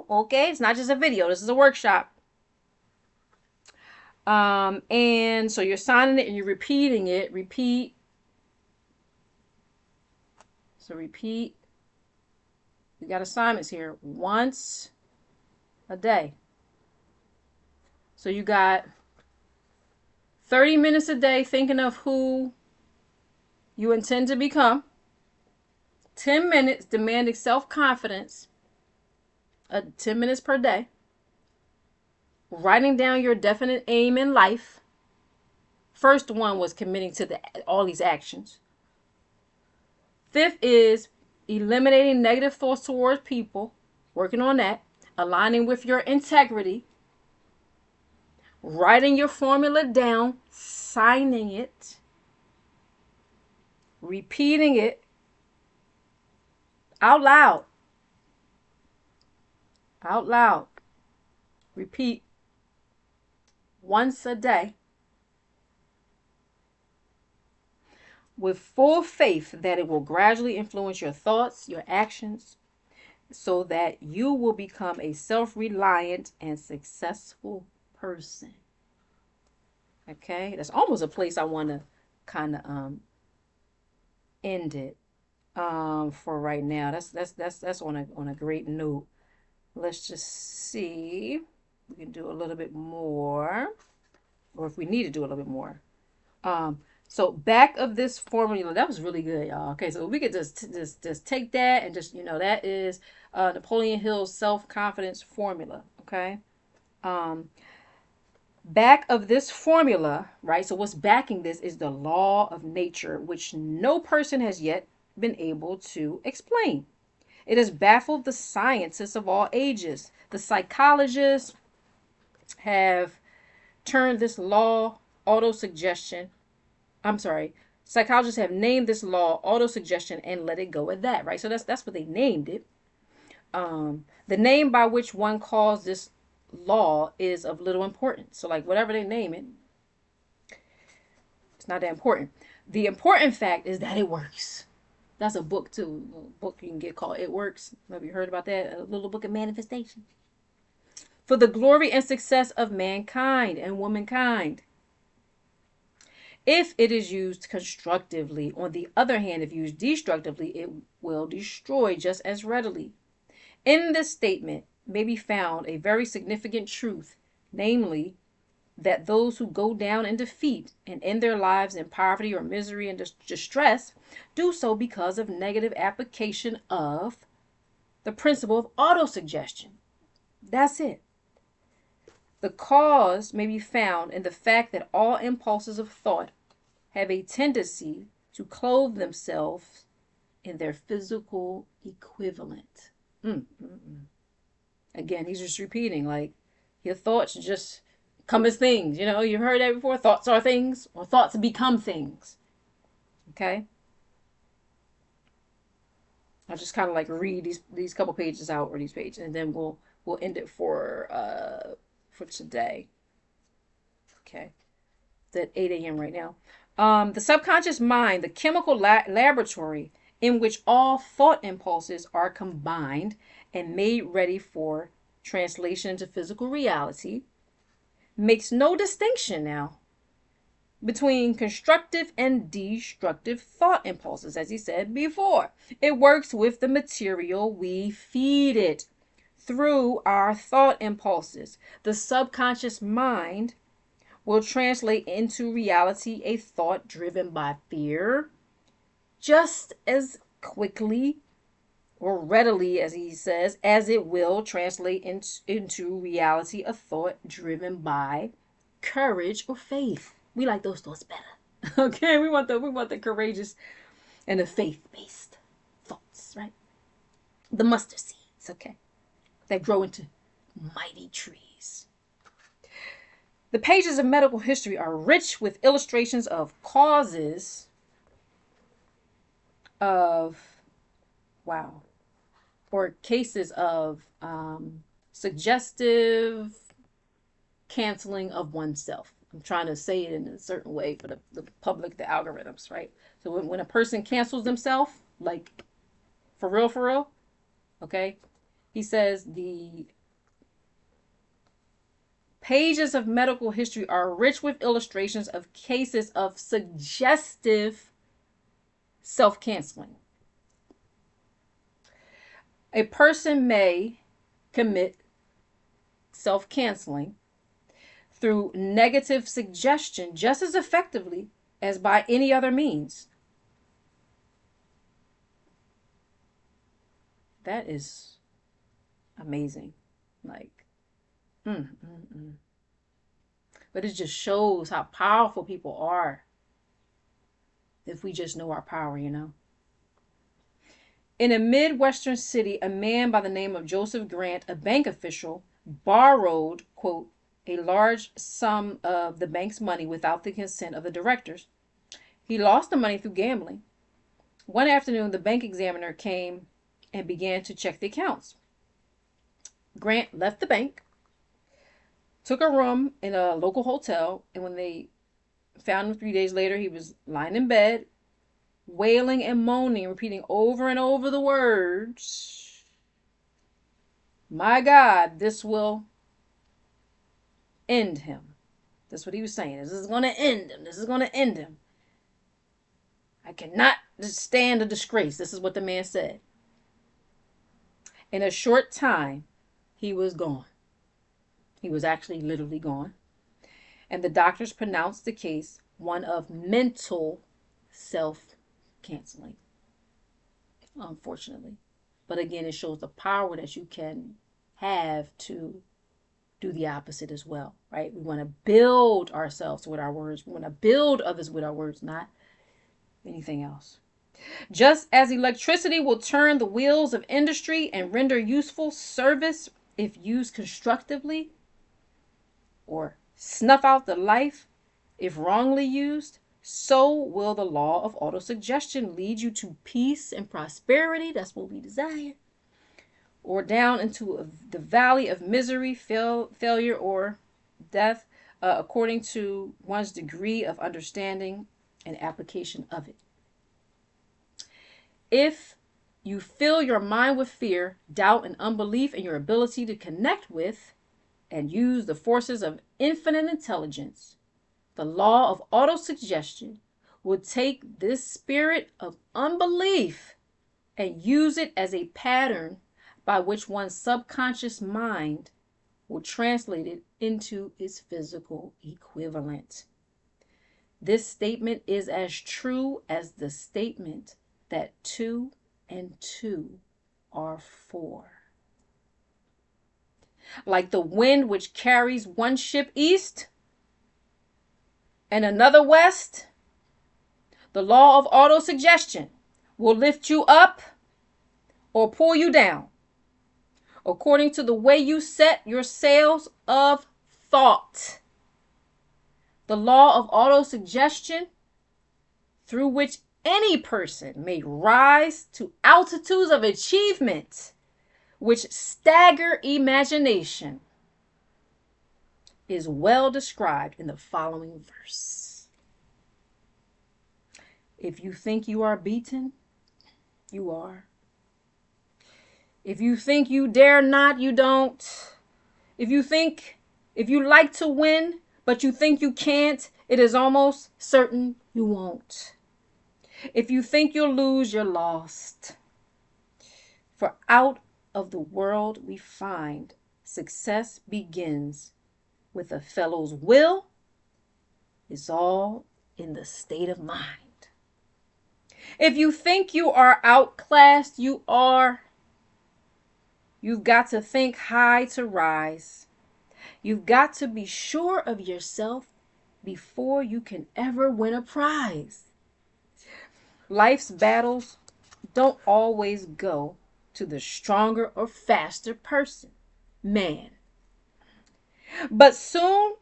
[SPEAKER 1] Okay, it's not just a video. This is a workshop. And so you're signing it and you're repeating it. Repeat. So repeat. You got assignments here once a day. So you got 30 minutes a day thinking of who you intend to become. 10 minutes demanding self-confidence. 10 minutes per day. Writing down your definite aim in life. First one was committing to all these actions. Fifth is eliminating negative thoughts towards people. Working on that. Aligning with your integrity. Writing your formula down. Signing it. Repeating it out loud. Out loud. Repeat once a day with full faith that it will gradually influence your thoughts, your actions, so that you will become a self-reliant and successful person. Okay, that's almost a place I want to kind of end it for right now. That's on a great note. Let's just see. We can do a little bit more, or if we need to do a little bit more. So back of this formula, that was really good, y'all. Okay, so we could just take that and just, that is Napoleon Hill's self-confidence formula. Okay. Back of this formula, right? So what's backing this is the law of nature, which no person has yet been able to explain. It has baffled the scientists of all ages. The psychologists have turned this law autosuggestion. Psychologists have named this law autosuggestion and let it go at that, right? So that's what they named it. The name by which one calls this law is of little importance. So like whatever they name it, it's not that important. The important fact is that it works. That's a book too. A book you can get called It Works. Have you heard about that? A little book of manifestation. For the glory and success of mankind and womankind. If it is used constructively, on the other hand, if used destructively, it will destroy just as readily. In this statement, may be found a very significant truth, namely, that those who go down in defeat and end their lives in poverty or misery and distress do so because of negative application of the principle of autosuggestion. That's it. The cause may be found in the fact that all impulses of thought have a tendency to clothe themselves in their physical equivalent. Again, he's just repeating, like, your thoughts just come as things. You know, you've heard that before. Thoughts are things, or thoughts become things. Okay? I'll just kind of like read these couple pages out, or these pages, and then we'll end it for today. Okay? It's at 8 a.m. right now. The subconscious mind, the chemical laboratory in which all thought impulses are combined and made ready for translation into physical reality, makes no distinction now between constructive and destructive thought impulses, as he said before. It works with the material we feed it through our thought impulses. The subconscious mind will translate into reality a thought driven by fear just as quickly or readily, as he says, as it will translate into reality a thought driven by courage or faith. We like those thoughts better. Okay, we want the courageous and the faith-based thoughts, right? The mustard seeds, okay, that grow into mighty trees. The pages of medical history are rich with illustrations of causes of, or cases of suggestive canceling of oneself. I'm trying to say it in a certain way for the public, the algorithms, right? So when a person cancels themselves, like for real, okay, he says the pages of medical history are rich with illustrations of cases of suggestive self-canceling. A person may commit self-canceling through negative suggestion just as effectively as by any other means. That is amazing. Like, But it just shows how powerful people are if we just know our power, you know. In a Midwestern city, a man by the name of Joseph Grant, a bank official, borrowed, quote, a large sum of the bank's money without the consent of the directors. He lost the money through gambling. One afternoon, the bank examiner came and began to check the accounts. Grant left the bank, took a room in a local hotel, and when they found him 3 days later, he was lying in bed, wailing and moaning, repeating over and over the words, "My God, this will end him." That's what he was saying. This is going to end him. This is going to end him. I cannot stand a disgrace. This is what the man said. In a short time, he was gone. He was actually literally gone. And the doctors pronounced the case one of mental self-canceling, unfortunately. But again, it shows the power that you can have to do the opposite as well, right? We want to build ourselves with our words. We want to build others with our words, not anything else. Just as electricity will turn the wheels of industry and render useful service if used constructively, or snuff out the life if wrongly used, so will the law of autosuggestion lead you to peace and prosperity. That's what we desire. Or down into the valley of misery, failure, or death, according to one's degree of understanding and application of it. If you fill your mind with fear, doubt, and unbelief in your ability to connect with and use the forces of infinite intelligence, the law of autosuggestion will take this spirit of unbelief and use it as a pattern by which one's subconscious mind will translate it into its physical equivalent. This statement is as true as the statement that 2 and 2 are 4. Like the wind which carries one ship east and another west, the law of autosuggestion will lift you up or pull you down according to the way you set your sails of thought. The law of autosuggestion, through which any person may rise to altitudes of achievement which stagger imagination, is well described in the following verse. If you think you are beaten, you are. If you think you dare not, you don't. If you like to win, but you think you can't, it is almost certain you won't. If you think you'll lose, you're lost. For out of the world we find success begins with a fellow's will. It's all in the state of mind. If you think you are outclassed, you are. You've got to think high to rise. You've got to be sure of yourself before you can ever win a prize. Life's battles don't always go to the stronger or faster person, man. But soon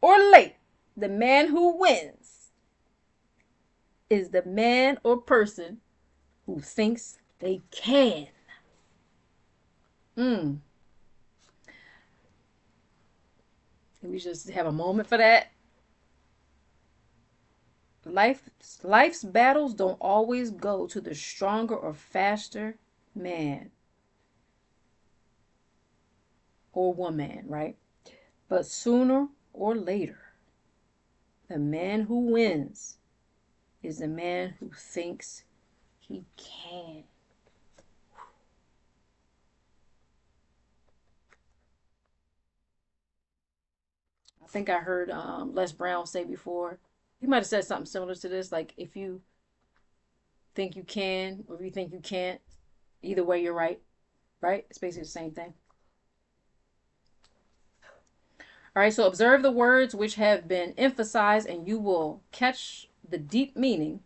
[SPEAKER 1] or late, the man who wins is the man or person who thinks they can. Can we just have a moment for that? Life's battles don't always go to the stronger or faster man or woman, right? But sooner or later, the man who wins is the man who thinks he can. I think I heard Les Brown say before, he might have said something similar to this, like if you think you can or if you think you can't, either way you're right, right? It's basically the same thing. All right, so observe the words which have been emphasized and you will catch the deep meaning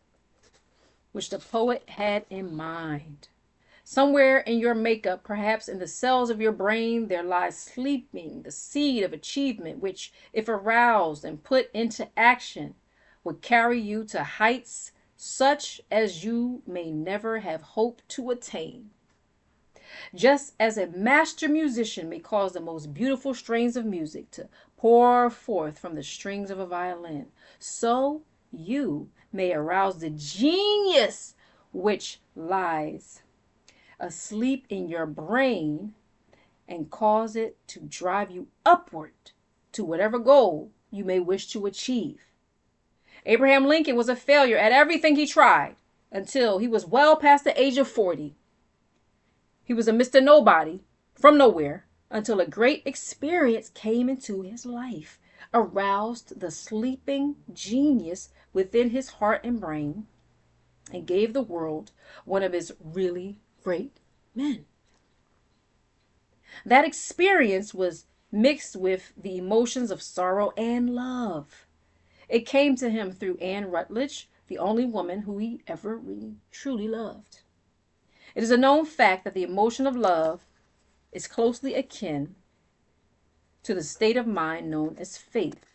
[SPEAKER 1] which the poet had in mind. Somewhere in your makeup, perhaps in the cells of your brain, there lies sleeping the seed of achievement, which, if aroused and put into action, would carry you to heights such as you may never have hoped to attain. Just as a master musician may cause the most beautiful strains of music to pour forth from the strings of a violin, so you may arouse the genius which lies asleep in your brain and cause it to drive you upward to whatever goal you may wish to achieve. Abraham Lincoln was a failure at everything he tried until he was well past the age of 40. He was a Mr. Nobody from nowhere until a great experience came into his life, aroused the sleeping genius within his heart and brain, and gave the world one of his really great men. That experience was mixed with the emotions of sorrow and love. It came to him through Anne Rutledge, the only woman who he ever really truly loved. It is a known fact that the emotion of love is closely akin to the state of mind known as faith.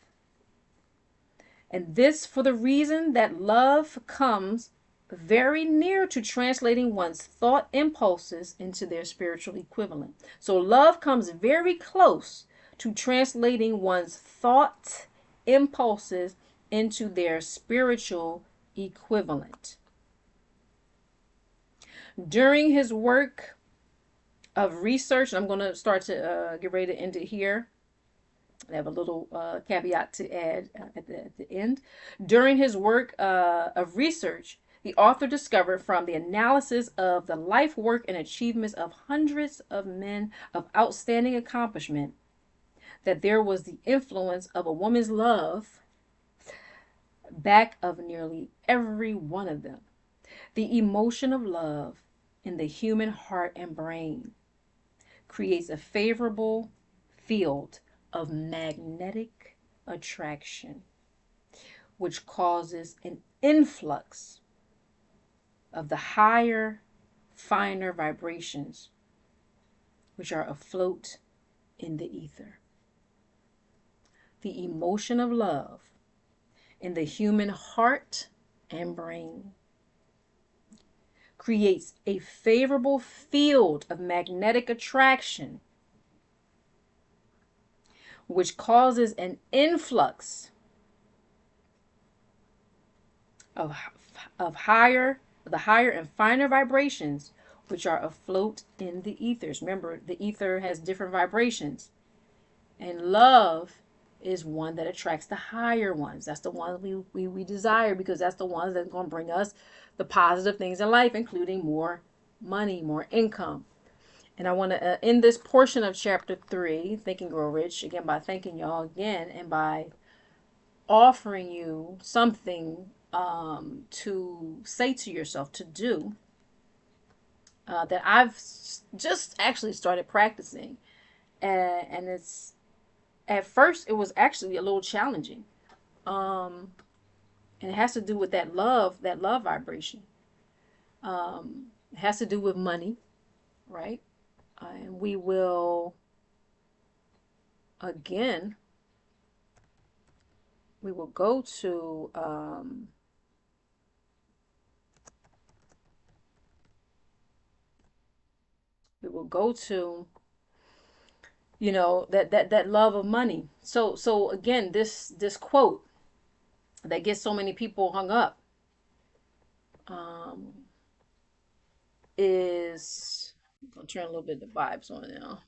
[SPEAKER 1] And this for the reason that love comes very near to translating one's thought impulses into their spiritual equivalent. So love comes very close to translating one's thought impulses into their spiritual equivalent. During his work of research, I'm going to start to get ready to end it here. I have a little caveat to add at the end. During his work of research, The author discovered from the analysis of the life work and achievements of hundreds of men of outstanding accomplishment that there was the influence of a woman's love back of nearly every one of them. The emotion of love in the human heart and brain creates a favorable field of magnetic attraction, which causes an influx of the higher, finer vibrations which are afloat in the ether. The emotion of love in the human heart and brain creates a favorable field of magnetic attraction, which causes an influx of the higher and finer vibrations which are afloat in the ethers. Remember, the ether has different vibrations, and love is one that attracts the higher ones. That's the ones we desire, because that's the ones that's going to bring us the positive things in life, including more money, more income. And I want to end this portion of chapter 3, Think and Grow Rich, again by thanking y'all again and by offering you something to say to yourself, to do, that I've just actually started practicing. And it's, at first, it was actually a little challenging. And it has to do with that love vibration. It has to do with money, right? And we will, again, we will go to, that love of money. So again, this quote that gets so many people hung up, is, I'll turn a little bit of the vibes on now,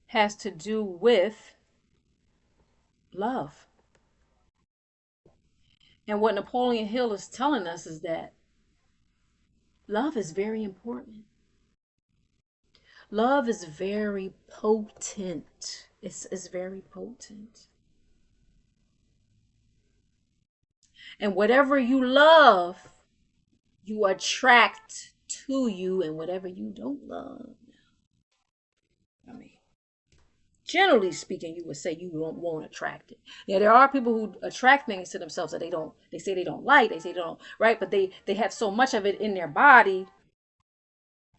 [SPEAKER 1] has to do with love. And what Napoleon Hill is telling us is that love is very important. Love is very potent. It's very potent. And whatever you love, you attract to you, and whatever you don't love, I mean, generally speaking, you would say you won't attract it. Now, there are people who attract things to themselves that they say they don't like, they say they don't, right? But they have so much of it in their body,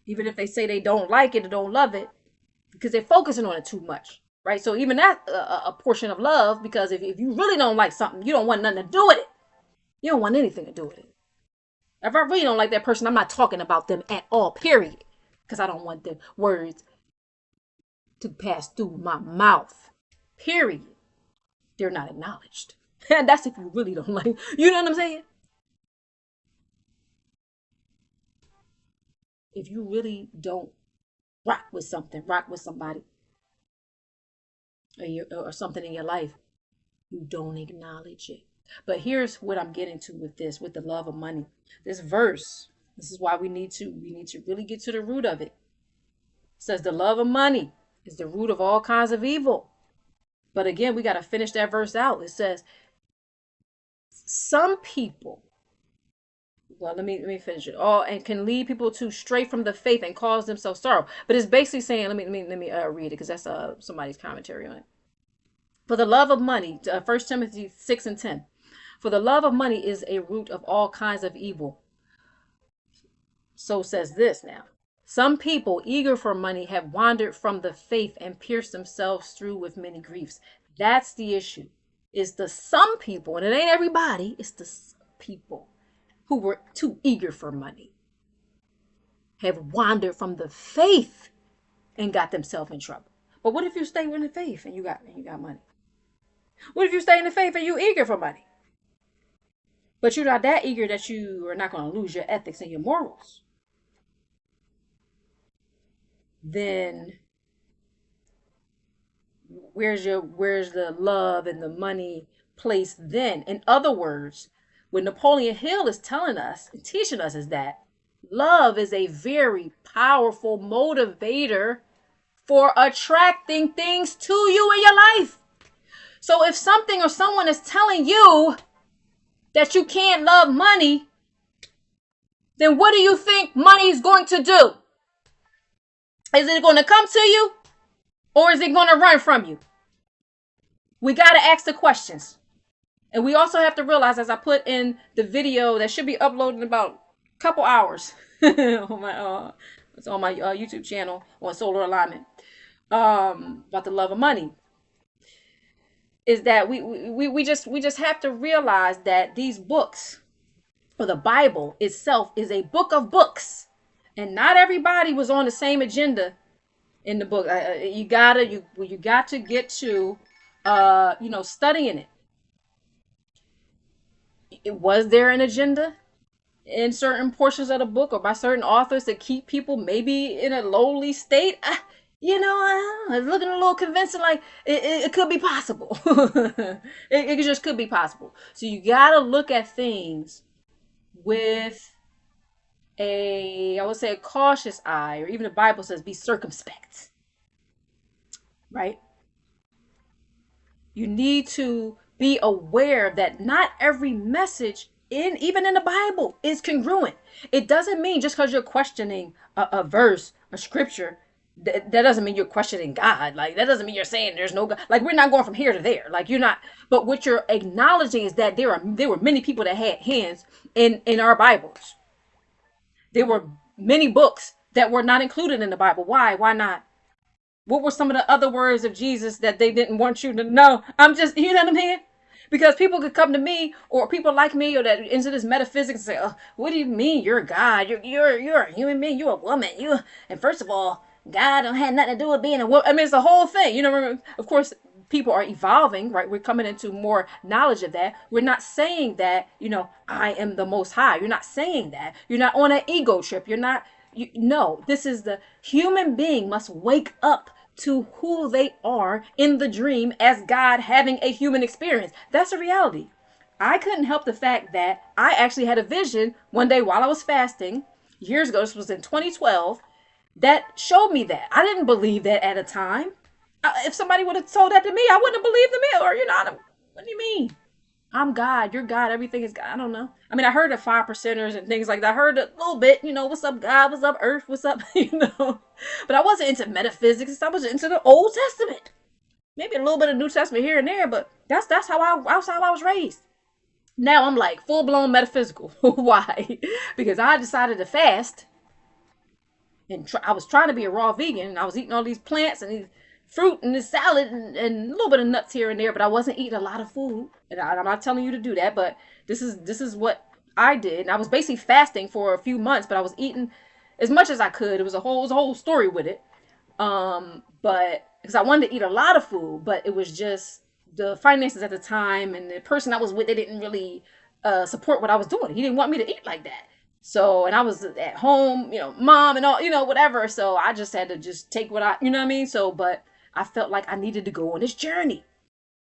[SPEAKER 1] even if they say they don't like it or don't love it, because they're focusing on it too much, right? So even that's a portion of love, because if you really don't like something, you don't want nothing to do with it. You don't want anything to do with it. If I really don't like that person, I'm not talking about them at all, period. Because I don't want the words to pass through my mouth, period. They're not acknowledged. And that's if you really don't like, you know what I'm saying? If you really don't rock with something, rock with somebody, or something in your life, you don't acknowledge it. But here's what I'm getting to with this, with the love of money. This verse, this is why we need to really get to the root of it. It says the love of money is the root of all kinds of evil. But again, we got to finish that verse out. It says, some people, well, let me finish it. All, and can lead people to stray from the faith and cause themselves sorrow. But it's basically saying, let me read it, because that's somebody's commentary on it. For the love of money, 1 Timothy 6:10. For the love of money is a root of all kinds of evil. So says this now. Some people eager for money have wandered from the faith and pierced themselves through with many griefs. That's the issue. It's the some people, and it ain't everybody, it's the some people who were too eager for money, have wandered from the faith and got themselves in trouble. But what if you stay in the faith and you got money? What if you stay in the faith and you eager for money? But you're not that eager that you are not going to lose your ethics and your morals. Then where's the love and the money placed then? In other words, What Napoleon Hill is telling us and teaching us is that love is a very powerful motivator for attracting things to you in your life. So if something or someone is telling you that you can't love money, then what do you think money is going to do? Is it going to come to you or is it going to run from you? We got to ask the questions. And we also have to realize, as I put in the video that should be uploaded in about a couple hours it's on my YouTube channel on Soular Alignment, about the love of money, is that we just have to realize that these books, or the Bible itself, is a book of books, and not everybody was on the same agenda in the book. You got to get to studying it. Was there an agenda in certain portions of the book or by certain authors to keep people maybe in a lowly state? It's looking a little convincing, like it could be possible. it just could be possible. So you got to look at things with I would say, a cautious eye, or even the Bible says be circumspect, right? You need to be aware that not every message even in the Bible is congruent. It doesn't mean just because you're questioning a verse, a scripture, that doesn't mean you're questioning God. Like, that doesn't mean you're saying there's no God. Like, we're not going from here to there. Like, you're not. But what you're acknowledging is that there were many people that had hands in our Bibles. There were many books that were not included in the Bible. Why? Why not? What were some of the other words of Jesus that they didn't want you to know? You know what I mean? Because people could come to me, or people like me, or that into this metaphysics, and say, "Oh, what do you mean you're God? You're a human being. You're a woman. And first of all, God don't have nothing to do with being a woman." I mean, it's the whole thing. Remember, of course, people are evolving, right? We're coming into more knowledge of that. We're not saying that, I am the Most High. You're not saying that. You're not on an ego trip. You're not. No, this is the human being must wake up to who they are in the dream as God having a human experience. That's a reality. I couldn't help the fact that I actually had a vision one day while I was fasting years ago. This was in 2012. That showed me that. I didn't believe that at a time. If somebody would have told that to me, I wouldn't have believed them. Or, what do you mean? I'm God. You're God. Everything is God. I don't know. I mean, I heard of 5%ers and things like that. I heard a little bit, what's up, God? What's up, Earth? What's up? But I wasn't into metaphysics. I was into the Old Testament. Maybe a little bit of New Testament here and there, but that's how I was raised. Now I'm like full blown metaphysical. Why? Because I decided to fast, and I was trying to be a raw vegan, and I was eating all these plants and these fruit and this salad and a little bit of nuts here and there, but I wasn't eating a lot of food. And I'm not telling you to do that, but this is what I did. And I was basically fasting for a few months, but I was eating as much as I could. It was a whole story with it. But because I wanted to eat a lot of food, but it was just the finances at the time, and the person I was with, they didn't really support what I was doing. He didn't want me to eat like that. So, and I was at home, mom and all, whatever. So I just had to just take what you know what I mean? So, but I felt like I needed to go on this journey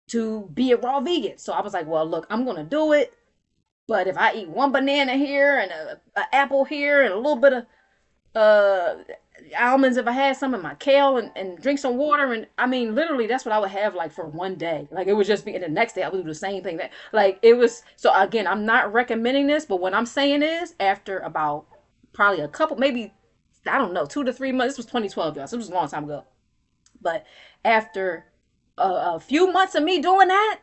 [SPEAKER 1] to be a raw vegan. So I was like, well, look, I'm going to do it. But if I eat one banana here and an apple here and a little bit of almonds, if I had some, in my kale, and drink some water, and I mean, literally, that's what I would have like for one day. Like, it would just be, and the next day I would do the same thing. That, like, it was, so again, I'm not recommending this, but what I'm saying is, after about probably a couple, maybe, I don't know, 2 to 3 months, this was 2012, y'all, so it was a long time ago. But after a few months of me doing that,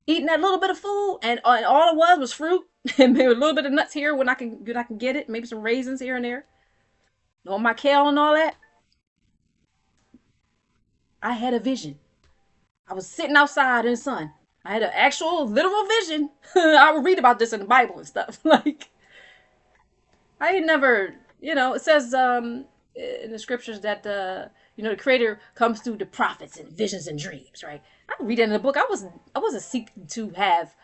[SPEAKER 1] eating that little bit of food, and all it was fruit and maybe a little bit of nuts here when I can get it, maybe some raisins here and there, on my kale and all that, I had a vision. I was sitting outside in the sun. I had an actual literal vision. I would read about this in the Bible and stuff. Like, I had never, it says in the scriptures that the Creator comes through the prophets and visions and dreams, right? I read it in the book. I wasn't seeking to have,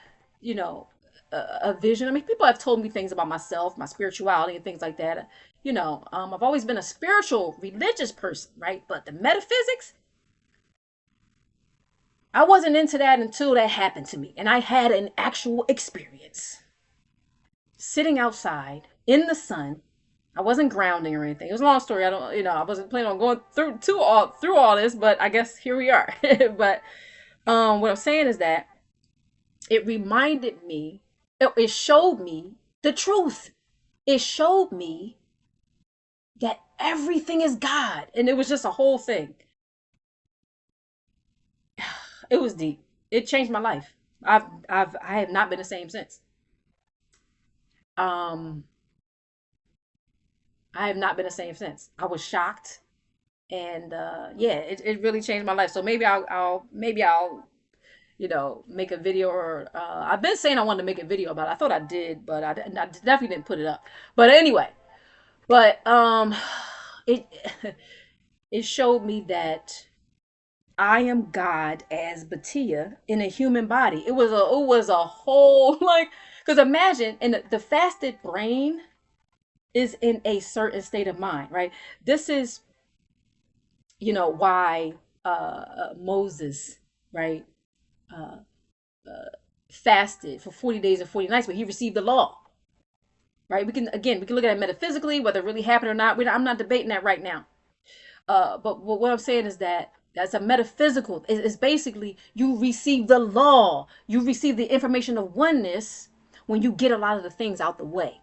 [SPEAKER 1] a vision. I mean, people have told me things about myself, my spirituality, and things like that. I've always been a spiritual, religious person, right? But the metaphysics, I wasn't into that until that happened to me, and I had an actual experience. sitting outside in the sun. I wasn't grounding or anything. It was a long story. I don't, I wasn't planning on going through all this, but I guess here we are. But what I'm saying is that it reminded me, it showed me the truth. It showed me that everything is God, and it was just a whole thing. It was deep. It changed my life. I have not been the same since. Um, I have not been the same since. I was shocked, and yeah, it really changed my life. So maybe I'll make a video, or I've been saying I wanted to make a video about it. I thought I did, but I definitely didn't put it up. But anyway, but it it showed me that I am God as Batia in a human body. It was a whole like, because imagine, and the fasted brain is in a certain state of mind, right? This is why Moses, right, uh, fasted for 40 days and 40 nights, but he received the law, right? We can look at it metaphysically, whether it really happened or not. I'm not debating that right now. But what I'm saying is that that's a metaphysical. It's basically you receive the law, you receive the information of oneness when you get a lot of the things out the way.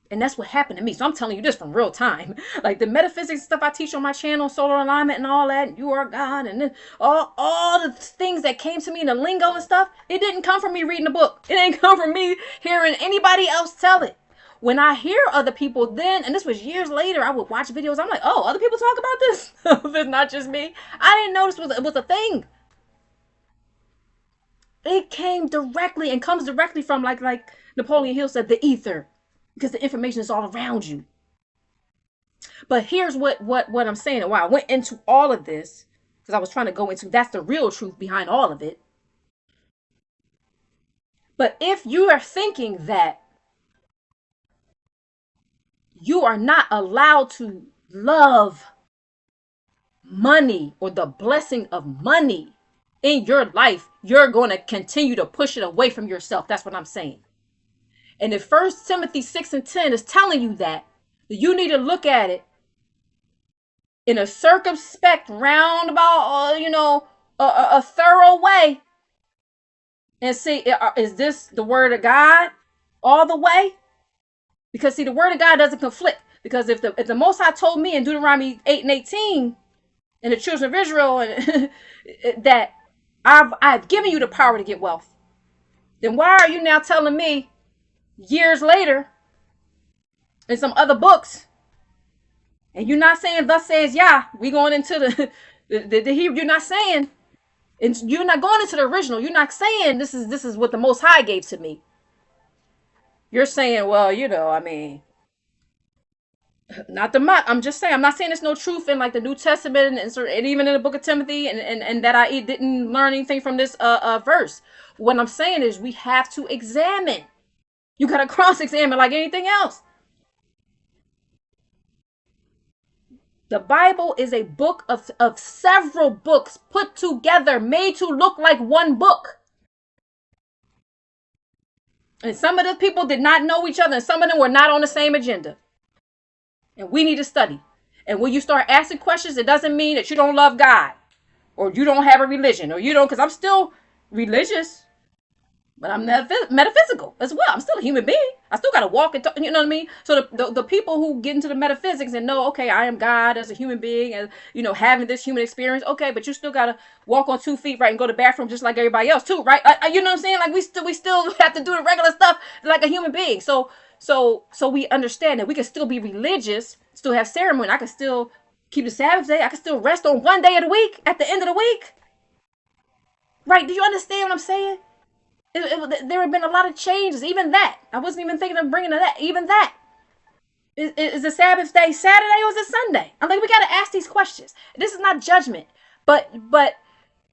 [SPEAKER 1] And that's what happened to me. So I'm telling you this from real time. Like the metaphysics stuff I teach on my channel, solar alignment and all that, you are God, and then all the things that came to me in the lingo and stuff, it didn't come from me reading a book. It didn't come from me hearing anybody else tell it. When I hear other people then, and this was years later, I would watch videos. I'm like, oh, other people talk about this. It's not just me. I didn't know this was a thing. It came directly and comes directly from like Napoleon Hill said, the ether, because the information is all around you. But here's what I'm saying, and why I went into all of this, because I was trying to go into that's the real truth behind all of it. But if you are thinking that you are not allowed to love money or the blessing of money in your life, you're going to continue to push it away from yourself. That's what I'm saying. And if 1 Timothy 6:10 is telling you that you need to look at it in a circumspect, roundabout, a thorough way, and see, is this the word of God all the way? Because see, the word of God doesn't conflict. Because if the Most High told me in Deuteronomy 8:18, and the children of Israel, that I've given you the power to get wealth, then why are you now telling me years later in some other books, and you're not saying thus says Yah, we going into the Hebrew, you're not saying, and you're not going into the original, you're not saying this is what the Most High gave to me. You're saying, well, I mean, not the much. I'm just saying. I'm not saying there's no truth in like the New Testament and even in the Book of Timothy, and that I didn't learn anything from this verse. What I'm saying is we have to examine. You gotta cross-examine like anything else. The Bible is a book of several books put together, made to look like one book. And some of the people did not know each other, and some of them were not on the same agenda. And we need to study. And when you start asking questions, it doesn't mean that you don't love God, or you don't have a religion, or you don't, because I'm still religious, but I'm metaphysical as well. I'm still a human being. I still got to walk and talk, you know what I mean? So the people who get into the metaphysics and know, okay, I am God as a human being, and having this human experience, okay, but you still got to walk on 2 feet, right, and go to the bathroom just like everybody else too, right? You know what I'm saying? Like we still have to do the regular stuff like a human being. So we understand that we can still be religious, still have ceremony. I can still keep the Sabbath day. I can still rest on one day of the week at the end of the week. Right? Do you understand what I'm saying? There have been a lot of changes. Even that. I wasn't even thinking of bringing that. Even that. Is the Sabbath day Saturday or is it Sunday? I'm like, we got to ask these questions. This is not judgment. But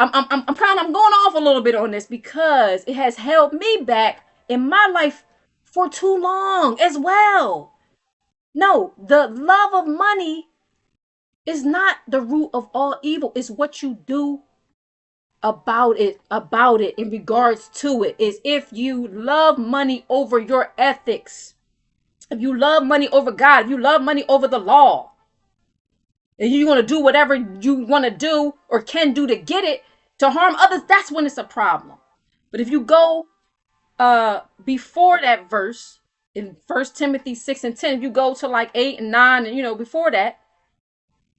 [SPEAKER 1] I'm proud I'm going off a little bit on this because it has held me back in my life for too long as well. No, the love of money is not the root of all evil. It's what you do about it in regards to it is if you love money over your ethics, if you love money over God, if you love money over the law, and you want to do whatever you want to do or can do to get it to harm others, that's when it's a problem. But if you go before that verse in First Timothy 6 and 10, if you go to like 8 and 9, and before that,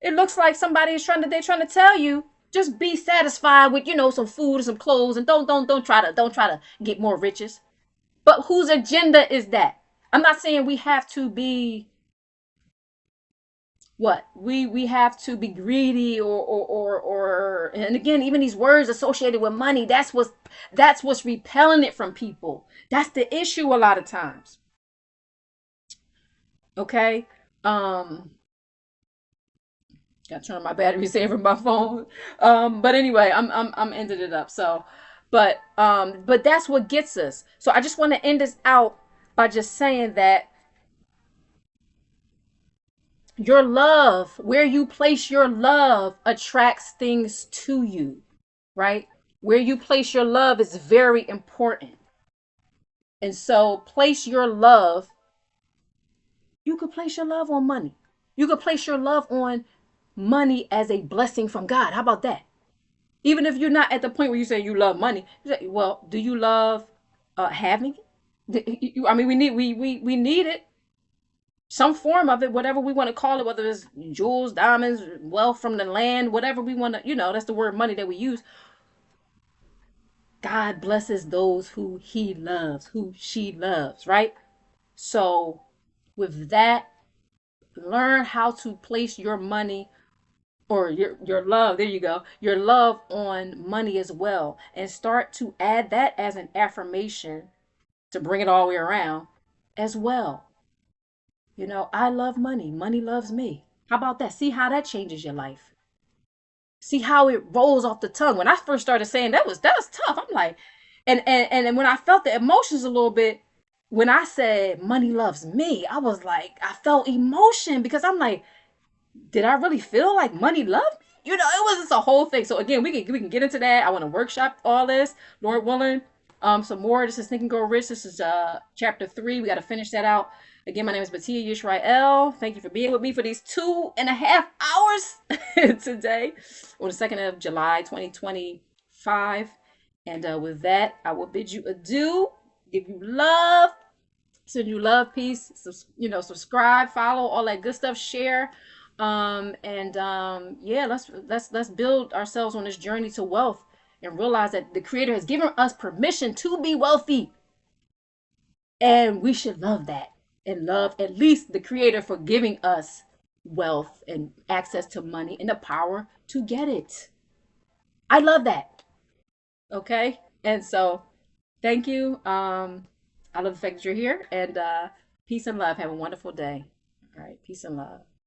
[SPEAKER 1] it looks like somebody is trying to tell you just be satisfied with some food and some clothes, and don't try to get more riches. But whose agenda is that? I'm not saying we have to be what we have to be greedy or and again, even these words associated with money, that's what's repelling it from people. That's the issue a lot of times. Okay. um Gotta turn on my battery saver my phone. But anyway, I'm ended it up. So, but that's what gets us. So I just want to end this out by just saying that your love, where you place your love, attracts things to you, right? Where you place your love is very important. And so place your love, you could place your love on money. You could place your love on money as a blessing from God. How about that? Even if you're not at the point where you say you love money, you say, well, do you love having it? I mean, we need it, some form of it, whatever we want to call it, whether it's jewels, diamonds, wealth from the land, whatever we want to, that's the word money that we use. God blesses those who he loves, who she loves, right? So with that, learn how to place your money or your love, there you go, your love on money as well, and start to add that as an affirmation to bring it all the way around as well. I love money, money loves me. How about that? See how that changes your life. See how it rolls off the tongue. When I first started saying that was tough. I'm like, and when I felt the emotions a little bit, when I said money loves me, I was like, I felt emotion because I'm like, did I really feel like money loved me? It was just a whole thing. So again, we can get into that. I want to workshop all this, Lord willing. Some more. This is Think and Grow Rich. This is chapter 3. We got to finish that out. Again, my name is Batia Yishrael. Thank you for being with me for these 2.5 hours today on the 2nd of July, 2025. And with that, I will bid you adieu. Give you love. Send you love, peace. Subscribe, follow, all that good stuff. Share. And yeah, let's build ourselves on this journey to wealth and realize that the Creator has given us permission to be wealthy, and we should love that and love at least the Creator for giving us wealth and access to money and the power to get it. I love that. Okay, and so thank you. I love the fact that you're here, and peace and love. Have a wonderful day. All right, peace and love.